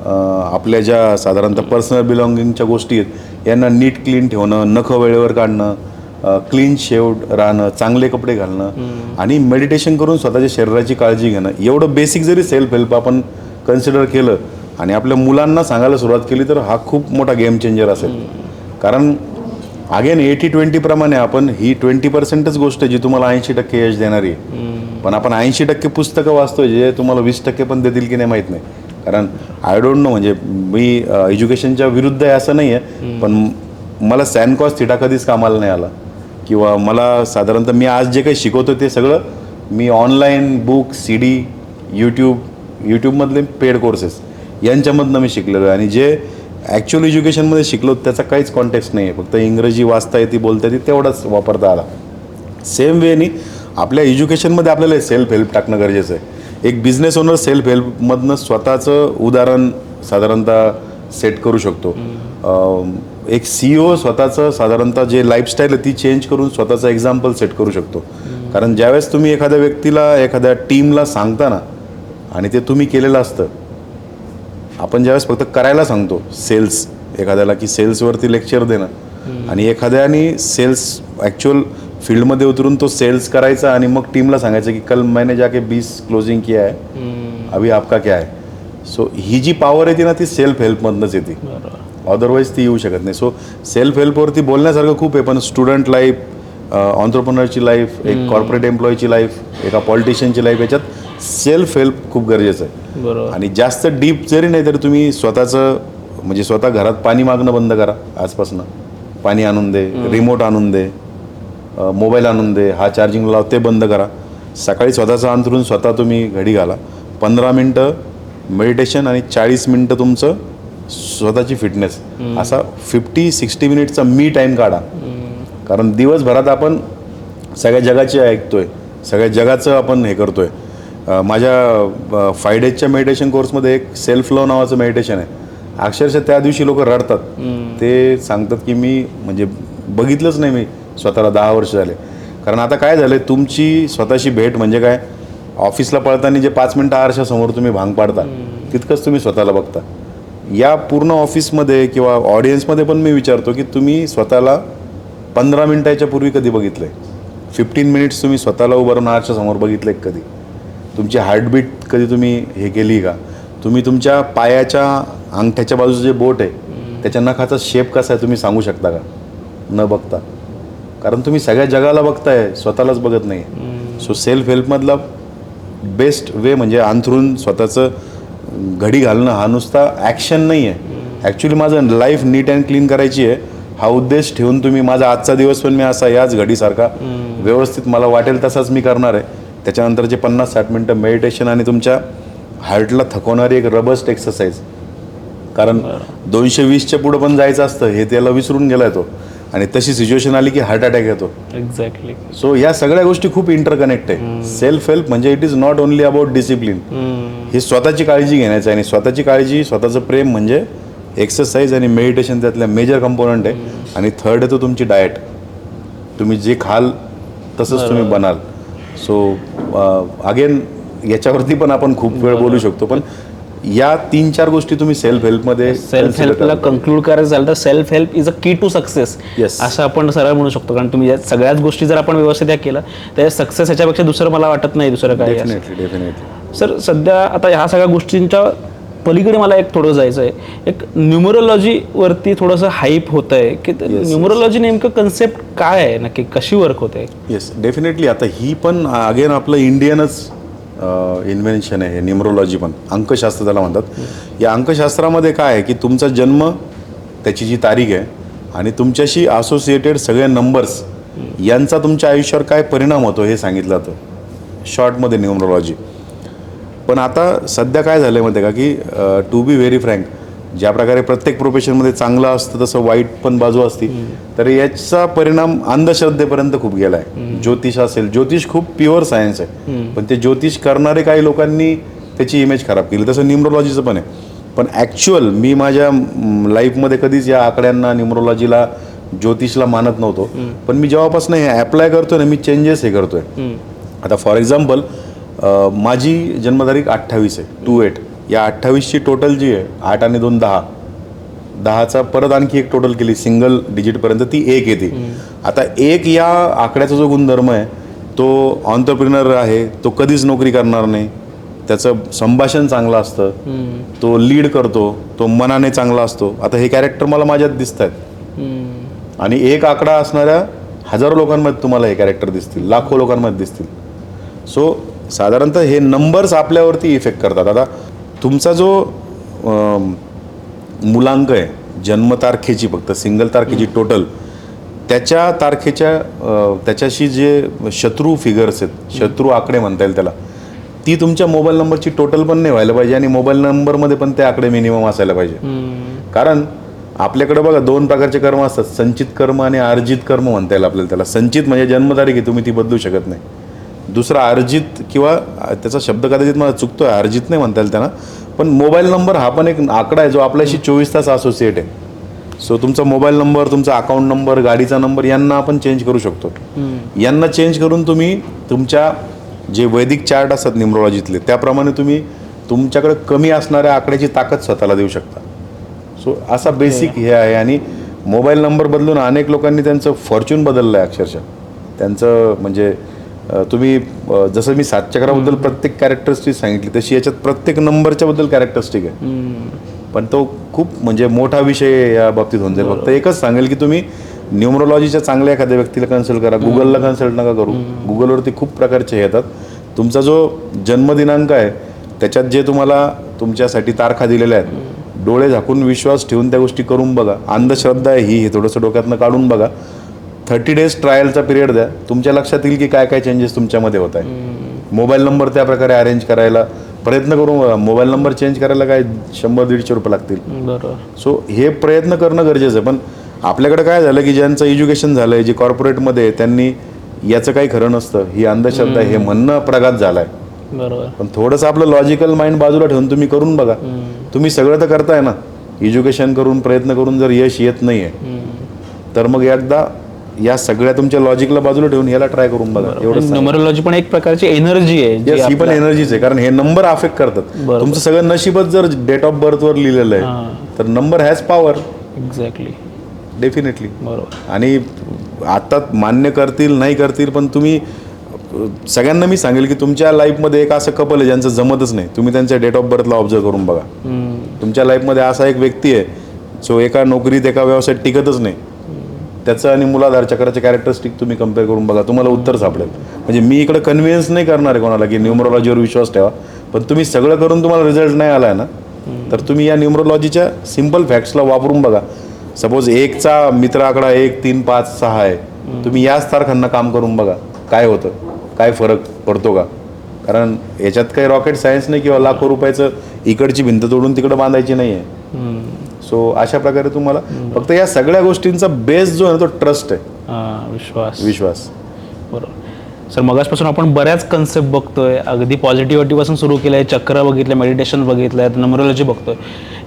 आपल्या ज्या साधारणतः पर्सनल बिलॉंगिंगच्या गोष्टी आहेत, यांना नीट क्लीन ठेवणं, नखं वेळेवर काढणं, क्लीन शेव्ड राहणं, चांगले कपडे घालणं आणि मेडिटेशन करून स्वतःच्या शरीराची काळजी घेणं, एवढं बेसिक जरी सेल्फ हेल्प आपण कन्सिडर केलं आणि आपल्या मुलांना सांगायला सुरुवात केली, तर हा खूप मोठा गेम चेंजर असेल. कारण अगेन 80-20 प्रमाणे आपण ही 20%च गोष्ट आहे जी तुम्हाला 80% यश देणारी आहे. पण आपण 80% पुस्तकं वाचतोय जे तुम्हाला 20% पण देतील की नाही माहीत नाही. कारण आय डोंट नो, म्हणजे मी एज्युकेशनच्या विरुद्ध आहे असं नाही आहे, पण मला सॅन कॉस थिटा कधीच कामाला नाही आला, किंवा मला साधारणतः मी आज जे काही शिकवतो ते सगळं मी ऑनलाईन बुक, CD, यूट्यूबमधले पेड कोर्सेस यांच्यामधनं मी शिकलेलो आहे. आणि जे ॲक्च्युअल एज्युकेशनमध्ये शिकलो त्याचा काहीच कॉन्टेक्स्ट नाही आहे. फक्त इंग्रजी वाचता येते, बोलता येते, तेवढाच वापरता आला. सेम वेनी आपल्या एज्युकेशनमध्ये आपल्याला सेल्फ हेल्प टाकणं गरजेचं आहे. एक बिझनेस ओनर सेल्फ हेल्पमधनं स्वतःचं उदाहरण साधारणतः सेट करू शकतो. एक CEO स्वतःचं साधारणतः जे लाईफस्टाईल आहे ती चेंज करून स्वतःचं एक्झाम्पल सेट करू शकतो. कारण ज्यावेळेस तुम्ही एखाद्या व्यक्तीला, एखाद्या टीमला सांगता ना, आणि ते तुम्ही केलेलं असतं, आपण ज्यावेळेस फक्त करायला सांगतो सेल्स एखाद्याला की सेल्सवरती लेक्चर देणं, आणि एखाद्याने सेल्स ॲक्च्युअल फील्डमध्ये उतरून तो सेल्स करायचा आणि मग टीमला सांगायचं की कल मैंने जाके 20 क्लोजिंग किया है, अभी आपका क्या है. सो ही जी पॉवर येते ना ती सेल्फ हेल्पमधनंच येते, अदरवाईज ती येऊ शकत नाही. सो सेल्फ हेल्पवरती बोलण्यासारखं खूप आहे, पण स्टुडंट लाईफ, ऑन्ट्रप्रनरची लाईफ, एक कॉर्पोरेट एम्प्लॉईची लाईफ, एका पॉलिटिशियनची लाईफ, याच्यात सेल्फ हेल्प खूप गरजेचं आहे. आणि जास्त डीप जरी नाही तरी तुम्ही स्वतःचं, म्हणजे स्वतः घरात पाणी मागणं बंद करा आजपासून. पाणी आणून दे, रिमोट आणून दे, मोबाईल आणून दे, हा चार्जिंग लाव, ते बंद करा. सकाळी स्वतःचं अंथरून स्वतः तुम्ही घडी घाला. 15 मिनटं मेडिटेशन आणि 40 मिनटं तुमचं स्वतःची फिटनेस, असा 50-60 मिनिटचा मी टाईम काढा. कारण दिवसभरात आपण सगळ्या जगाची ऐकतोय, सगळ्या जगाचं आपण हे करतोय. माझ्या 5 डेजच्या मेडिटेशन कोर्समध्ये एक सेल्फ लव नावाचं मेडिटेशन आहे. अक्षरशः त्या दिवशी लोक रडतात. ते सांगतात की मी म्हणजे बघितलंच नाही मी स्वतःला 10 वर्ष झाले. कारण आता काय झालं, तुमची स्वतःशी भेट म्हणजे काय, ऑफिसला पळताना जे 5 मिनटं आरशासमोर तुम्ही भांग पाडता, तितकंच तुम्ही स्वतःला बघता. या पूर्ण ऑफिसमध्ये किंवा ऑडियन्समध्ये पण मी विचारतो की तुम्ही स्वतःला 15 मिनिटाच्या पूर्वी कधी बघितलं आहे? 15 मिनिट्स तुम्ही स्वतःला उभारून आरशासमोर बघितलं आहे कधी? तुमची हार्टबीट कधी तुम्ही हे केली का? तुम्ही तुमच्या पायाच्या अंगठ्याच्या बाजूचं जे बोट आहे त्याच्या नखाचा शेप कसा आहे तुम्ही सांगू शकता का न बघता? कारण तुम्ही सगळ्या जगाला बघताय, स्वतःलाच बघत नाही. सो सेल्फ हेल्पमधला बेस्ट वे म्हणजे अंथरून स्वतःचं घडी घालणं. हा नुसता ॲक्शन नाही आहे, ॲक्च्युली माझं लाईफ नीट अँड क्लीन करायची आहे हा उद्देश ठेवून तुम्ही माझा आजचा दिवस पण मी असा याच घडीसारखा व्यवस्थित मला वाटेल तसाच मी करणार आहे. त्याच्यानंतरचे 50-60 मिनटं मेडिटेशन आणि तुमच्या हार्टला थकवणारी एक रबस्ट एक्सरसाइज. कारण 220च्या पुढं पण जायचं असतं हे त्याला विसरून गेलाय तो, आणि तशी सिच्युएशन आली की हार्ट अटॅक येतो. एक्झॅक्टली. सो या सगळ्या गोष्टी खूप इंटरकनेक्ट आहे. सेल्फ हेल्प म्हणजे it is not only about discipline. ही स्वतःची काळजी घेण्याचं आहे, आणि स्वतःची काळजी, स्वतःचं प्रेम म्हणजे एक्सरसाइज आणि मेडिटेशन त्यातल्या मेजर कंपोनंट आहे. आणि थर्ड आहे तो तुमची डाएट. तुम्ही जे खाल तसंच तुम्ही बनाल. सो अगेन याच्यावरती पण आपण खूप वेळ बोलू शकतो, पण या 3-4 गोष्टी तुम्ही सेल्फ हेल्पमध्ये, सेल्फ हेल्पला कन्क्लूड करायचं झालं तर सेल्फ हेल्प इज अ की टू सक्सेस, असं आपण सरळ म्हणू शकतो. कारण तुम्ही या सगळ्याच गोष्टी जर आपण व्यवस्थित केलं तर सक्सेस याच्यापेक्षा दुसरं मला वाटत नाही दुसरं काय. डेफिनेटली. सर सध्या आता ह्या सगळ्या गोष्टींच्या पलीकडे मला एक थोडं जायचं आहे. एक न्यूमरोलॉजीवरती थोडंसं हाईप होतं आहे की न्यूमरोलॉजी नेमकं कन्सेप्ट काय आहे, नक्की कशी वर्क होते? Yes, definitely. आता ही पण अगेन आपलं इंडियनच इन्व्हेन्शन आहे न्यूमरोलॉजी पण. अंकशास्त्र त्याला म्हणतात. या अंकशास्त्रामध्ये काय आहे की तुमचा जन्म, त्याची जी तारीख आहे आणि तुमच्याशी असोसिएटेड सगळे नंबर्स यांचा तुमच्या आयुष्यावर काय परिणाम होतो हे सांगितलं जातं शॉर्टमध्ये न्यूमरोलॉजी. पण आता सध्या काय झालं आहे माहिती आहे का की टू बी व्हेरी फ्रँक, ज्या प्रकारे प्रत्येक प्रोफेशनमध्ये चांगलं असतं तसं वाईट पण बाजू असते. तर याचा परिणाम अंधश्रद्धेपर्यंत खूप गेला आहे. ज्योतिष असेल, ज्योतिष खूप प्युअर सायन्स आहे, पण ते ज्योतिष करणारे काही लोकांनी त्याची इमेज खराब केली. तसं न्यूमरोलॉजीचं पण आहे. पण ॲक्च्युअल मी माझ्या लाईफमध्ये कधीच या आकड्यांना, न्यूमरोलॉजीला, ज्योतिषला मानत नव्हतो. पण मी जेव्हापासून हे ॲप्लाय करतोय ना, मी चेंजेस हे करतोय. आता फॉर एक्झाम्पल माझी जन्मतारीख 28 आहे, 28. या 28ची टोटल जी आहे 8 आणि 2 10, 10चा परत आणखी एक टोटल केली सिंगल डिजिटपर्यंत, ती 1 येते. आता 1 या आकड्याचा जो गुणधर्म आहे तो ऑन्टरप्रिनर आहे, तो कधीच नोकरी करणार नाही, त्याचं संभाषण चांगलं असतं, तो लीड करतो, तो मनाने चांगला असतो. आता हे कॅरेक्टर मला माझ्यात दिसत आहेत. आणि 1 आकडा असणाऱ्या हजारो लोकांमध्ये तुम्हाला हे कॅरेक्टर दिसतील, लाखो लोकांमध्ये दिसतील. सो साधारणतः हे नंबर्स आपल्यावरती इफेक्ट करतात. आता तुमचा जो मुलांक आहे जन्मतारखेची, फक्त सिंगल तारखेची टोटल, त्याच्या तारखेच्या त्याच्याशी जे शत्रू फिगर्स आहेत, शत्रू आकडे म्हणता येईल त्याला, ती तुमच्या मोबाईल नंबरची टोटल पण नाही व्हायला पाहिजे आणि मोबाईल नंबरमध्ये पण ते आकडे मिनिमम असायला पाहिजे. कारण आपल्याकडे बघा 2 प्रकारचे कर्म असतात, संचित कर्म आणि अर्जित कर्म म्हणता येईल आपल्याला. त्याला संचित म्हणजे जन्मतारीख आहे, तुम्ही ती बदलू शकत नाही. दुसरा अर्जित, किंवा त्याचा शब्द कदाचित मला चुकतोय, अर्जित नाही म्हणता येईल त्यांना, पण मोबाईल नंबर हा पण एक आकडा आहे जो आपल्याशी 24 तास असोसिएट आहे. सो तुमचा मोबाईल नंबर, तुमचा अकाउंट नंबर, गाडीचा नंबर यांना आपण चेंज करू शकतो. यांना चेंज करून तुम्ही तुमच्या जे वैदिक चार्ट असतात न्यूमरोलॉजीतले, त्याप्रमाणे तुम्ही तुमच्याकडे कमी असणाऱ्या आकड्याची ताकद स्वतःला देऊ शकता. सो असा बेसिक हे आहे. आणि मोबाईल नंबर बदलून अनेक लोकांनी त्यांचं फॉर्च्यून बदललं आहे अक्षरशः. त्यांचं म्हणजे तुम्ही जसं मी 7 चक्राबद्दल प्रत्येक कॅरेक्टरिस्टिक सांगितली, तशी याच्यात प्रत्येक नंबरच्या बद्दल कॅरेक्टरिस्टिक आहे. पण तो खूप म्हणजे मोठा विषय या बाबतीत होऊन जाईल. फक्त एकच सांगेल की तुम्ही न्यूमरोलॉजीच्या चांगल्या एखाद्या व्यक्तीला कन्सल्ट करा, गुगलला कन्सल्ट नका करू. गुगलवरती खूप प्रकारचे हे येतात. तुमचा जो जन्मदिनांक आहे त्याच्यात जे तुम्हाला तुमच्यासाठी तारखा दिलेल्या आहेत, डोळे झाकून विश्वास ठेवून त्या गोष्टी करून बघा. अंधश्रद्धा आहे ही, हे थोडंसं डोक्यातनं काढून बघा. 30 डेज ट्रायलचा पिरियड द्या, तुमच्या लक्षात येईल की काय काय चेंजेस तुमच्यामध्ये होत आहे. मोबाईल नंबर त्या प्रकारे अरेंज करायला प्रयत्न करून बघा. मोबाईल नंबर चेंज करायला काय 100-150 रुपये लागतील. बरोबर. सो हे प्रयत्न करणं गरजेचं आहे. पण आपल्याकडे काय झालं की ज्यांचं एज्युकेशन झालं आहे, जे कॉर्पोरेटमध्ये, त्यांनी याचं काही खरं नसतं, ही अंधश्रद्धा हे म्हणणं प्रघात झालं आहे. बरोबर. पण थोडंसं आपलं लॉजिकल माइंड बाजूला ठेवून तुम्ही करून बघा. तुम्ही सगळं तर करताय ना, एज्युकेशन करून प्रयत्न करून जर यश येत नाही आहे तर मग एकदा या सगळ्या तुमच्या लॉजिकला बाजूला ठेवून याला ट्राय करून बघा. एवढं न्यूमरोलॉजी पण एक प्रकारची एनर्जी आहे जी ही पण एनर्जीच आहे, कारण हे नंबर अफेक्ट करतात. तुमचं सगळं नशीबच जर डेट ऑफ बर्थवर लिहिलेलं आहे तर number has power. Exactly. Definitely. बरोबर. आणि आता मान्य करतील नाही करतील, पण तुम्ही सगळ्यांना मी सांगेल की तुमच्या लाईफमध्ये एक असं कपल आहे ज्यांचं जमतच नाही, तुम्ही त्यांच्या डेट ऑफ बर्थला ऑब्झर्व करून बघा. तुमच्या लाईफमध्ये असा एक व्यक्ती आहे जो एका नोकरीत, एका व्यवसायात टिकतच नाही, त्याचं आणि मूलाधार चक्राचे कॅरेक्टरिस्टिक तुम्ही कम्पेअर करून बघा, तुम्हाला उत्तर सापडेल. म्हणजे मी इकडे कन्व्हिन्स नाही करणार आहे कोणाला की न्यूमरोलॉजीवर विश्वास ठेवा, पण तुम्ही सगळं करून तुम्हाला रिझल्ट नाही आला आहे ना, तर तुम्ही या न्यूमरोलॉजीच्या सिम्पल फॅक्ट्सला वापरून बघा. सपोज 1चा मित्र आकडा 1, 3, 5, 6 आहे, तुम्ही याच तारखांना काम करून बघा काय होतं, काय फरक पडतो का. कारण याच्यात काही रॉकेट सायन्स नाही किंवा लाखो रुपयाचं इकडची भिंत तोडून तिकडं बांधायची नाही आहे. सो अशा प्रकारे तुम्हाला फक्त या सगळ्या गोष्टींचा बेस जो आहे ना तो ट्रस्ट आहे, विश्वास. बरोबर. सर मगाचपासून आपण बऱ्याच कन्सेप्ट बघतोय, अगदी पॉझिटिव्हिटीपासून सुरू केलं आहे, चक्र बघितलं, मेडिटेशन बघितलं आहे, न्यूमरोलॉजी बघतोय.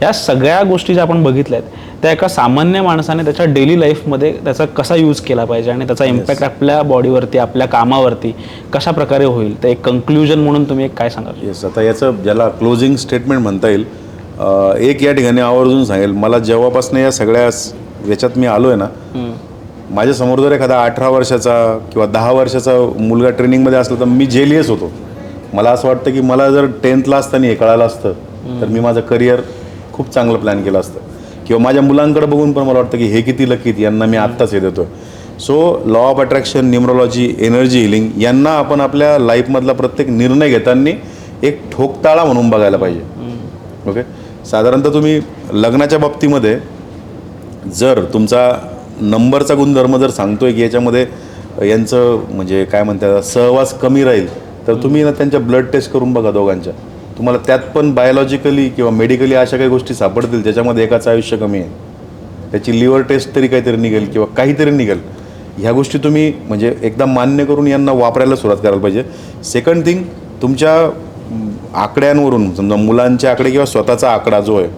या सगळ्या गोष्टी ज्या आपण बघितल्या आहेत त्या एका सामान्य माणसाने त्याच्या डेली लाईफमध्ये त्याचा कसा यूज केला पाहिजे आणि त्याचा इम्पॅक्ट आपल्या बॉडीवरती, आपल्या कामावरती कशा प्रकारे होईल, तर एक कंक्लुजन म्हणून तुम्ही एक काय सांगाल? येस. आता याचं ज्याला क्लोजिंग स्टेटमेंट म्हणता येईल, एक या ठिकाणी आवर्जून सांगेल, मला जेव्हापासून या सगळ्या याच्यात मी आलो आहे ना, माझ्यासमोर जर एखादा 18 वर्षाचा किंवा 10 वर्षाचा मुलगा ट्रेनिंगमध्ये असला तर मी जेलियस होतो. मला असं वाटतं की मला जर 10thला असताना हे कळालं असतं तर मी माझं करिअर खूप चांगलं प्लॅन केलं असतं. किंवा माझ्या मुलांकडे बघून पण मला वाटतं की हे किती लकीत, यांना मी आत्ताच हे देतो. So law of attraction, numerology, energy healing यांना आपण आपल्या लाईफमधला प्रत्येक निर्णय घेताना एक ठोकताळा म्हणून बघायला पाहिजे. ओके. साधारणतः तुम्ही लग्नाच्या बाबतीमध्ये जर तुमचा नंबरचा गुणधर्म जर सांगतोय की याच्यामध्ये यांचं म्हणजे काय म्हणतात सहवास कमी राहील तर तुम्ही ना त्यांच्या ब्लड टेस्ट करून बघा दोघांच्या, तुम्हाला त्यात पण बायोलॉजिकली किंवा मेडिकली अशा काही गोष्टी सापडतील ज्याच्यामध्ये एकाचं आयुष्य कमी आहे. त्याची लिव्हर टेस्ट तरी काहीतरी निघेल किंवा काहीतरी निघेल. ह्या गोष्टी तुम्ही म्हणजे एकदा मान्य करून यांना वापरायला सुरुवात करायला पाहिजे. सेकंड थिंग, तुमच्या आकड्यांवरून समजा मुलांचे आकडे किंवा स्वतःचा आकडा जो आहे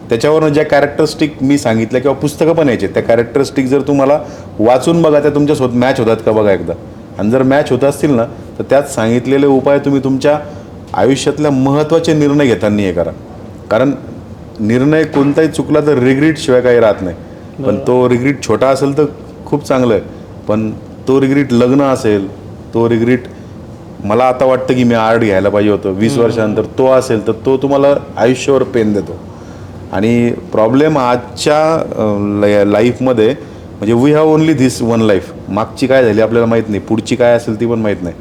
त्याच्यावरून ज्या कॅरेक्टरिस्टिक मी सांगितल्या किंवा पुस्तकं पण यायचे त्या कॅरेक्टरिस्टिक जर तुम्हाला वाचून बघा त्या तुमच्यासोबत मॅच होतात का बघा एकदा. आणि जर मॅच होत असतील ना तर त्यात सांगितलेले उपाय तुम्ही तुमच्या आयुष्यातल्या महत्त्वाचे निर्णय घेताना हे करा. कारण निर्णय कोणताही चुकला तर रिग्रेट शिवाय काही राहत नाही. पण तो रिग्रेट छोटा असेल तर खूप चांगलं आहे, पण तो रिग्रेट लग्न असेल, तो रिग्रेट मला आता वाटतं की मी आर्ट घ्यायला पाहिजे होतं 20 वर्षानंतर तो असेल तर तो तुम्हाला आयुष्यावर पेन देतो. आणि प्रॉब्लेम आजच्या लाईफमध्ये म्हणजे we have only this one life. मागची काय झाली आपल्याला माहीत नाही, पुढची काय असेल ती पण माहीत नाही.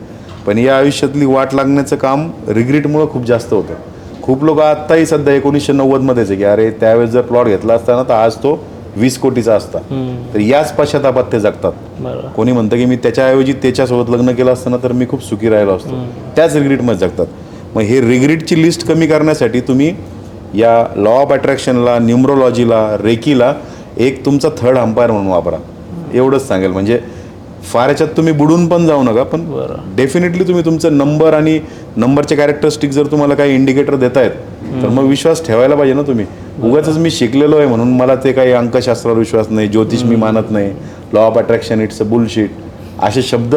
पण या आयुष्यातली वाट लागण्याचं काम रिग्रेटमुळं खूप जास्त होतं. खूप लोक आत्ताही सध्या 1990मध्येच आहे की अरे त्यावेळेस जर प्लॉट घेतला असता ना तर आज तो 20 कोटीचा असता. तर याच पश्चातापात ते जगतात. कोणी म्हणतं की मी त्याच्याऐवजी त्याच्यासोबत लग्न केलं असताना तर मी खूप सुखी राहिलो असतो. त्याच रिग्रेटमध्ये जगतात. मग हे रिग्रेटची लिस्ट कमी करण्यासाठी तुम्ही या लॉ ऑफ अट्रॅक्शनला, न्यूमरोलॉजीला, रेकीला एक तुमचा थर्ड अंपायर म्हणून वापरा. एवढंच सांगेल. म्हणजे फार याच्यात तुम्ही बुडून पण जाऊ नका, पण डेफिनेटली तुम्ही तुमचं नंबर आणि नंबरचे कॅरेक्टरिस्टिक जर तुम्हाला काही इंडिकेटर देत आहेत तर मग विश्वास ठेवायला पाहिजे ना तुम्ही. उगाचच मी शिकलेलो आहे म्हणून मला ते काही अंकशास्त्रावर विश्वास नाही, ज्योतिष मी मानत नाही, law of attraction it's a bullshit असे शब्द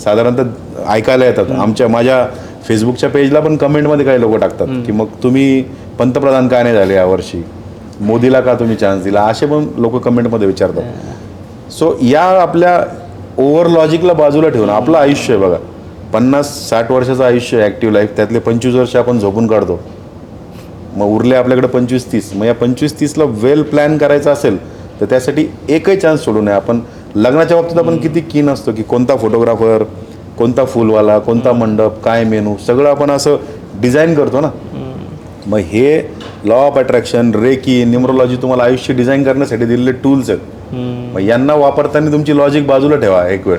साधारणतः ऐकायला येतात. माझ्या फेसबुकच्या पेजला पण कमेंटमध्ये काही लोक टाकतात की मग तुम्ही पंतप्रधान का नाही झाले यावर्षी, मोदीला का तुम्ही चान्स दिला, असे पण लोक कमेंटमध्ये विचारतात. सो या आपल्या ओव्हर लॉजिकला बाजूला ठेवून आपलं आयुष्य आहे बघा, 50-60 वर्षाचं आयुष्य ॲक्टिव्ह लाईफ, त्यातले 25 वर्ष आपण झोपून काढतो, मग उरले आपल्याकडे 25-30. मग या 25-30ला वेल प्लॅन करायचा असेल तर त्यासाठी एकही चान्स सोडू नये. आपण लग्नाच्या बाबतीत आपण किती कीन असतो की कोणता फोटोग्राफर, कोणता फुलवाला, कोणता मंडप, काय मेनू, सगळं आपण असं डिझाईन करतो ना. मग हे law of attraction, recce, numerology तुम्हाला आयुष्य डिझाईन करण्यासाठी दिलेले टूल्स आहेत. मग यांना वापरताना तुमची लॉजिक बाजूला ठेवा एक वेळ.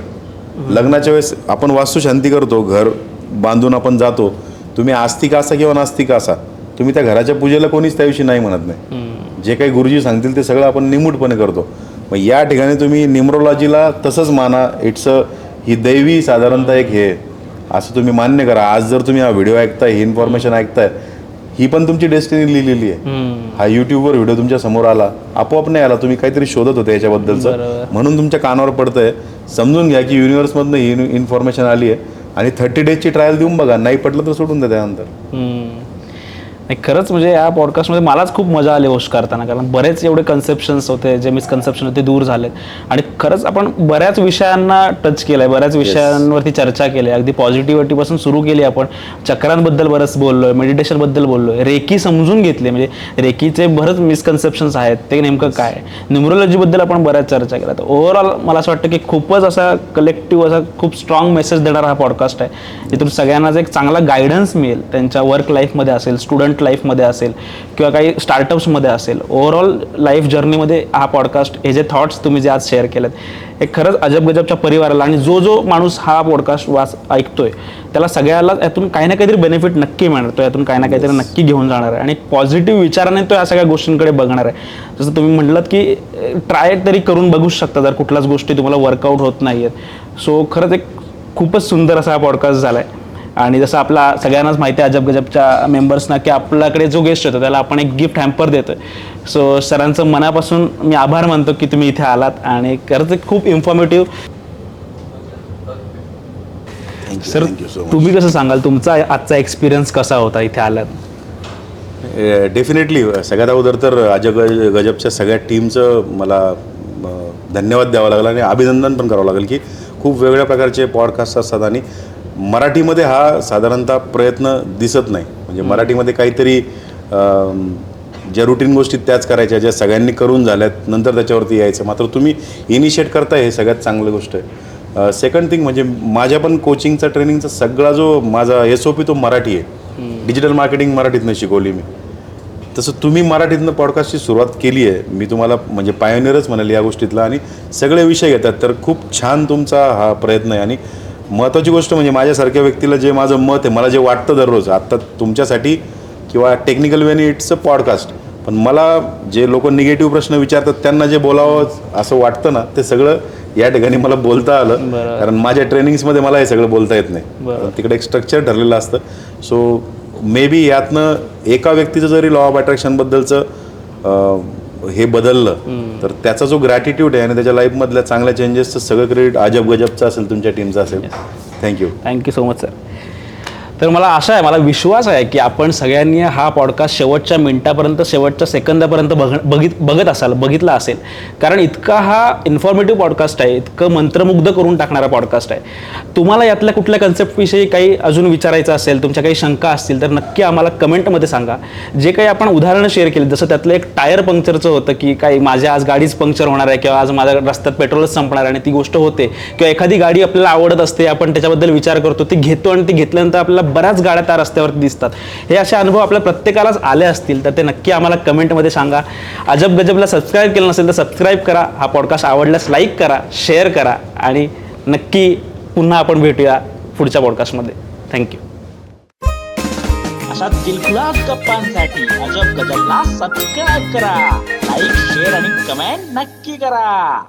लग्नाच्या वेळेस आपण वास्तुशांती करतो, घर बांधून आपण जातो, तुम्ही आस्तिक असा किंवा नास्तिक असा, तुम्ही त्या घराच्या पूजेला कोणीच त्याविषयी नाही म्हणत नाही. जे काही गुरुजी सांगतील ते सगळं आपण निमूटपणे करतो. मग या ठिकाणी तुम्ही न्यूमरोलॉजीला तसंच माना, इट्स ही दैवी साधारणतः एक हे असं तुम्ही मान्य करा. आज जर तुम्ही हा व्हिडिओ ऐकताय, ही इन्फॉर्मेशन ऐकताय, ही पण तुमची डेस्टिनी लिहिलेली आहे. हा यूट्यूबवर व्हिडिओ तुमच्या समोर आला, आपोआप नाही आला, तुम्ही काहीतरी शोधत होते याच्याबद्दलचं म्हणून तुमच्या कानावर पडतंय. समजून घ्या की युनिव्हर्समधनं ही इन्फॉर्मेशन आली आहे आणि 30 डेजची ट्रायल देऊन बघा, नाही पटलं तर सोडून द्या त्यानंतर. खरंच म्हणजे या पॉडकास्टमध्ये मलाच खूप मजा आली होस्ट करताना, कारण बरेच एवढे कन्सेप्शन्स होते, जे मिसकन्सेप्शन होते दूर झालेत. आणि खरंच आपण बऱ्याच विषयांना टच केलं आहे, बऱ्याच विषयांवरती चर्चा केली आहे. अगदी पॉझिटिव्हिटीपासून सुरू केली आपण, चक्रांबद्दल बरंच बोललो आहे, मेडिटेशनबद्दल बोललो आहे, रेकी समजून घेतली, म्हणजे रेकीचे बरंच मिसकन्सेप्शन्स आहेत ते नेमकं काय, न्यूमरोलॉजीबद्दल आपण बऱ्याच चर्चा केल्या. तर ओव्हरऑल मला असं वाटतं की खूपच असा कलेक्टिव्ह असा खूप स्ट्रॉंग मेसेज देणारा हा पॉडकास्ट आहे, जिथून सगळ्यांनाच एक चांगला गायडन्स मिळेल. त्यांच्या वर्क लाईफमध्ये असेल, स्टुडंट लाईफमध्ये असेल किंवा काही स्टार्टअप्समध्ये असेल, ओव्हरऑल लाईफ जर्नीमध्ये हा पॉडकास्ट, हे जे थॉट्स तुम्ही जे आज शेअर केलेत, हे खरंच अजब गजबच्या परिवाराला आणि जो माणूस हा पॉडकास्ट ऐकतोय त्याला सगळ्याला यातून काही ना काहीतरी बेनिफिट नक्की मिळणार, तो यातून काही ना काहीतरी नक्की घेऊन जाणार आहे आणि पॉझिटिव्ह विचाराने तो या सगळ्या गोष्टींकडे बघणार आहे. जसं तुम्ही म्हटलं की ट्राय तरी करून बघूच शकता जर कुठल्याच गोष्टी तुम्हाला वर्कआउट होत नाही आहेत. सो खरंच एक खूपच सुंदर असा हा पॉडकास्ट झाला आहे. आणि जसं आपला सगळ्यांनाच माहिती आहे अजब गजबच्या मेंबर्सना की आपल्याकडे जो गेस्ट येतो त्याला आपण एक गिफ्ट हॅम्पर देतो. सो सरांचं मनापासून मी आभार मानतो की तुम्ही इथे आलात आणि खरंच एक खूप इन्फॉर्मेटिव्ह. सर तुम्ही कसं सांगाल, तुमचा आजचा एक्सपिरियन्स कसा होता इथे आलात? डेफिनेटली सगळ्यात अगोदर तर अजब गजबच्या सगळ्या टीमचं मला धन्यवाद द्यावा लागला आणि अभिनंदन पण करावं लागेल की खूप वेगवेगळ्या प्रकारचे पॉडकास्ट असतात आणि मराठीमध्ये हा साधारणतः प्रयत्न दिसत नाही. म्हणजे मराठीमध्ये काहीतरी ज्या रुटीन गोष्टी त्याच करायच्या, ज्या सगळ्यांनी करून झाल्यात नंतर त्याच्यावरती यायचं, मात्र तुम्ही इनिशिएट करताय हे सगळ्यात चांगली गोष्ट आहे. सेकंड थिंग म्हणजे माझ्या पण कोचिंगचा ट्रेनिंगचा सगळा जो माझा SOP तो मराठी आहे. डिजिटल मार्केटिंग मराठीतनं शिकवली मी. तसं तुम्ही मराठीतनं पॉडकास्टची सुरुवात केली आहे. मी तुम्हाला म्हणजे पायोनियरच म्हणाल या गोष्टीतला, आणि सगळे विषय घेतात, तर खूप छान तुमचा हा प्रयत्न आहे. आणि महत्त्वाची गोष्ट म्हणजे माझ्यासारख्या व्यक्तीला जे माझं मत आहे, मला जे वाटतं दररोज, आत्ता तुमच्यासाठी किंवा टेक्निकल वेने इट्स अ पॉडकास्ट, पण मला जे लोक निगेटिव्ह प्रश्न विचारतात त्यांना जे बोलावं असं वाटतं ना, ते सगळं या ठिकाणी मला बोलता आलं. कारण माझ्या ट्रेनिंग्समध्ये मला हे सगळं बोलता येत नाही. तिकडे एक स्ट्रक्चर ठरलेलं असतं. सो मे बी यातनं एका व्यक्तीचं जरी लॉ ऑफ अट्रॅक्शनबद्दलचं हे बदललं, तर त्याचा जो ग्रॅटिट्यूड आहे आणि त्याच्या लाईफमधल्या चांगल्या चेंजेसचं सगळं क्रेडिट अजब गजबचं असेल, तुमच्या टीमचं असेल. Thank you so much sir. तर मला आशा आहे, मला विश्वास आहे की आपण सगळ्यांनी हा पॉडकास्ट शेवटच्या मिनिटापर्यंत, शेवटच्या सेकंदापर्यंत बघितला असेल. कारण इतका हा इन्फॉर्मेटिव्ह पॉडकास्ट आहे, इतकं मंत्रमुग्ध करून टाकणारा पॉडकास्ट आहे. तुम्हाला यातल्या कुठल्या कन्सेप्टविषयी काही अजून विचारायचं असेल, तुमच्या काही शंका असतील, तर नक्की आम्हाला कमेंटमध्ये सांगा. जे काही आपण उदाहरणं शेअर केली, जसं त्यातलं एक टायर पंक्चरचं होतं की काही माझ्या आज गाडीच पंक्चर होणार आहे, किंवा आज माझ्या रस्त्यात पेट्रोलच संपणार आहे, आणि ती गोष्ट होते. किंवा एखादी गाडी आपल्याला आवडत असते, आपण त्याच्याबद्दल विचार करतो, ती घेतो, आणि ती घेतल्यानंतर आपल्याला बऱ्याच गाड्या त्या रस्त्यावरती दिसतात. हे असे अनुभव आपल्या प्रत्येकालाच आले असतील, तर ते नक्की आम्हाला कमेंटमध्ये सांगा. अजब गजबला सबस्क्राईब केलं नसेल तर सबस्क्राईब करा. हा पॉडकास्ट आवडल्यास लाईक करा, शेअर करा, आणि नक्की पुन्हा आपण भेटूया पुढच्या पॉडकास्टमध्ये. थँक्यू. अशा दिलखुलास गप्पांसाठी अजब गजबला सबस्क्राईब करा, लाईक, शेअर आणि कमेंट नक्की करा.